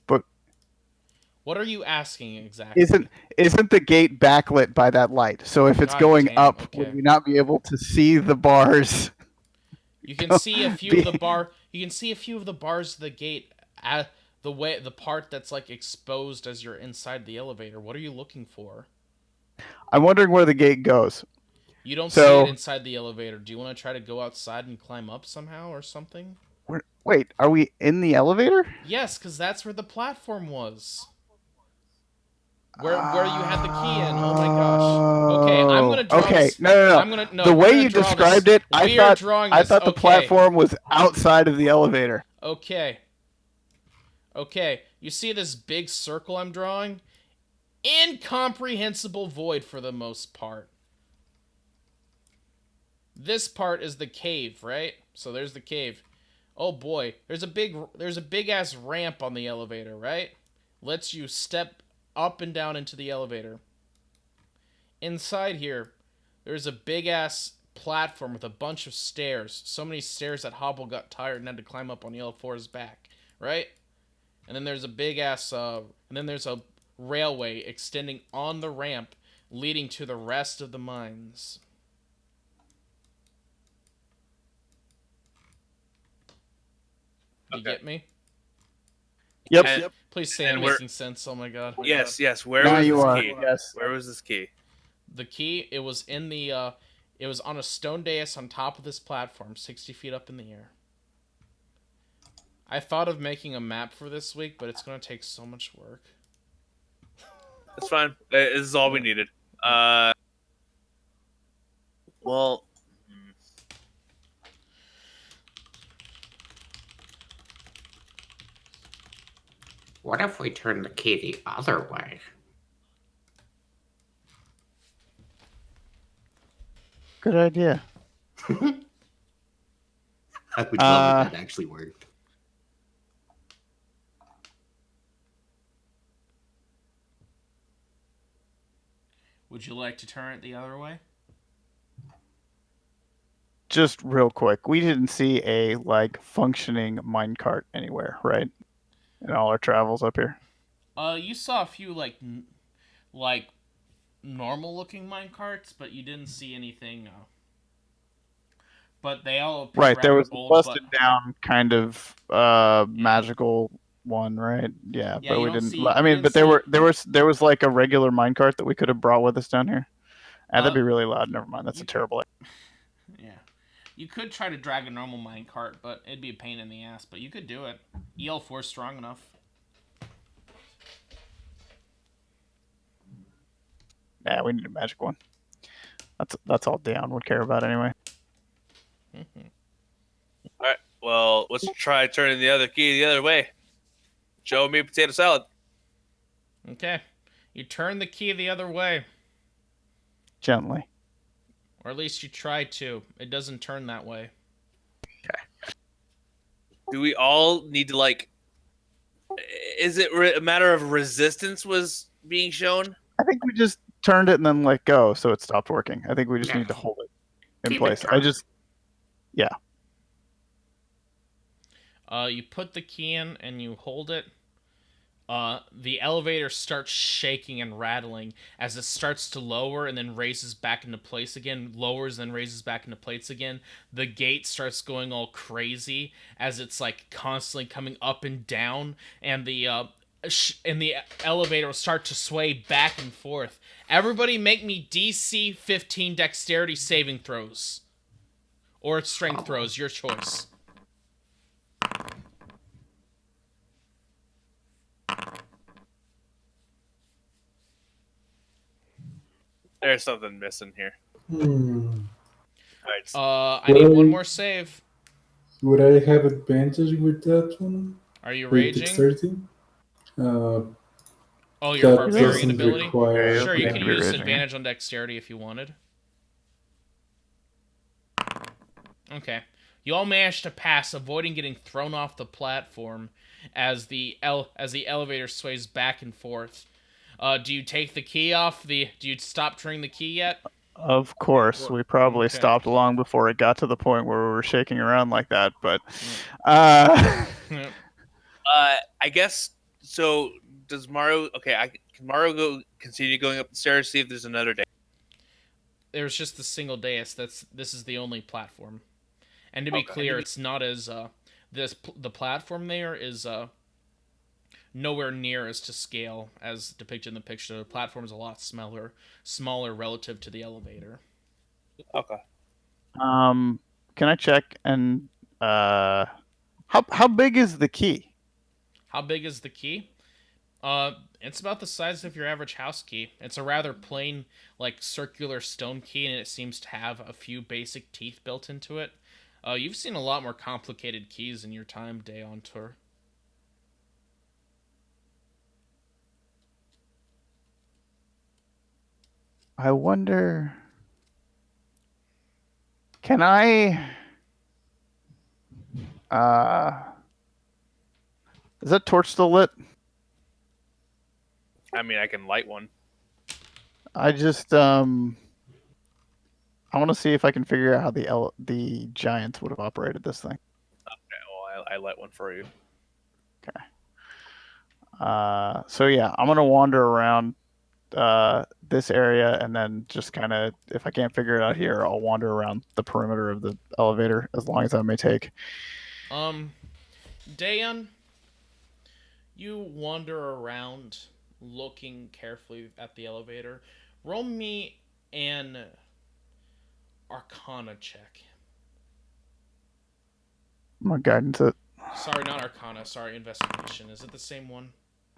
Speaker 3: But
Speaker 1: what are you asking exactly?
Speaker 3: Isn't the gate backlit by that light? So if it's
Speaker 1: God
Speaker 3: going
Speaker 1: damn,
Speaker 3: up,
Speaker 1: okay.
Speaker 3: would we not be able to see the bars?
Speaker 1: You can see a few of the bar. You can see a few of the bars of the gate at the part that's like exposed as you're inside the elevator. What are you looking for?
Speaker 3: I'm wondering where the gate goes.
Speaker 1: You don't see it inside the elevator. Do you want to try to go outside and climb up somehow or something?
Speaker 3: Wait, are we in the elevator?
Speaker 1: Yes, because that's where the platform was. Where you had the key in. Oh my gosh. Okay, I'm gonna draw this.
Speaker 3: No.
Speaker 1: I'm gonna no.
Speaker 3: The way
Speaker 1: gonna
Speaker 3: you
Speaker 1: draw
Speaker 3: described
Speaker 1: this.
Speaker 3: it, I thought the
Speaker 1: Okay.
Speaker 3: platform was outside of the elevator.
Speaker 1: Okay. Okay. You see this big circle I'm drawing? Incomprehensible void for the most part. This part is the cave, right? So there's the cave. Oh boy, there's a big ass ramp on the elevator, right? Lets you step up and down into the elevator. Inside here, there's a big ass platform with a bunch of stairs. So many stairs that Hobble got tired and had to climb up on Yellow 4's back, right? And then there's a big ass and then there's a railway extending on the ramp leading to the rest of the mines. You get me?
Speaker 3: Yep.
Speaker 1: Please say I'm making sense. Oh my god.
Speaker 2: Yes. Where
Speaker 3: Now
Speaker 2: was
Speaker 3: you
Speaker 2: this
Speaker 3: are.
Speaker 2: key?
Speaker 3: Yes.
Speaker 2: Where was this key?
Speaker 1: The key, it was in the it was on a stone dais on top of this platform, 60 feet up in the air. I thought of making a map for this week, but it's going to take so much work.
Speaker 2: That's fine. This is all we needed. Well,
Speaker 4: What if we turn the key the other way?
Speaker 3: Good idea.
Speaker 6: I would love if that actually worked.
Speaker 1: Would you like to turn it the other way?
Speaker 3: Just real quick, we didn't see a functioning minecart anywhere, right? In all our travels up here.
Speaker 1: You saw a few like normal looking minecarts, but you didn't see anything. But they all appear
Speaker 3: right. There was
Speaker 1: old,
Speaker 3: a busted down kind of magical one, right? Yeah, but we didn't. I mean, but there was like a regular minecart that we could have brought with us down here. That'd be really loud. Never mind. That's a terrible.
Speaker 1: Yeah, you could try to drag a normal minecart, but it'd be a pain in the ass. But you could do it. EL4 is strong enough.
Speaker 3: Yeah, we need a magic one. That's all Dion would care about anyway.
Speaker 2: all right. Well, let's try turning the other key the other way. Show me potato salad.
Speaker 1: Okay. You turn the key the other way.
Speaker 3: Gently.
Speaker 1: Or at least you try to. It doesn't turn that way.
Speaker 3: Okay.
Speaker 2: Do we all need to is it a matter of resistance was being shown?
Speaker 3: I think we just turned it and then let go, so it stopped working. I think we just need to hold it in place. Yeah.
Speaker 1: You put the key in and you hold it. The elevator starts shaking and rattling as it starts to lower and then raises back into place again, lowers and raises back into place again. The gate starts going all crazy as it's constantly coming up and down, and the elevator will start to sway back and forth. Everybody make me DC 15 dexterity saving throws. Or strength throws, your choice.
Speaker 2: There's something missing here.
Speaker 1: I need one more save.
Speaker 5: Would I have advantage with that one?
Speaker 1: Are you
Speaker 5: With
Speaker 1: raging?
Speaker 5: dexterity?
Speaker 1: Oh, your
Speaker 5: that
Speaker 1: barbarian
Speaker 5: doesn't
Speaker 1: ability?
Speaker 5: require
Speaker 1: Sure, you can use
Speaker 3: raging.
Speaker 1: advantage on dexterity if you wanted. Okay. You all manage to pass, avoiding getting thrown off the platform as the elevator sways back and forth. Do you take the key off the? Do you stop turning the key yet?
Speaker 3: Of course,
Speaker 1: Or
Speaker 3: we probably
Speaker 1: okay.
Speaker 3: stopped long before it got to the point where we were shaking around like that. But
Speaker 1: Yep.
Speaker 3: uh,
Speaker 1: Yep.
Speaker 2: I guess so. Does Mario? Okay, can Mario go continue going up the stairs? See if there's another day.
Speaker 1: There's just the single dais. This is the only platform. And to be
Speaker 2: Okay.
Speaker 1: clear, it's not as the platform there is nowhere near as to scale as depicted in the picture. The platform is a lot smaller relative to the elevator.
Speaker 2: Okay.
Speaker 3: um, can I check and how big is the key?
Speaker 1: How big is the key? It's about the size of your average house key. It's a rather plain, like circular stone key, and it seems to have a few basic teeth built into it. You've seen a lot more complicated keys in your time day on tour.
Speaker 3: I wonder. Can I? Uh, is that torch still lit?
Speaker 2: I mean, I can light one.
Speaker 3: I just I want to see if I can figure out how the giants would have operated this thing.
Speaker 2: Okay, well, I light one for you.
Speaker 3: Okay. So yeah, I'm gonna wander around this area and then just kind of, if I can't figure it out here, I'll wander around the perimeter of the elevator as long as that may take.
Speaker 1: Um, Dayan, you wander around looking carefully at the elevator. Roll me an Arcana check.
Speaker 3: My guidance it.
Speaker 1: Sorry, not Arcana. Sorry, Investigation. Is it the same one?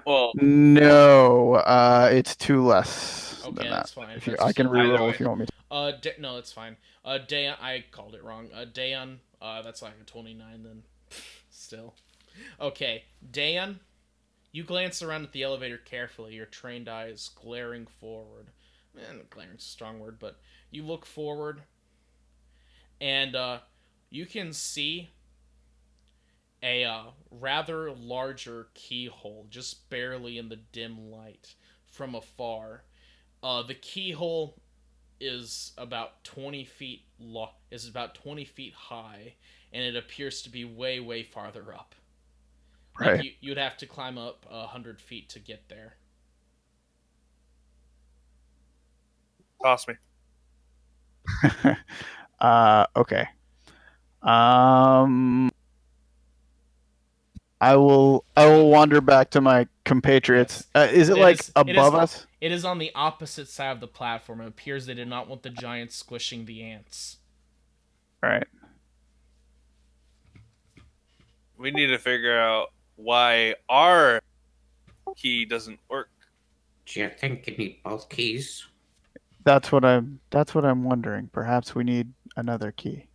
Speaker 2: Well,
Speaker 3: No, it's two less
Speaker 1: Okay,
Speaker 3: than that.
Speaker 1: that's fine.
Speaker 3: If you,
Speaker 1: That's
Speaker 3: I can
Speaker 1: still
Speaker 2: either
Speaker 3: reroll
Speaker 2: way.
Speaker 3: if you want me to.
Speaker 1: No, it's fine. Dayan, I called it wrong. Dayan, that's like a 29 then. Still. Okay, Dayan, you glance around at the elevator carefully, your trained eyes glaring forward. Glaring's a strong word, but you look forward, and you can see a rather larger keyhole, just barely in the dim light from afar. The keyhole is about 20 feet is about 20 feet high, and it appears to be way farther up. Like
Speaker 3: Right.
Speaker 1: you'd have to climb up 100 feet to get there.
Speaker 2: Toss me.
Speaker 3: Okay. Um, I will wander back to my compatriots.
Speaker 1: Yes,
Speaker 3: Is it
Speaker 1: it
Speaker 3: like
Speaker 1: is. It is.
Speaker 3: above us?
Speaker 1: It is on the opposite side of the platform. It appears they did not want the giants squishing the ants.
Speaker 3: Right.
Speaker 2: We need to figure out why our key doesn't work.
Speaker 4: Do you think you need both keys?
Speaker 3: That's what I'm wondering. Perhaps we need another key.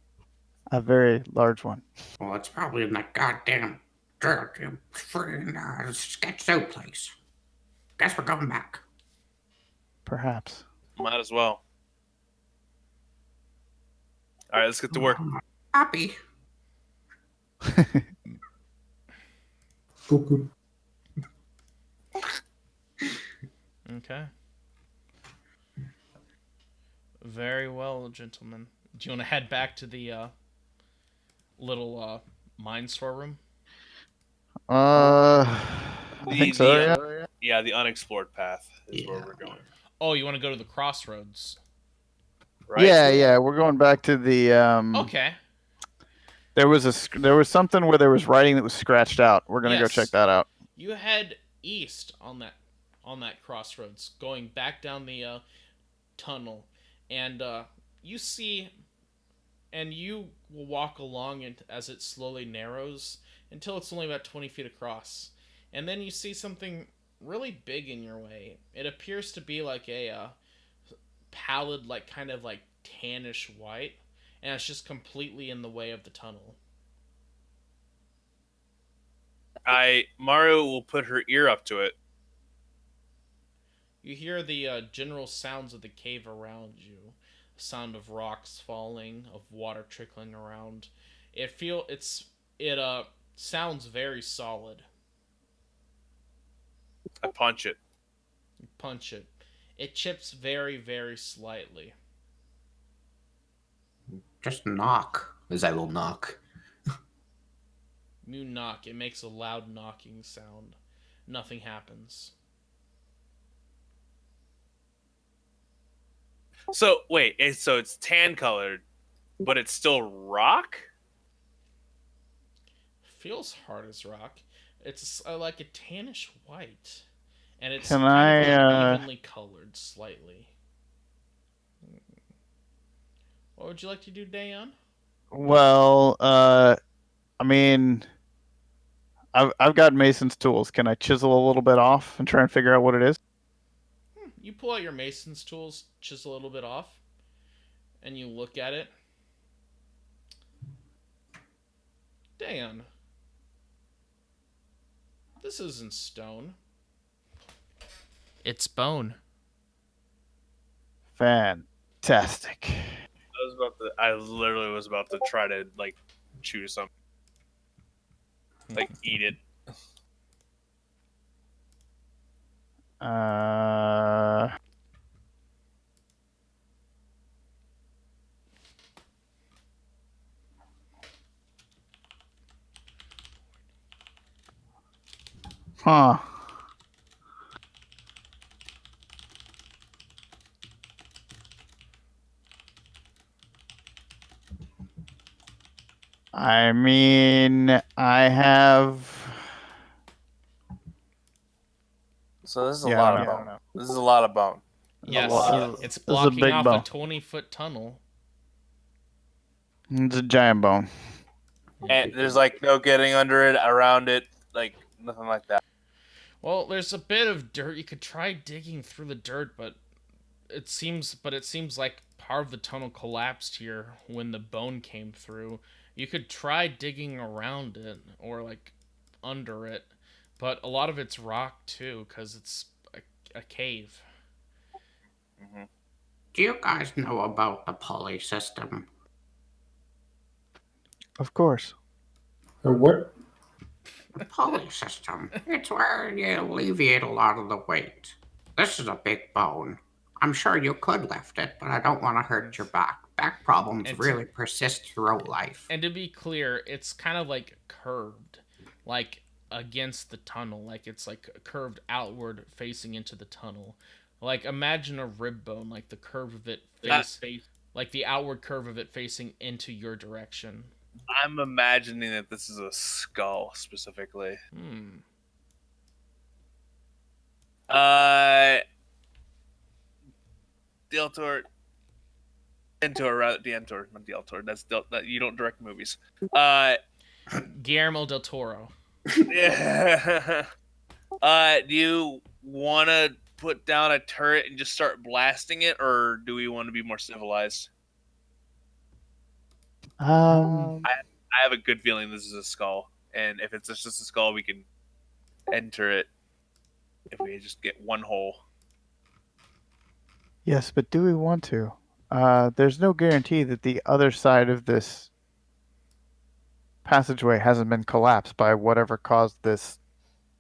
Speaker 3: A very large one.
Speaker 4: Well, it's probably in that goddamn friggin' sketch soup place. Guess we're going back.
Speaker 3: Perhaps.
Speaker 2: Might as well. All right, let's get to work.
Speaker 4: Happy.
Speaker 5: Fuku.
Speaker 1: Okay. Very well, gentlemen. Do you want to head back to the little mine storeroom?
Speaker 3: I think so. Yeah.
Speaker 2: Yeah, the unexplored path is where
Speaker 4: Yeah.
Speaker 2: we're going.
Speaker 1: Oh, you want to go to the crossroads?
Speaker 2: Right?
Speaker 3: Yeah. We're going back to the.
Speaker 1: Okay.
Speaker 3: There was something where there was writing that was scratched out. We're gonna go check
Speaker 1: Yes.
Speaker 3: that out.
Speaker 1: You head east on that crossroads, going back down the tunnel, and you see, and you will walk along it as it slowly narrows until it's only about 20 feet across, and then you see something really big in your way. It appears to be like a pallid, like kind of like tannish white, and it's just completely in the way of the tunnel.
Speaker 2: Mario will put her ear up to it.
Speaker 1: You hear the general sounds of the cave around you. sound of rocks falling, of water trickling around. It sounds very solid.
Speaker 2: I punch it.
Speaker 1: You punch it. It chips very, very slightly.
Speaker 4: Just knock.
Speaker 6: As I will knock.
Speaker 1: You knock, it makes a loud knocking sound. Nothing happens.
Speaker 2: So wait, so it's tan colored, but it's still rock.
Speaker 1: Feels hard as rock. It's like a tannish white, and it's
Speaker 3: Can
Speaker 1: kind of like
Speaker 3: I,
Speaker 1: evenly colored slightly. What would you like to do, Dayon?
Speaker 3: well, I mean, I've got Mason's tools. Can I chisel a little bit off and try and figure out what it is?
Speaker 1: You pull out your mason's tools, chisel a little bit off, and you look at it. Dayon, this isn't stone. It's bone.
Speaker 3: Fantastic.
Speaker 2: I literally was about to try to like chew something, like eat it.
Speaker 3: Uh, huh. I mean, I have.
Speaker 2: So this is a
Speaker 3: Yeah,
Speaker 2: lot
Speaker 3: I
Speaker 2: of
Speaker 3: don't
Speaker 2: bone. This is a lot of bone.
Speaker 1: Yes,
Speaker 3: lot.
Speaker 1: it's
Speaker 3: This is a
Speaker 1: blocking
Speaker 3: big
Speaker 1: off
Speaker 3: bone.
Speaker 1: a 20-foot tunnel.
Speaker 3: It's a giant bone.
Speaker 2: And there's like no getting under it, around it, like nothing like that.
Speaker 1: Well, there's a bit of dirt. You could try digging through the dirt, but it seems like part of the tunnel collapsed here when the bone came through. You could try digging around it or like under it, but a lot of it's rock too because it's a cave.
Speaker 4: Do you guys know about the pulley system?
Speaker 3: Of course.
Speaker 5: What?
Speaker 4: The pulley system. It's where you alleviate a lot of the weight. This is a big bone. I'm sure you could lift it, but I don't want to hurt your back. Back problems
Speaker 1: And
Speaker 4: really persist throughout life.
Speaker 1: And to be clear, it's kind of like curved, like against the tunnel, like it's like curved outward facing into the tunnel. Like imagine a rib bone, like the curve of it like the outward curve of it facing into your direction.
Speaker 2: I'm imagining that this is a skull specifically. Deltor. Dientor, not Deltor. That's that you don't direct movies.
Speaker 1: Guillermo del Toro.
Speaker 2: Yeah. Do you want to put down a turret and just start blasting it, or do we want to be more civilized? I have a good feeling this is a skull, and if it's just a skull, we can enter it if we just get one hole.
Speaker 3: Yes, but do we want to? There's no guarantee that the other side of this passageway hasn't been collapsed by whatever caused this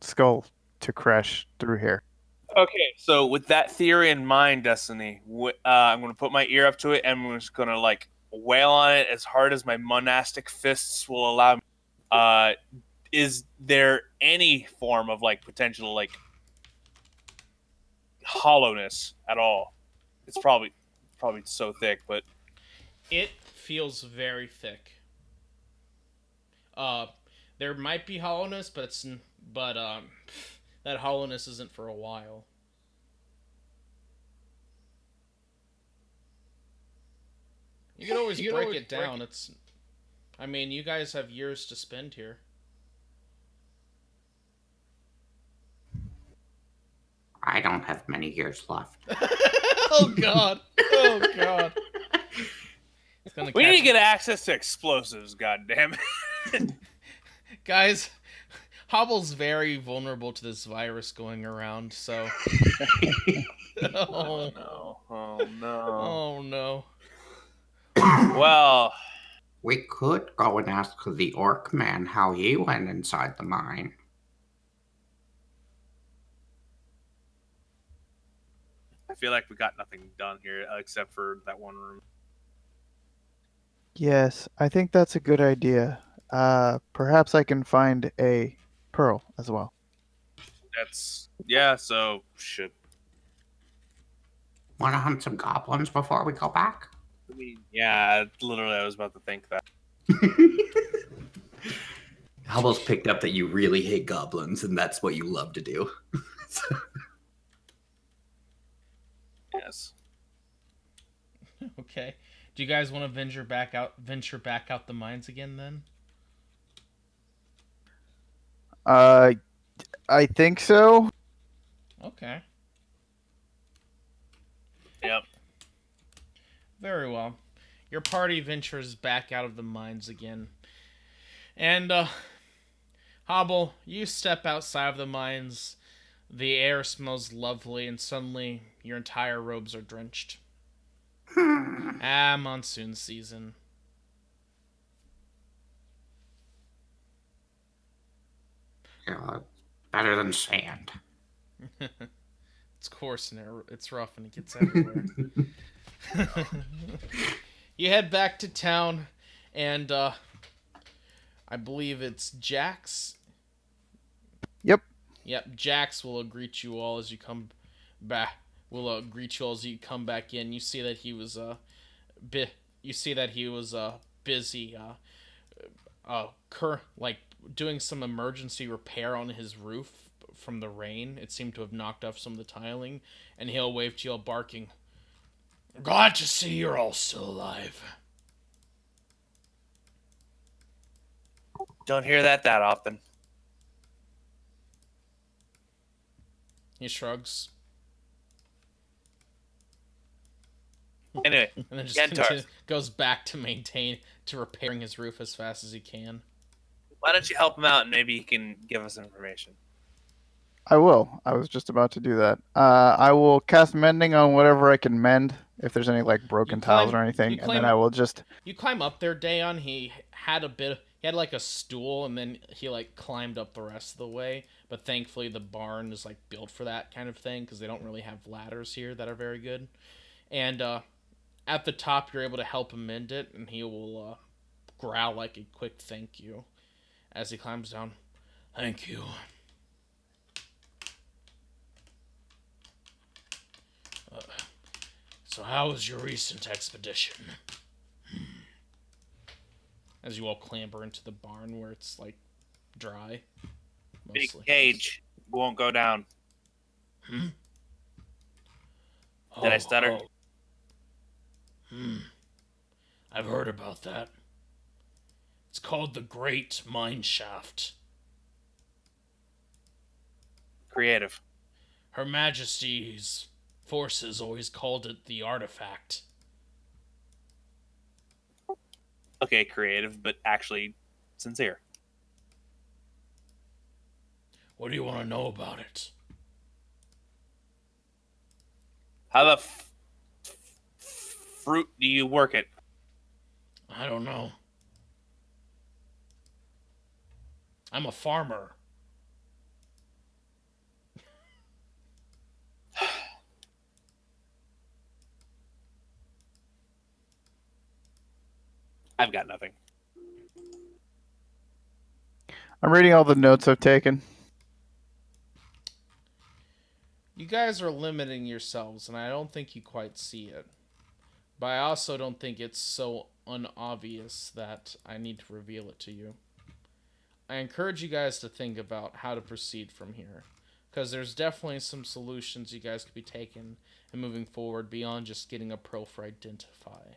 Speaker 3: skull to crash through here.
Speaker 2: Okay, so with that theory in mind, Destiny, I'm going to put my ear up to it, and I'm just going to like wail on it as hard as my monastic fists will allow me. Is there any form of like potential like hollowness at all? It's probably so thick, but
Speaker 1: It feels very thick. There might be hollowness, but that hollowness isn't for a while. You can always break it down. I mean, you guys have years to spend here.
Speaker 4: I don't have many years left.
Speaker 1: Oh god! Oh god!
Speaker 2: we need to get access to explosives. God damn it,
Speaker 1: guys! Hobble's very vulnerable to this virus going around. So,
Speaker 2: oh no!
Speaker 1: Oh no!
Speaker 2: Well,
Speaker 4: We could go and ask the orc man how he went inside the mine.
Speaker 2: I feel like we got nothing done here except for that one room.
Speaker 3: Yes, I think that's a good idea. Perhaps I can find a pearl as well.
Speaker 2: Yeah. So should
Speaker 4: Want to hunt some goblins before we go back?
Speaker 2: we? Yeah, literally, I was about to think that.
Speaker 6: Hubble's picked up that you really hate goblins, and that's what you love to do.
Speaker 2: Yes.
Speaker 1: Okay. Do you guys want to venture back out the mines again then?
Speaker 3: Uh, I think so.
Speaker 1: Okay.
Speaker 2: Yep.
Speaker 1: Very well. Your party ventures back out of the mines again. And Hobble, you step outside of the mines. The air smells lovely, and suddenly your entire robes are drenched. Monsoon season.
Speaker 4: Yeah, better than sand.
Speaker 1: It's coarse and it's rough and it gets everywhere. You head back to town, and I believe it's Jax.
Speaker 3: Yep.
Speaker 1: Yep, Jax will greet you all as you come back. Will greet you all as you come back in. You see that he was busy like doing some emergency repair on his roof from the rain. It seemed to have knocked off some of the tiling, and he'll wave to you all barking. Glad to see you're all still alive.
Speaker 2: Don't hear that often.
Speaker 1: He shrugs.
Speaker 2: Anyway,
Speaker 1: And then just
Speaker 2: Yentar,
Speaker 1: goes back to repairing his roof as fast as he can.
Speaker 2: why don't you help him out and maybe he can give us information?
Speaker 3: I will. I was just about to do that. I will cast mending on whatever I can mend, if there's any like broken tiles or anything, and then I will just.
Speaker 1: You climb up there, Dayon. He had like a stool, and then he like climbed up the rest of the way. But thankfully, the barn is like built for that kind of thing because they don't really have ladders here that are very good. And at the top, you're able to help him mend it, and he will growl like a quick thank you as he climbs down. Thank you. So how was your recent expedition? As you all clamber into the barn where it's like dry.
Speaker 2: Big
Speaker 1: Mostly.
Speaker 2: cage won't go down. Did I stutter?
Speaker 1: I've heard about that. It's called the Great Mine Shaft.
Speaker 2: Creative.
Speaker 1: Her Majesty's forces always called it the Artifact.
Speaker 2: Okay, creative, but actually sincere.
Speaker 1: What do you want to know about it?
Speaker 2: How the fruit do you work it?
Speaker 1: I don't know. I'm a farmer.
Speaker 2: I've got nothing.
Speaker 3: I'm reading all the notes I've taken.
Speaker 1: You guys are limiting yourselves, and I don't think you quite see it. But I also don't think it's so unobvious that I need to reveal it to you. I encourage you guys to think about how to proceed from here. Because there's definitely some solutions you guys could be taking and moving forward beyond just getting a pro for identify.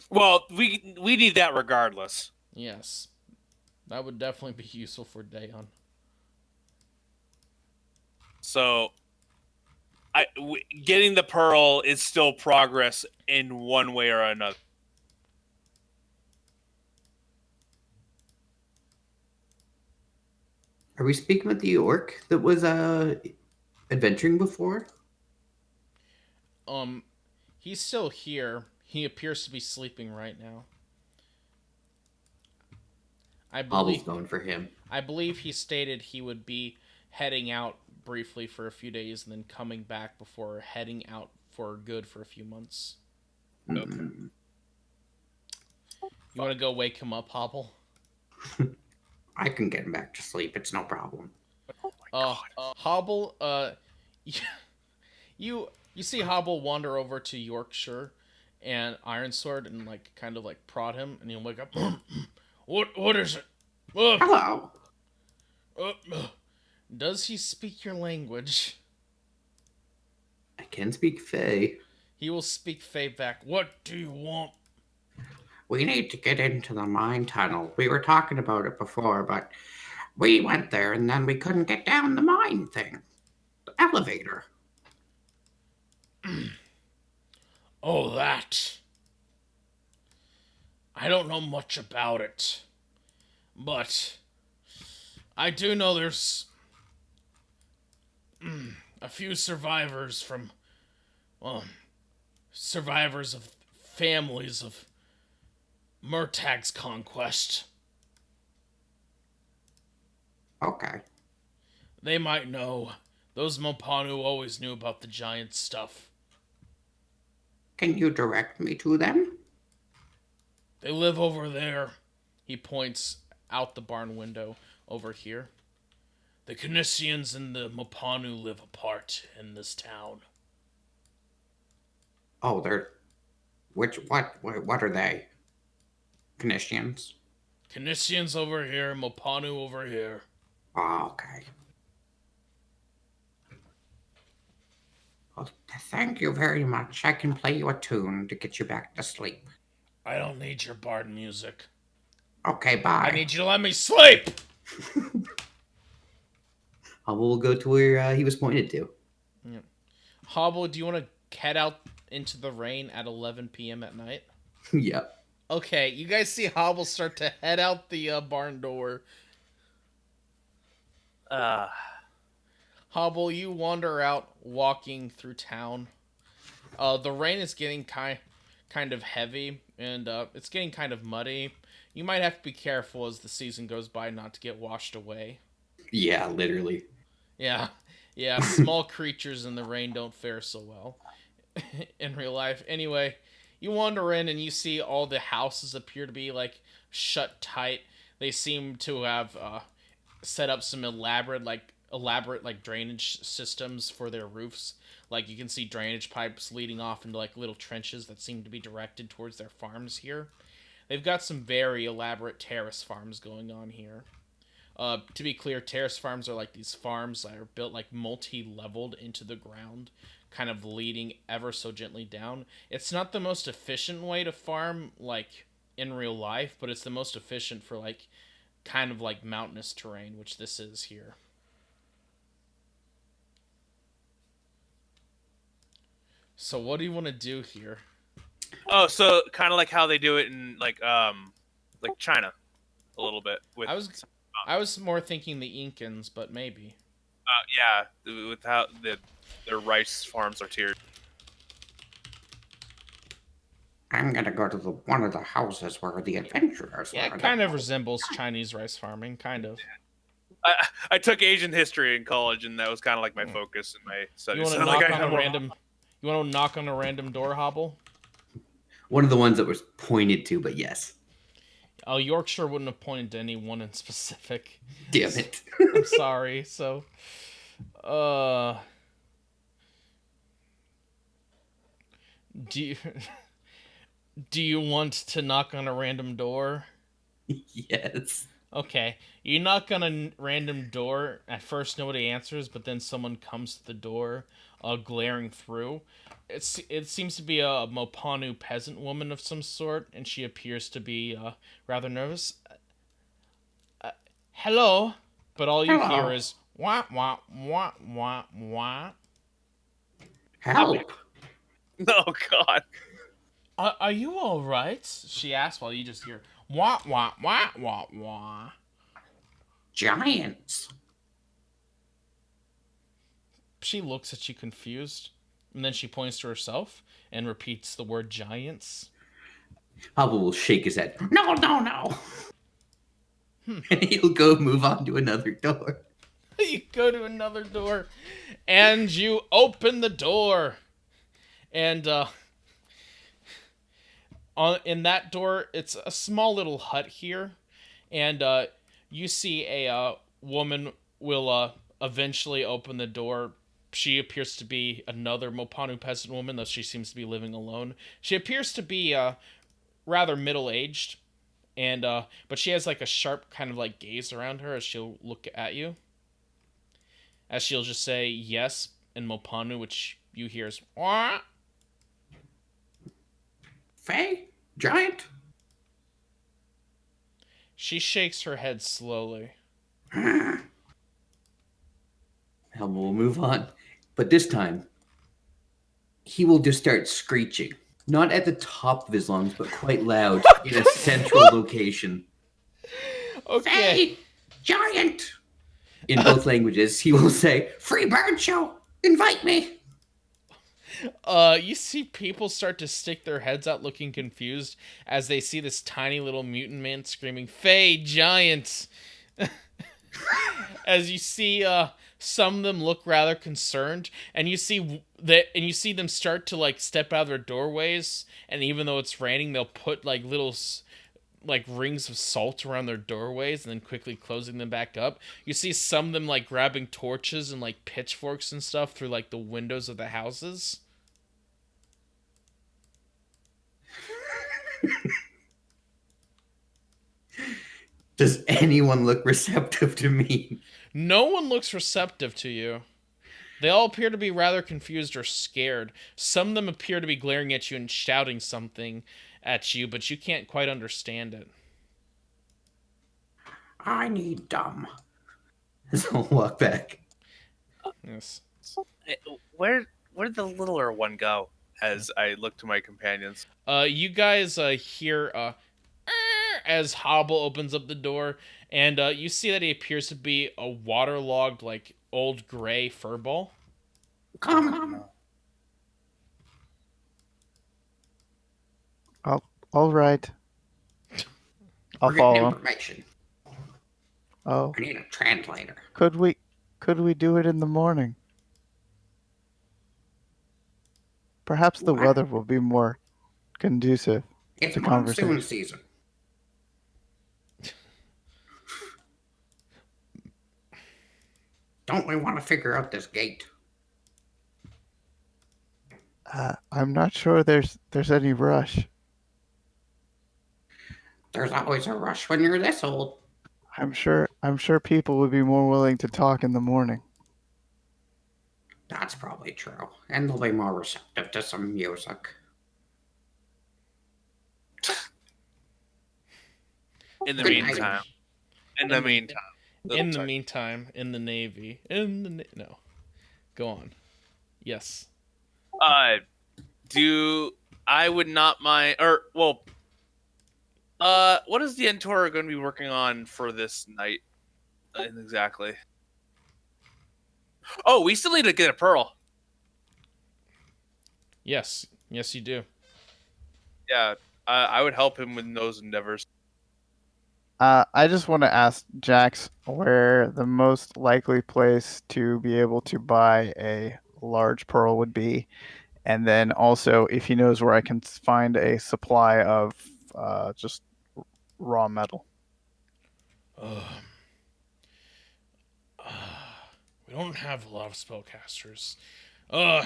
Speaker 2: Well, we need that regardless.
Speaker 1: Yes. That would definitely be useful for Dayon.
Speaker 2: So, getting the pearl is still progress in one way or another.
Speaker 6: Are we speaking with the orc that was adventuring before?
Speaker 1: He's still here. He appears to be sleeping right now. I
Speaker 6: Hobble's
Speaker 1: believe
Speaker 6: going for him.
Speaker 1: I believe he stated he would be heading out briefly for a few days and then coming back before heading out for good for a few months.
Speaker 6: Mm.
Speaker 1: You want to go wake him up, Hobble?
Speaker 4: I can get him back to sleep. It's no problem.
Speaker 2: Oh my god.
Speaker 1: Hobble, you see Hobble wander over to Yorkshire and Ironsword and like kind of like prod him, and he'll wake up. What is it?
Speaker 4: Hello.
Speaker 1: Uh, does he speak your language?
Speaker 6: I can speak Fey.
Speaker 1: He will speak Fey back. What do you want?
Speaker 4: We need to get into the mine tunnel. We were talking about it before, but we went there and then we couldn't get down the mine thing. The elevator.
Speaker 1: Oh, that. I don't know much about it, but I do know there's a few survivors from, well, survivors of families of Murtag's conquest.
Speaker 4: Okay.
Speaker 1: They might know. Those Mopanu always knew about the giant stuff.
Speaker 4: Can you direct me to them?
Speaker 1: They live over there. He points out the barn window over here. The Canisians and the Mopanu live apart in this town.
Speaker 4: Oh, they're what are they? Canisians?
Speaker 1: Canisians over here, Mopanu over here.
Speaker 4: Oh, okay. Well, thank you very much. I can play you a tune to get you back to sleep.
Speaker 1: I don't need your bard music.
Speaker 4: Okay, bye.
Speaker 1: I need you to let me sleep!
Speaker 6: Hobble will go to where he was pointed to.
Speaker 1: Hobble, do you want to head out into the rain at 11 p.m. at night?
Speaker 6: Yep.
Speaker 1: Okay, you guys see Hobble start to head out the barn door. Hobble, you wander out, walking through town. The rain is getting kind of heavy, and it's getting kind of muddy. You might have to be careful as the season goes by not to get washed away.
Speaker 6: Yeah, literally.
Speaker 1: Yeah, small creatures in the rain don't fare so well in real life. Anyway, you wander in and you see all the houses appear to be like shut tight. They seem to have set up some elaborate drainage systems for their roofs. Like you can see drainage pipes leading off into like little trenches that seem to be directed towards their farms here. They've got some very elaborate terrace farms going on here. To be clear, terrace farms are like these farms that are built like multi-leveled into the ground, kind of leading ever so gently down. It's not the most efficient way to farm like in real life, but it's the most efficient for like kind of like mountainous terrain, which this is here. So what do you want to do here?
Speaker 2: Oh, so kind of like how they do it in like China, a little bit with.
Speaker 1: I was more thinking the Incans, but maybe.
Speaker 2: Yeah, with how their rice farms are tiered.
Speaker 4: I'm gonna go to one of the houses where the adventurers
Speaker 1: Yeah,
Speaker 4: were.
Speaker 1: it kind of resembles Chinese rice farming, kind of.
Speaker 2: I took Asian history in college, and that was kind of like my focus in my studies.
Speaker 1: You want to
Speaker 2: So,
Speaker 1: knock
Speaker 2: like,
Speaker 1: on a random? You want to knock on a random door, Hobble?
Speaker 6: One of the ones that was pointed to, but yes.
Speaker 1: Oh, Yorkshire wouldn't have pointed to anyone in specific.
Speaker 6: Damn it.
Speaker 1: I'm sorry. So, do you do you want to knock on a random door?
Speaker 6: Yes.
Speaker 1: Okay, you knock on a random door. At first, nobody answers, but then someone comes to the door, glaring through. It seems to be a Mopanu peasant woman of some sort, and she appears to be rather nervous. Hello, but all you hear is wah wah wah wah wah.
Speaker 4: Help!
Speaker 2: oh God.
Speaker 1: Are you all right? She asks while you just hear wah wah wah wah wah.
Speaker 4: Giants!
Speaker 1: She looks at you confused. And then she points to herself and repeats the word giants.
Speaker 6: Hobble will shake his head.
Speaker 4: No, no, no.
Speaker 6: And he'll go move on to another door.
Speaker 1: You go to another door, and you open the door. And in that door, it's a small little hut here. And you see a woman will eventually open the door. She appears to be another Mopanu peasant woman, though she seems to be living alone. She appears to be rather middle-aged, and but she has like a sharp kind of like gaze around her as she'll look at you. As she'll just say yes in Mopanu, which you hear is "Wah."
Speaker 4: Faye? Giant?
Speaker 1: She shakes her head slowly.
Speaker 6: Hobble will move on. But this time, he will just start screeching. Not at the top of his lungs, but quite loud in a central location.
Speaker 1: Okay.
Speaker 4: Faye! Giant!
Speaker 6: In both languages, he will say,
Speaker 4: Free bird show! Invite me!
Speaker 1: You see people start to stick their heads out looking confused as they see this tiny little mutant man screaming, "Faye, giants!" As you see some of them look rather concerned, and you see them start to like step out of their doorways, and even though it's raining, they'll put like little like rings of salt around their doorways and then quickly closing them back up. You see some of them like grabbing torches and like pitchforks and stuff through like the windows of the houses.
Speaker 6: does anyone look receptive to me?
Speaker 1: No one looks receptive to you. They all appear to be rather confused or scared. Some of them appear to be glaring at you and shouting something at you, but you can't quite understand it.
Speaker 4: I need dumb.
Speaker 6: So I'll walk back.
Speaker 1: Yes.
Speaker 2: Where'd the littler one go? As I look to my companions.
Speaker 1: You guys hear as Hobble opens up the door, and you see that he appears to be a waterlogged, like, old gray furball.
Speaker 4: Come.
Speaker 3: All right. I'll
Speaker 4: We're getting
Speaker 3: follow.
Speaker 4: information.
Speaker 3: Oh,
Speaker 4: I need a translator.
Speaker 3: could we do it in the morning? Perhaps the
Speaker 4: What?
Speaker 3: weather will be more conducive.
Speaker 4: It's
Speaker 3: The
Speaker 4: monsoon
Speaker 3: conversation.
Speaker 4: season. Don't we want to figure out this gate?
Speaker 3: I'm not sure there's any rush.
Speaker 4: There's always a rush when you're this old.
Speaker 3: I'm sure people would be more willing to talk in the morning.
Speaker 4: That's probably true. And they'll be more receptive to some music.
Speaker 2: In the
Speaker 4: Good
Speaker 2: meantime.
Speaker 4: night.
Speaker 2: In the meantime.
Speaker 1: In the
Speaker 2: Sorry.
Speaker 1: meantime, in the Navy. No. Go on. Yes.
Speaker 2: I would not mind, or well, what is the Entor going to be working on for this night exactly? Oh, we still need to get a pearl.
Speaker 1: Yes. Yes, you do.
Speaker 2: Yeah, I would help him with those endeavors.
Speaker 3: I just want to ask Jax where the most likely place to be able to buy a large pearl would be, and then also if he knows where I can find a supply of just raw metal.
Speaker 1: We don't have a lot of spellcasters. That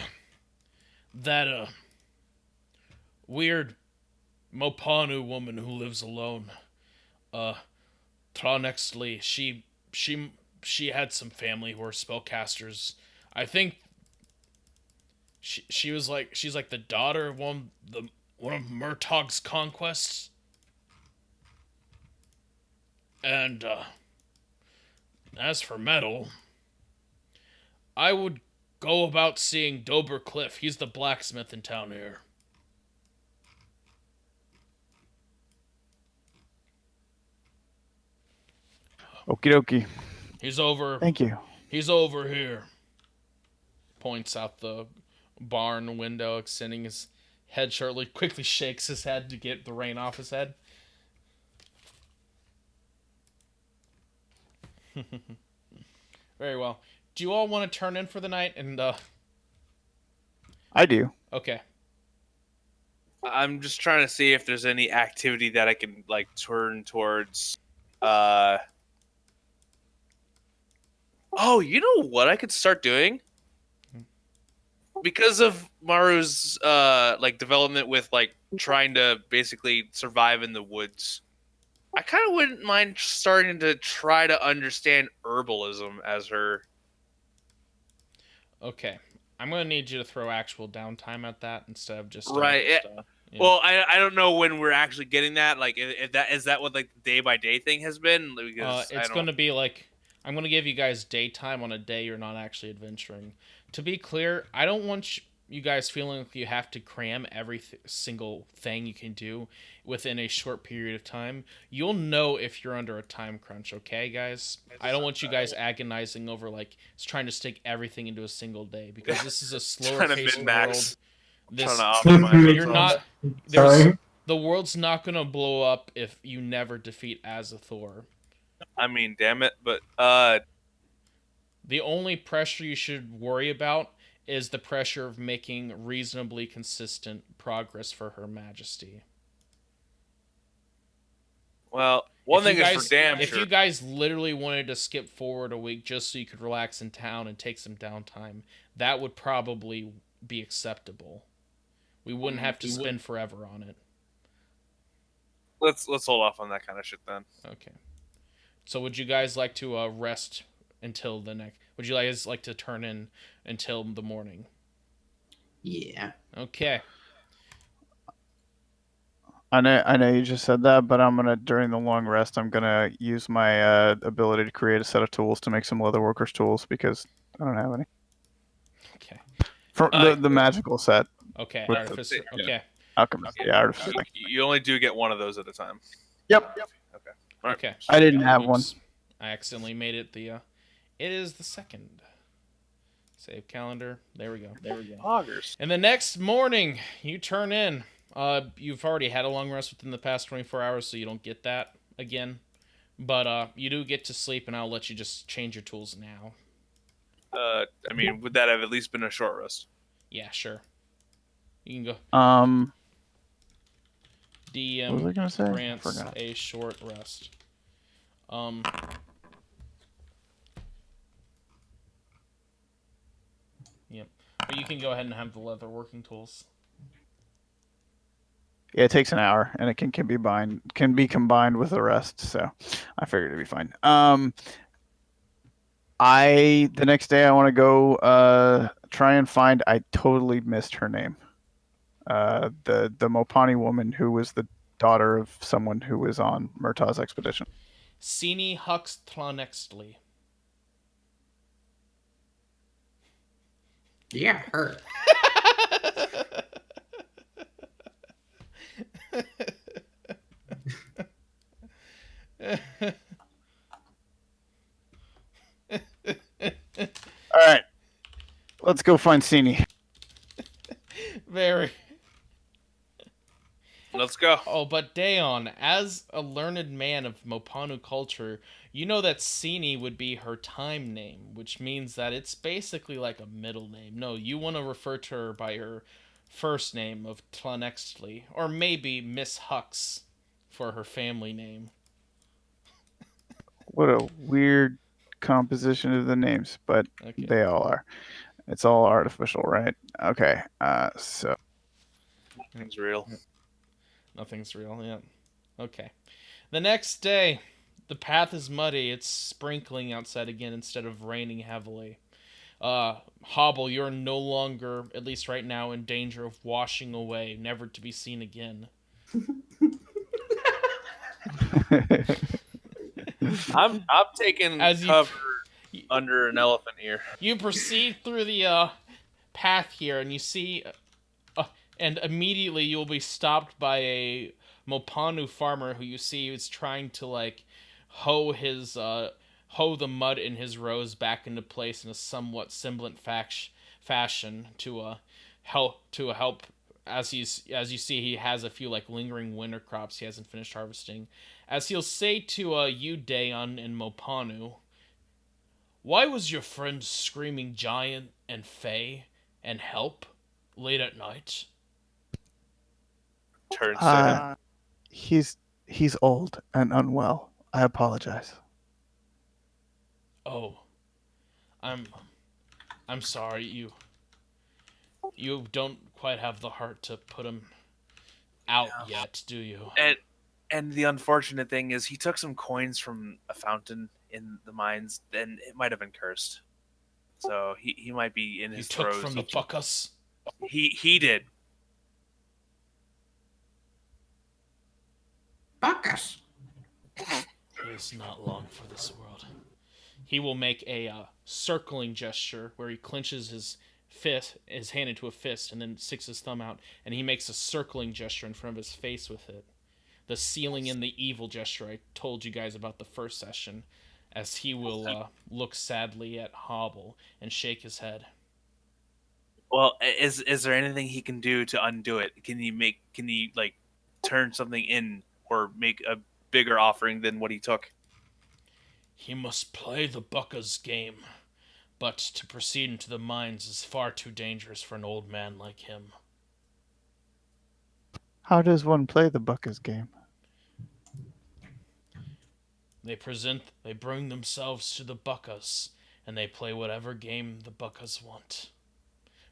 Speaker 1: weird Mopanu woman who lives alone. Tronextly, she had some family who were spellcasters. I think she's like the daughter of one of Murtog's conquests. And as for metal, I would go about seeing Dober Cliff. He's the blacksmith in town here.
Speaker 3: Okie dokie.
Speaker 1: He's over.
Speaker 3: Thank you.
Speaker 1: He's over here. Points out the barn window, extending his head shortly, quickly shakes his head to get the rain off his head. Very well. Do you all want to turn in for the night? And
Speaker 3: I do.
Speaker 1: okay,
Speaker 2: I'm just trying to see if there's any activity that I can like turn towards. Oh, you know what I could start doing? Because of Maru's like development with like trying to basically survive in the woods. I kind of wouldn't mind starting to try to understand herbalism as her.
Speaker 1: okay. I'm gonna need you to throw actual downtime at that instead of just
Speaker 2: Right.
Speaker 1: yeah.
Speaker 2: Well, I don't know when we're actually getting that. Like, if that is that what like the day by day thing has been? Because
Speaker 1: It's going to be like I'm going to give you guys daytime on a day you're not actually adventuring. To be clear, I don't want you guys feeling like you have to cram every single thing you can do within a short period of time. You'll know if you're under a time crunch, okay, guys? I don't want you guys agonizing over like trying to stick everything into a single day because this is a slower
Speaker 2: trying to
Speaker 1: paced
Speaker 2: min
Speaker 1: world.
Speaker 2: max.
Speaker 1: This
Speaker 2: Trying to optimize.
Speaker 1: you're
Speaker 2: ourselves.
Speaker 1: not there's
Speaker 5: Time.
Speaker 1: the world's not going to blow up if you never defeat Azathor.
Speaker 2: I mean, damn it, but
Speaker 1: The only pressure you should worry about is the pressure of making reasonably consistent progress for Her Majesty.
Speaker 2: well, one
Speaker 1: If
Speaker 2: thing
Speaker 1: you
Speaker 2: is
Speaker 1: guys,
Speaker 2: for damn
Speaker 1: if
Speaker 2: sure.
Speaker 1: you guys literally wanted to skip forward a week just so you could relax in town and take some downtime, that would probably be acceptable. We wouldn't have to spend forever on it.
Speaker 2: Let's hold off on that kind of shit then.
Speaker 1: Okay. So would you guys like to rest until the next? Would you guys like to turn in until the morning?
Speaker 6: Yeah.
Speaker 1: Okay.
Speaker 3: I know you just said that, but during the long rest, I'm gonna use my ability to create a set of tools to make some leatherworkers tools because I don't have any.
Speaker 1: Okay.
Speaker 3: For the magical set.
Speaker 1: Okay.
Speaker 3: With
Speaker 1: Artificer.
Speaker 2: the-
Speaker 1: Okay.
Speaker 3: Alchemist. Yeah, artificer thing.
Speaker 2: You only do get one of those at a time.
Speaker 3: Yep.
Speaker 2: Okay. All right.
Speaker 1: Okay.
Speaker 3: I didn't have one.
Speaker 1: Oops. I accidentally made it the. It is the 2nd. Save calendar. There we go.
Speaker 2: Poggers.
Speaker 1: And the next morning, you turn in. You've already had a long rest within the past 24 hours, so you don't get that again. But you do get to sleep, and I'll let you just change your tools now.
Speaker 2: I mean, would that have at least been a short rest?
Speaker 1: Yeah, sure. You can go.
Speaker 3: What was I
Speaker 1: DM
Speaker 3: gonna say?
Speaker 1: grants
Speaker 3: Forgot.
Speaker 1: a short rest. Yep. But you can go ahead and have the leather working tools.
Speaker 3: Yeah, it takes an hour, and it can be combined with the rest. So, I figured it'd be fine. The next day I want to go try and find. I totally missed her name. The Mopani woman who was the daughter of someone who was on Murtaugh's expedition.
Speaker 1: Sini Hux Tlanextly.
Speaker 4: Yeah, her.
Speaker 3: All right, let's go find Sini.
Speaker 1: Very.
Speaker 2: Let's go.
Speaker 1: Oh, but Dayon, as a learned man of Mopanu culture, you know that Sini would be her time name, which means that it's basically like a middle name. No, you want to refer to her by her first name of Tlanextly, or maybe Miss Hux for her family name.
Speaker 3: What a weird composition of the names, but
Speaker 1: Okay.
Speaker 3: they all are. It's all artificial, right? Okay. So
Speaker 2: It's real.
Speaker 1: Nothing's real, yeah. Okay. The next day, the path is muddy. It's sprinkling outside again instead of raining heavily. Hobble, you're no longer, at least right now, in danger of washing away, never to be seen again.
Speaker 2: I'm taking
Speaker 1: As you-
Speaker 2: cover under an elephant ear.
Speaker 1: You proceed through the path here, and you see, and immediately you'll be stopped by a Mopanu farmer who you see is trying to like hoe the mud in his rows back into place in a somewhat semblant fashion help. As you see, he has a few like lingering winter crops he hasn't finished harvesting. As he'll say to you, Dayon and Mopanu, why was your friend screaming giant and fey and help late at night?
Speaker 2: Turns to him.
Speaker 3: Uh, he's he's old and unwell. I apologize.
Speaker 1: Oh, I'm I'm sorry. You don't quite have the heart to put him out yet, do you?
Speaker 2: And the unfortunate thing is, he took some coins from a fountain in the mines, and it might have been cursed. So he might be in
Speaker 1: You
Speaker 2: his
Speaker 1: took
Speaker 2: throes.
Speaker 1: from the buckus.
Speaker 2: He did.
Speaker 4: Bacchus.
Speaker 1: He is not long for this world. He will make a circling gesture where he clenches his hand into a fist, and then sticks his thumb out, and he makes a circling gesture in front of his face with it. The sealing and the evil gesture I told you guys about the first session, as he will look sadly at Hobble and shake his head.
Speaker 2: Well, is there anything he can do to undo it? Can he like turn something in or make a bigger offering than what he took?
Speaker 1: He must play the bucka's game, but to proceed into the mines is far too dangerous for an old man like him.
Speaker 3: How does one play the Buckus game?
Speaker 1: They bring themselves to the buckas, and they play whatever game the buckas want.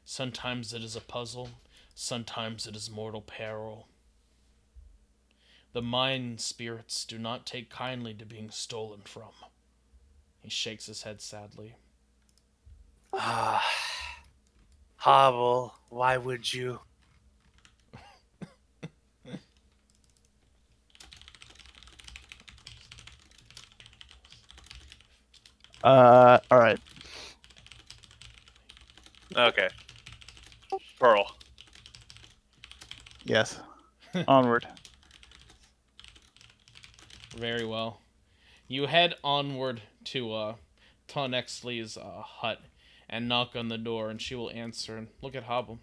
Speaker 1: Sometimes it is a puzzle, sometimes it is mortal peril. The mine spirits do not take kindly to being stolen from. He shakes his head sadly.
Speaker 2: Ah, Hobble, why would you?
Speaker 3: All right.
Speaker 2: Okay, Pearl.
Speaker 3: Yes. Onward.
Speaker 1: Very well. You head onward to Ton Exley's hut and knock on the door, and she will answer and look at Hobble.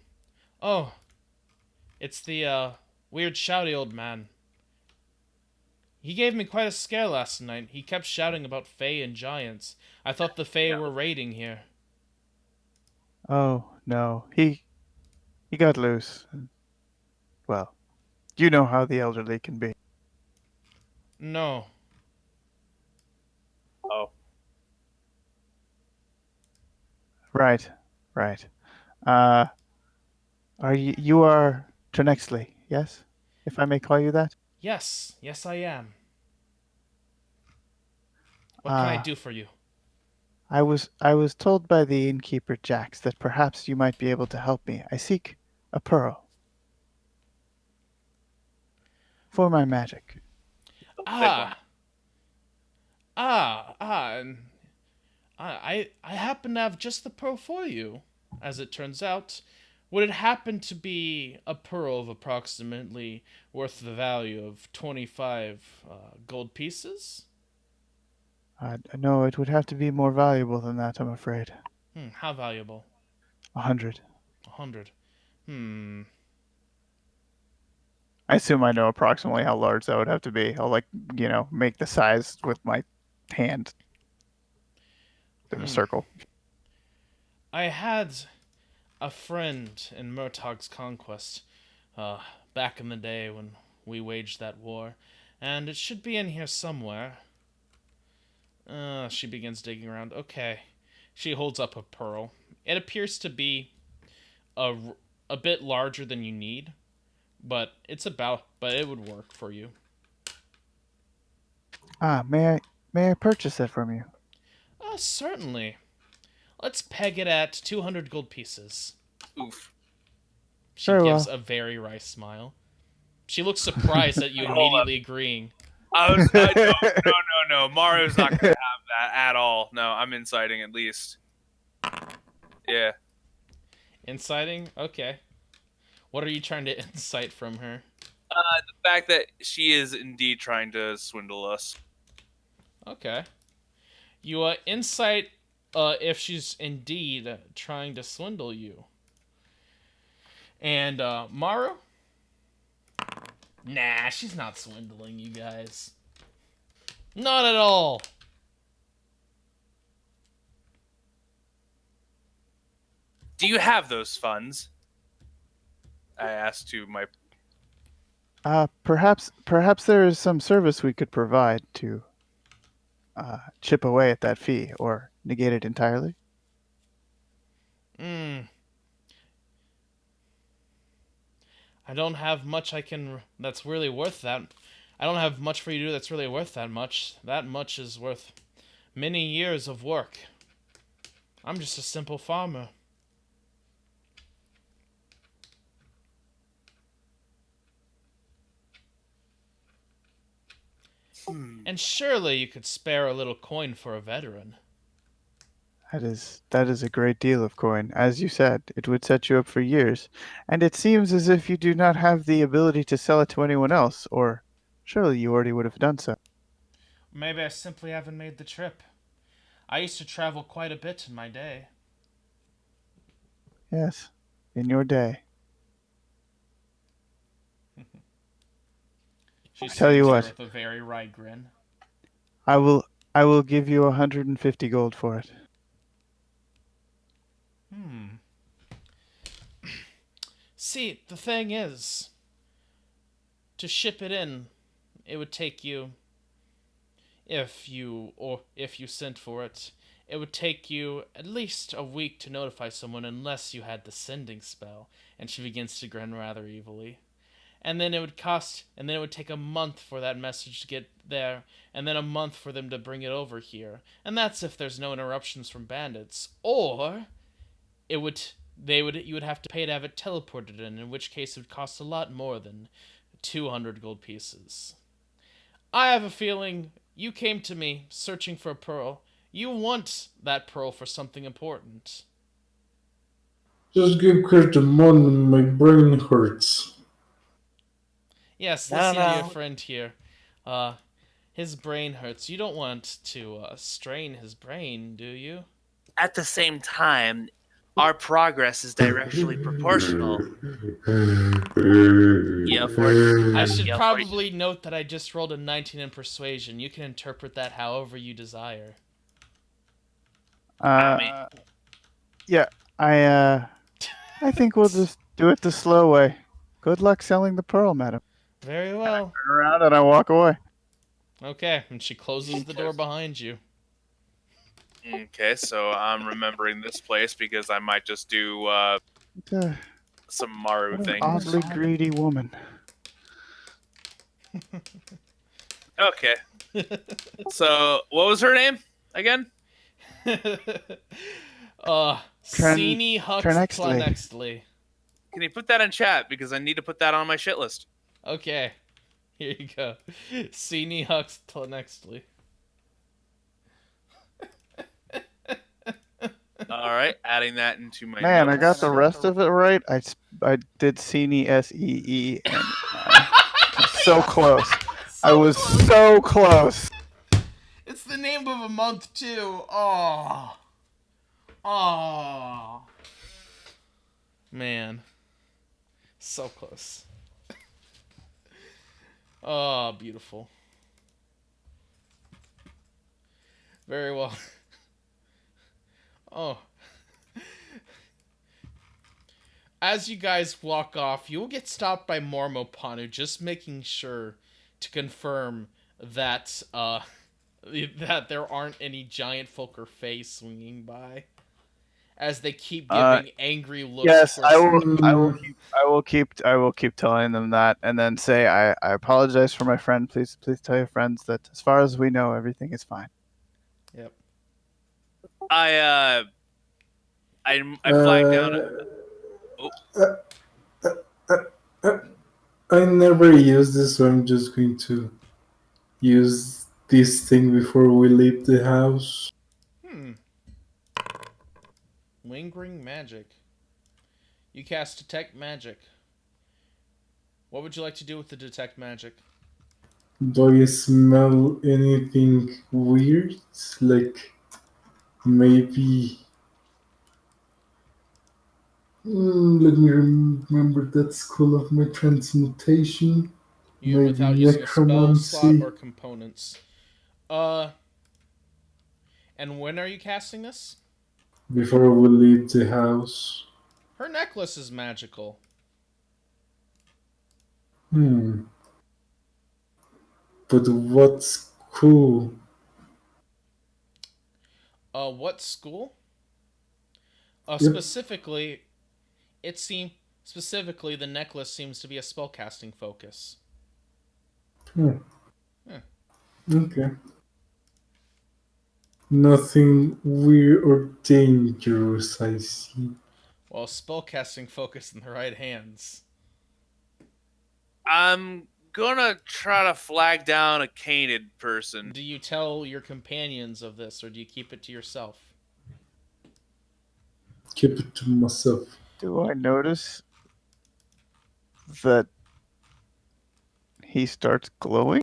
Speaker 1: Oh, it's the weird shouty old man. He gave me quite a scare last night. He kept shouting about fae and giants. I thought the fae were raiding here.
Speaker 3: Oh no, he got loose. Well, you know how the elderly can be.
Speaker 1: No.
Speaker 2: Oh,
Speaker 3: Right, right. Uh, are you are Trenexley, yes? If I may call you that.
Speaker 1: Yes, yes I am. What can I
Speaker 3: Ah,
Speaker 1: do for you?
Speaker 3: I was told by the innkeeper Jax that perhaps you might be able to help me. I seek a pearl for my magic.
Speaker 2: big one.
Speaker 1: Ah, and I happen to have just the pearl for you. As it turns out, would it happen to be a pearl of approximately worth the value of 25 gold pieces?
Speaker 3: No, it would have to be more valuable than that, I'm afraid.
Speaker 1: How valuable?
Speaker 3: 100.
Speaker 1: 100.
Speaker 3: I assume I know approximately how large that would have to be. I'll make the size with my hand in a circle.
Speaker 1: I had a friend in Murtag's conquest uh, back in the day when we waged that war, and it should be in here somewhere. She begins digging around. Okay. She holds up a pearl. It appears to be a, a bit larger than you need, but but it would work for you.
Speaker 3: May I purchase it from you?
Speaker 1: Certainly. Let's peg it at 200 gold pieces.
Speaker 2: Oof.
Speaker 1: She
Speaker 3: Very
Speaker 1: gives
Speaker 3: well.
Speaker 1: a very wry smile. She looks surprised at you
Speaker 2: Hold on.
Speaker 1: immediately agreeing.
Speaker 2: I was no. Mario's not gonna have that at all. No, I'm inciting at least. Yeah.
Speaker 1: Inciting? Okay. What are you trying to incite from her?
Speaker 2: The fact that she is indeed trying to swindle us.
Speaker 1: Okay. You incite if she's indeed trying to swindle you. And Maru? Nah, she's not swindling you guys. Not at all.
Speaker 2: Do you have those funds? I asked to my.
Speaker 3: Perhaps there is some service we could provide to chip away at that fee or negate it entirely.
Speaker 1: Hmm. I don't have much that's really worth that. I don't have much for you to do that's really worth that much. That much is worth many years of work. I'm just a simple farmer. And surely you could spare a little coin for a veteran.
Speaker 3: That is a great deal of coin. As you said, it would set you up for years, and it seems as if you do not have the ability to sell it to anyone else, or surely you already would have done so.
Speaker 1: Maybe I simply haven't made the trip. I used to travel quite a bit in my day.
Speaker 3: Yes, in your day.
Speaker 1: She
Speaker 3: Tell you
Speaker 1: smirks
Speaker 3: what,
Speaker 1: with a very wry grin.
Speaker 3: I will I will give you 150 gold for it.
Speaker 1: See, the thing is, to ship it in, it would take you, if you sent for it, it would take you at least a week to notify someone unless you had the sending spell. And she begins to grin rather evilly. And then it would take a month for that message to get there, and then a month for them to bring it over here. And that's if there's no interruptions from bandits. Or you would have to pay to have it teleported in which case it would cost a lot more than 200 gold pieces. I have a feeling you came to me searching for a pearl. You want that pearl for something important.
Speaker 5: Just give her the money, my brain hurts.
Speaker 1: Yes,
Speaker 2: No,
Speaker 1: listen to your
Speaker 2: no.
Speaker 1: friend here. His brain hurts. You don't want to strain his brain, do you?
Speaker 2: At the same time, our progress is directly proportional. Yeah, for
Speaker 1: I should
Speaker 2: yeah,
Speaker 1: probably note that I just rolled a 19 in persuasion. You can interpret that however you desire.
Speaker 3: Uh, yeah, I think we'll just do it the slow way. Good luck selling the pearl, madam.
Speaker 1: Very well.
Speaker 3: Turn around and I walk away.
Speaker 1: Okay, and she closes the door behind you.
Speaker 2: Okay, so I'm remembering this place because I might just do
Speaker 3: What a-
Speaker 2: some Maru
Speaker 3: what an
Speaker 2: things.
Speaker 3: oddly greedy woman.
Speaker 2: Okay. So, what was her name again?
Speaker 1: Sini Hux
Speaker 3: Trenexley.
Speaker 1: Planexley.
Speaker 2: Can you put that in chat because I need to put that on my shit list.
Speaker 1: Okay, here you go. Sini Hux Planexley.
Speaker 2: All right, adding that into my
Speaker 3: Man, I
Speaker 2: notes.
Speaker 3: got the rest of it right. I did Seeni SEE, and so close. I was so close.
Speaker 1: It's the name of a month too. Oh. Oh. Man. So close. Oh, beautiful. Very well. Oh. As you guys walk off, you will get stopped by Mormopanu, just making sure to confirm that that there aren't any giant folk or fays swinging by, as they keep giving angry looks.
Speaker 3: Yes,
Speaker 1: towards
Speaker 3: I will keep telling them that, and then say I apologize for my friend. Please tell your friends that as far as we know, everything is fine.
Speaker 1: Yep.
Speaker 2: I flagged down.
Speaker 5: I never use this, so I'm just going to use this thing before we leave the house.
Speaker 1: Lingering magic. You cast detect magic. What would you like to do with the detect magic?
Speaker 5: Do I smell anything weird? Like maybe Let me remember that school of my transmutation.
Speaker 1: You
Speaker 5: Maybe
Speaker 1: without using a spell slot or
Speaker 5: necromancy.
Speaker 1: components. Uh, and when are you casting this?
Speaker 5: Before we leave the house.
Speaker 1: Her necklace is magical.
Speaker 5: Hmm. But what's cool?
Speaker 1: What school?
Speaker 5: Yep.
Speaker 1: Specifically, it seems specifically the necklace seems to be a spellcasting focus.
Speaker 5: Hmm.
Speaker 1: Huh.
Speaker 5: Okay. Nothing weird or dangerous, I see.
Speaker 1: Well, spellcasting focus in the right hands.
Speaker 2: I'm gonna try to flag down a canid person.
Speaker 1: Do you tell your companions of this, or do you keep it to yourself?
Speaker 5: Keep it to myself.
Speaker 3: Do I notice that he starts glowing?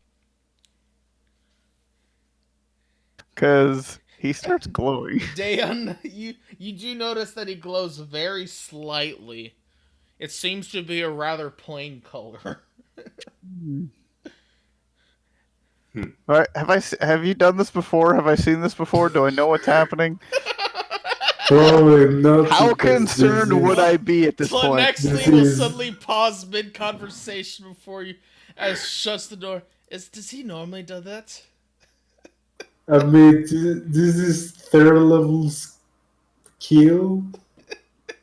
Speaker 3: Because he starts glowing.
Speaker 1: Dayon, you do notice that he glows very slightly. It seems to be a rather plain color.
Speaker 3: Have you done this before? Have I seen this before? Do I know what's happening?
Speaker 5: Probably not
Speaker 3: How
Speaker 5: because this
Speaker 3: concerned would
Speaker 5: is
Speaker 3: I be at this point?
Speaker 1: Lexley
Speaker 5: this
Speaker 1: will
Speaker 5: is
Speaker 1: suddenly pause mid conversation before you, as shuts the door. Does he normally do that?
Speaker 5: I mean this is third level skill.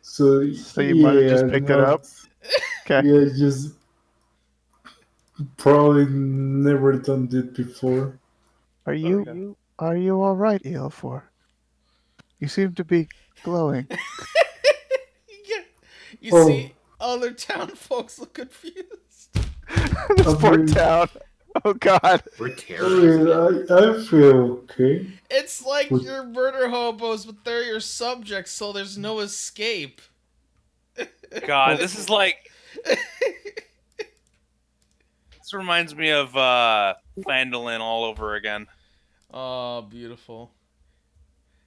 Speaker 5: So
Speaker 3: So you might have
Speaker 5: yeah,
Speaker 3: just picked it
Speaker 5: not
Speaker 3: up. Okay.
Speaker 5: yeah, just probably never done it before.
Speaker 3: Are you all right, EL4? You seem to be glowing.
Speaker 1: Yeah. You
Speaker 5: Oh,
Speaker 1: see, other town folks look confused.
Speaker 3: This
Speaker 5: I
Speaker 3: poor
Speaker 5: mean,
Speaker 3: town. Oh God.
Speaker 6: We're
Speaker 5: I
Speaker 6: terrorizing it.
Speaker 5: mean, I feel okay.
Speaker 1: It's like
Speaker 5: But
Speaker 1: you're murder hobos, but they're your subjects, so there's no escape.
Speaker 2: God, this is like this reminds me of Phandalin all over again.
Speaker 1: Oh, beautiful.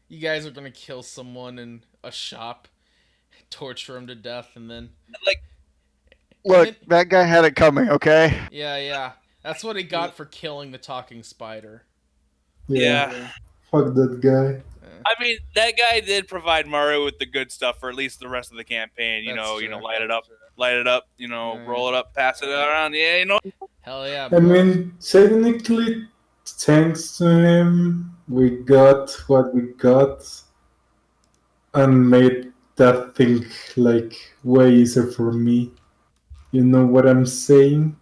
Speaker 1: You guys are gonna kill someone in a shop, torture him to death, and then
Speaker 2: Like
Speaker 1: and
Speaker 3: Look,
Speaker 1: then
Speaker 3: that guy had it coming. Okay.
Speaker 1: yeah. That's what he got for killing the talking spider.
Speaker 5: yeah,
Speaker 2: yeah.
Speaker 5: fuck that guy.
Speaker 1: Eh,
Speaker 2: I mean, that guy did provide Mario with the good stuff for at least the rest of the campaign.
Speaker 1: that's true.
Speaker 2: Light it up.
Speaker 1: Yeah.
Speaker 2: Roll it up, pass it around. Yeah,
Speaker 1: Hell yeah,
Speaker 5: I
Speaker 1: bro.
Speaker 5: mean, technically, thanks to him, we got what we got and made that thing like way easier for me. You know what I'm saying?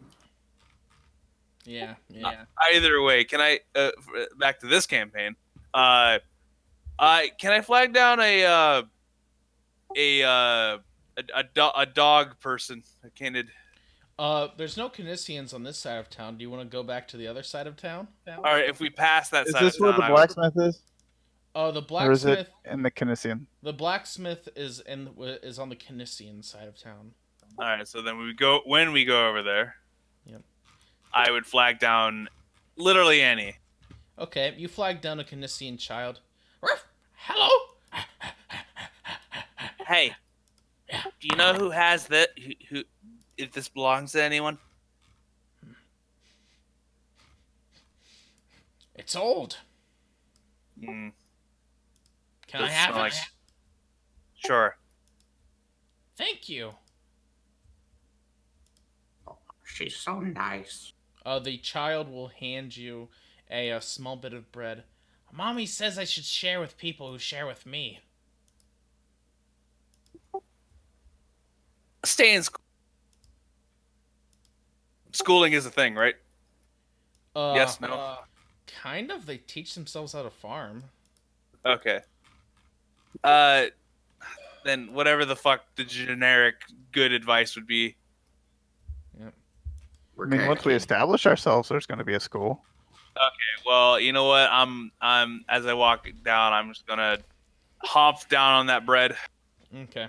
Speaker 1: Yeah.
Speaker 2: Either way, can I back to this campaign? Uh, can I flag down a uh, a dog person, a candid?
Speaker 1: There's no Canisians on this side of town. Do you want to go back to the other side of town?
Speaker 2: All right, if we pass that
Speaker 3: Is
Speaker 2: side of
Speaker 3: this where
Speaker 2: town,
Speaker 3: the
Speaker 2: I would.
Speaker 3: blacksmith is,
Speaker 1: The
Speaker 3: or is it
Speaker 1: blacksmith.
Speaker 3: in the Kinesian?
Speaker 1: The blacksmith is on the Canisian side of town.
Speaker 2: All right, so then when we go over there.
Speaker 1: Yep.
Speaker 2: I would flag down literally any.
Speaker 1: Okay, you flag down a Canisian child. Ruff, hello.
Speaker 2: Hey, do you know who has that? Who if this belongs to anyone?
Speaker 1: It's old.
Speaker 2: Mm,
Speaker 1: Can I
Speaker 2: doesn't
Speaker 1: have
Speaker 2: smell
Speaker 1: it?
Speaker 2: like- Sure.
Speaker 1: Thank you.
Speaker 4: She's so nice.
Speaker 1: The child will hand you a small bit of bread. Mommy says I should share with people who share with me.
Speaker 2: Stay in school. Schooling is a thing, right? Yes, no.
Speaker 1: Kind of. They teach themselves how to farm.
Speaker 2: Okay. Then whatever the fuck the generic good advice would be.
Speaker 3: I mean, once we establish ourselves, there's going to be a school.
Speaker 2: Well, you know what? I'm as I walk down, I'm just gonna hop down on that bread.
Speaker 1: Okay.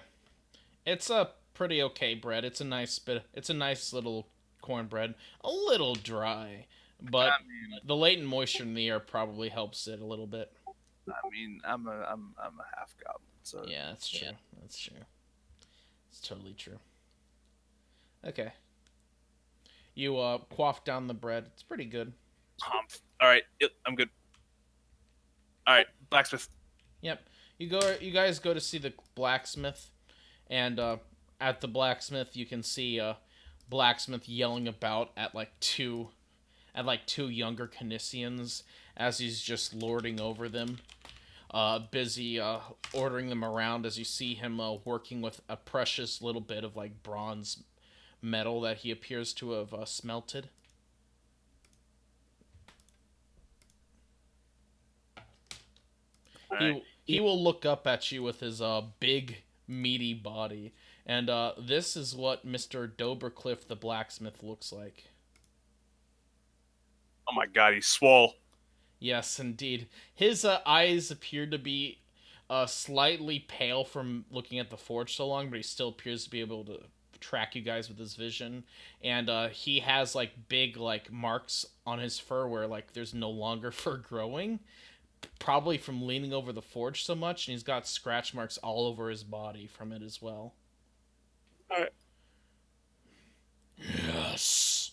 Speaker 1: It's a pretty okay bread. It's a nice bit. It's a nice little cornbread. A little dry, but the latent moisture in the air probably helps it a little bit.
Speaker 2: I mean, I'm a half goblin, so
Speaker 1: Yeah, that's true. That's true. It's totally true. Okay. You quaff down the bread. It's pretty good.
Speaker 2: All right, yep, I'm good. All right, blacksmith.
Speaker 1: Yep. You guys go to see the blacksmith, and at the blacksmith you can see blacksmith yelling about at like two younger Canisians as he's just lording over them, busy ordering them around as you see him working with a precious little bit of like bronze metal that he appears to have smelted.
Speaker 2: All right.
Speaker 1: He will look up at you with his big meaty body, and this is what Mr. Dobercliff the blacksmith looks like.
Speaker 2: Oh my god, he's swole.
Speaker 1: Yes, indeed. His eyes appear to be slightly pale from looking at the forge so long, but he still appears to be able to track you guys with his vision. And he has like big like marks on his fur where like there's no longer fur growing, probably from leaning over the forge so much, and he's got scratch marks all over his body from it as well.
Speaker 2: All right.
Speaker 1: Yes.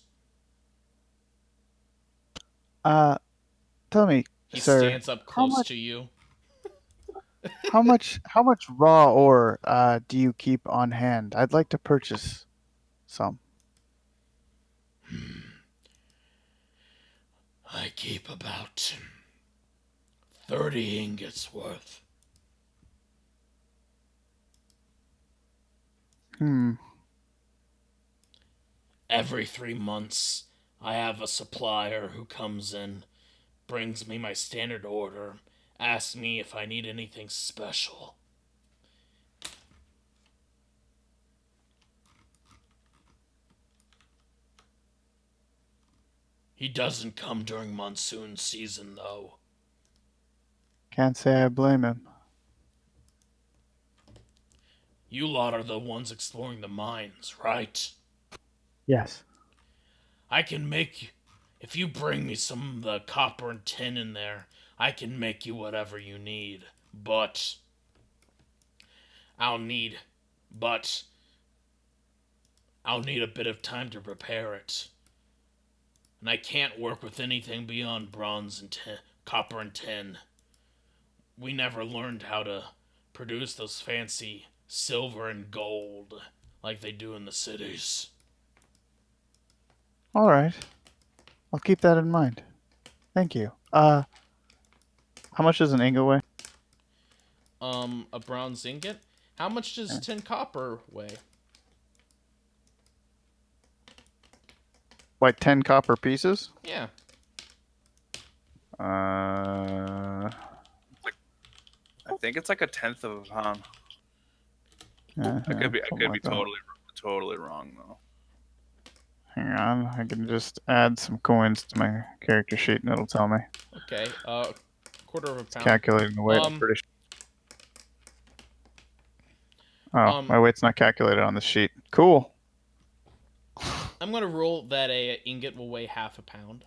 Speaker 3: Tell me,
Speaker 1: He
Speaker 3: sir,
Speaker 1: stands up
Speaker 3: how
Speaker 1: close
Speaker 3: much
Speaker 1: to you.
Speaker 3: how much raw ore do you keep on hand? I'd like to purchase some.
Speaker 1: I keep about 30 ingots worth.
Speaker 3: Hmm.
Speaker 1: Every 3 months, I have a supplier who comes in, brings me my standard order, asks me if I need anything special. He doesn't come during monsoon season, though.
Speaker 3: Can't say I blame him.
Speaker 1: You lot are the ones exploring the mines, right?
Speaker 3: Yes.
Speaker 1: I can make you. If you bring me some of the copper and tin in there, I can make you whatever you need. But. I'll need. But. I'll need a bit of time to prepare it. And I can't work with anything beyond bronze and copper and tin. We never learned how to produce those fancy silver and gold like they do in the cities.
Speaker 3: All right. I'll keep that in mind. Thank you. How much does an ingot weigh?
Speaker 1: A bronze ingot? How much does 10 copper weigh?
Speaker 3: Like 10 copper pieces?
Speaker 1: Yeah.
Speaker 3: Uh,
Speaker 2: I think it's like a tenth of a pound. I
Speaker 3: something
Speaker 2: could be
Speaker 3: like that.
Speaker 2: totally wrong though.
Speaker 3: Hang on, I can just add some coins to my character sheet and it'll tell me.
Speaker 1: Okay. Quarter of a pound.
Speaker 3: Calculating the weight, I'm
Speaker 1: Um,
Speaker 3: pretty sure. Oh,
Speaker 1: Um,
Speaker 3: my weight's not calculated on the sheet. Cool.
Speaker 1: I'm gonna roll that a ingot will weigh half a pound.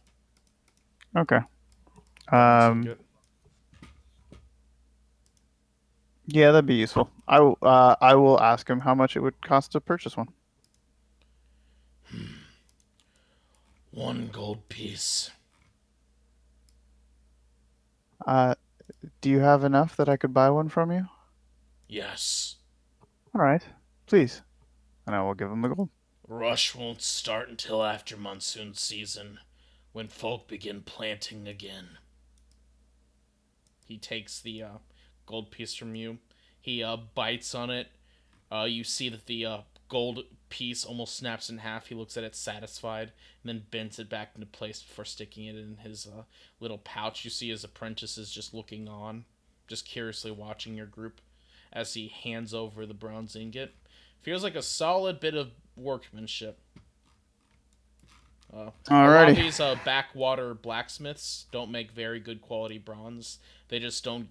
Speaker 3: Okay.
Speaker 1: Bronze ingot.
Speaker 3: Yeah, that'd be useful. I will ask him how much it would cost to purchase one.
Speaker 1: 1 gold piece.
Speaker 3: Do you have enough that I could buy one from you?
Speaker 1: Yes.
Speaker 3: All right, please. And I will give him the gold.
Speaker 1: Rush won't start until after monsoon season, when folk begin planting again. He takes the gold piece from you. He bites on it. You see that the gold piece almost snaps in half. He looks at it satisfied, and then bends it back into place before sticking it in his little pouch. You see his apprentices just looking on, just curiously watching your group as he hands over the bronze ingot. Feels like a solid bit of workmanship. A lot of
Speaker 3: Alrighty.
Speaker 1: these backwater blacksmiths don't make very good quality bronze. They just don't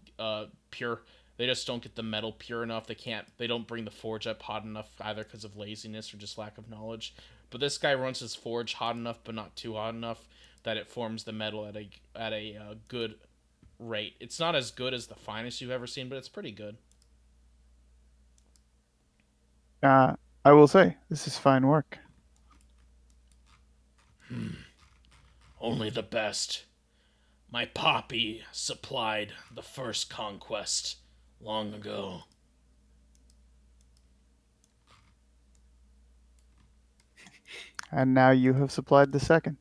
Speaker 1: pure. They just don't get the metal pure enough. They can't. They don't bring the forge up hot enough either because of laziness or just lack of knowledge. But this guy runs his forge hot enough, but not too hot enough, that it forms the metal at a good rate. It's not as good as the finest you've ever seen, but it's pretty good.
Speaker 3: I will say, this is fine work.
Speaker 1: Only the best. My poppy supplied the first conquest long ago.
Speaker 3: And now you have supplied the second.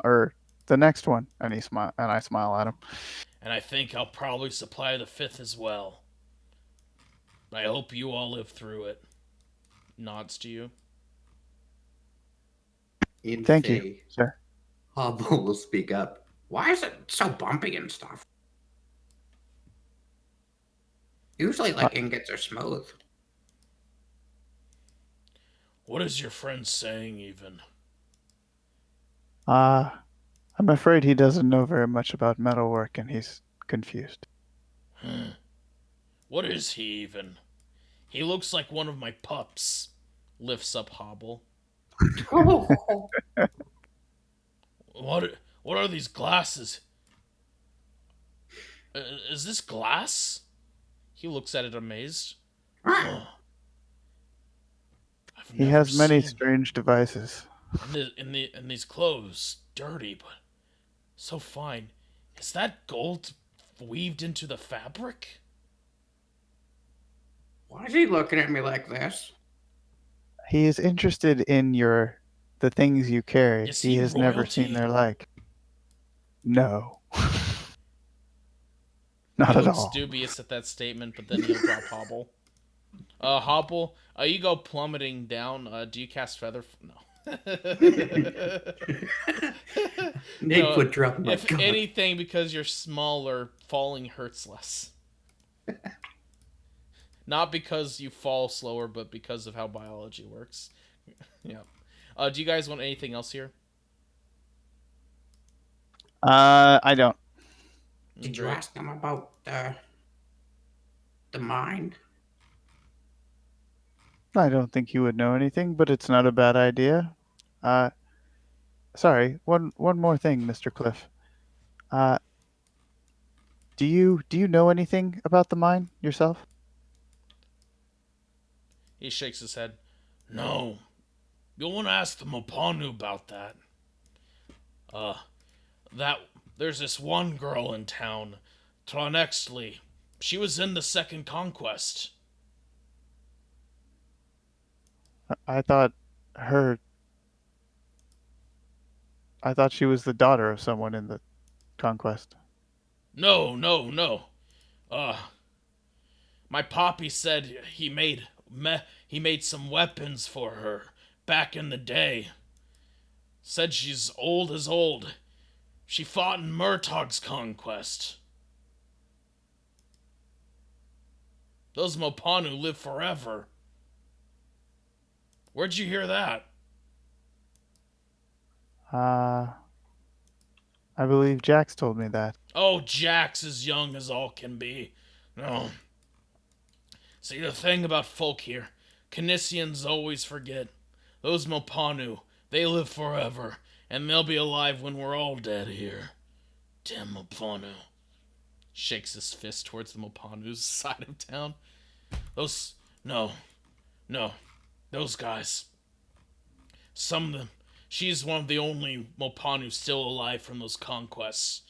Speaker 3: Or the next one. And I smile at him.
Speaker 1: And I think I'll probably supply the fifth as well. I hope you all live through it. Nods to you.
Speaker 6: In
Speaker 3: Thank
Speaker 6: Fae,
Speaker 3: you, sir.
Speaker 6: Hobble will speak up.
Speaker 4: Why is it so bumpy and stuff? Usually, like, ingots are smooth.
Speaker 1: What is your friend saying, even?
Speaker 3: I'm afraid he doesn't know very much about metalwork and he's confused.
Speaker 1: What is he, even? He looks like one of my pups. Lifts up Hobble.
Speaker 4: Oh,
Speaker 1: What are these glasses? Is this glass? He looks at it amazed. Oh, I've
Speaker 3: He
Speaker 1: never
Speaker 3: has many
Speaker 1: seen-
Speaker 3: strange devices.
Speaker 1: And these clothes, dirty but so fine. Is that gold weaved into the fabric?
Speaker 4: why is he looking at me like this?
Speaker 3: He is interested in the things you carry.
Speaker 1: Is
Speaker 3: He
Speaker 1: he
Speaker 3: has never seen
Speaker 1: royalty?
Speaker 3: their like. No.
Speaker 1: He
Speaker 3: Not at
Speaker 1: looks
Speaker 3: all.
Speaker 1: dubious at that statement, but then he'll drop Hobble. Hobble, you go plummeting down. Do you cast Feather? No.
Speaker 6: Nate
Speaker 1: No,
Speaker 6: would drop my
Speaker 1: if
Speaker 6: god.
Speaker 1: anything, because you're smaller, falling hurts less. Not because you fall slower, but because of how biology works. Yeah. Do you guys want anything else here?
Speaker 3: I don't.
Speaker 4: Did you
Speaker 1: Great.
Speaker 4: ask them about the mine?
Speaker 3: I don't think you would know anything, but it's not a bad idea. Sorry, one more thing, Mr. Cliff. Uh, do you know anything about the mine yourself?
Speaker 1: He shakes his head. No. You'll want to ask the Mopanu about that. That there's this one girl in town, Tronexley. She was in the Second Conquest.
Speaker 3: I thought her. I thought she was the daughter of someone in the conquest.
Speaker 1: No. My poppy said he made some weapons for her back in the day. Said she's old as old. She fought in Murtog's conquest. Those Mopanu live forever. Where'd you hear that?
Speaker 3: I believe Jax told me that.
Speaker 1: Oh, Jack's as young as all can be. No. See, the thing about folk here, Canisians always forget. Those Mopanu, they live forever, and they'll be alive when we're all dead here. Damn Mopanu. Shakes his fist towards the Mopanu's side of town. No, those guys. Some of them. She's one of the only Mopanu still alive from those conquests.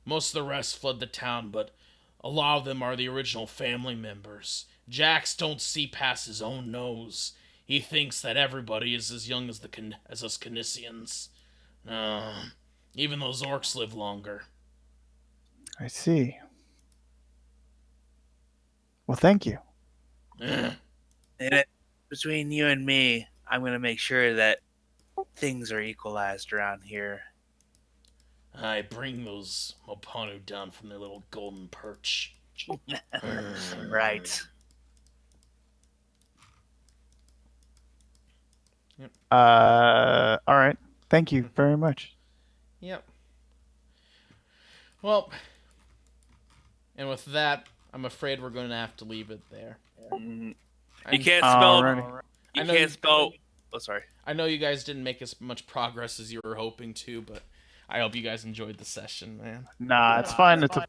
Speaker 1: Most of the rest fled the town, but a lot of them are the original family members. Jax don't see past his own nose. He thinks that everybody is as young as as us Canisians. Even those orcs live longer.
Speaker 3: I see. Well, thank you.
Speaker 2: And between you and me, I'm going to make sure that things are equalized around here.
Speaker 1: I bring those Mopanu down from their little golden perch.
Speaker 2: Right.
Speaker 3: All right. Thank you very much.
Speaker 1: Yep. Well, and with that, I'm afraid we're going to have to leave it there.
Speaker 2: You
Speaker 1: I'm-
Speaker 2: can't spell.
Speaker 3: Alrighty.
Speaker 2: You
Speaker 1: I know
Speaker 2: can't
Speaker 1: you-
Speaker 2: spell. Oh, sorry.
Speaker 1: I know you guys didn't make as much progress as you were hoping to, but I hope you guys enjoyed the session, man.
Speaker 3: Nah, it's fine. It's a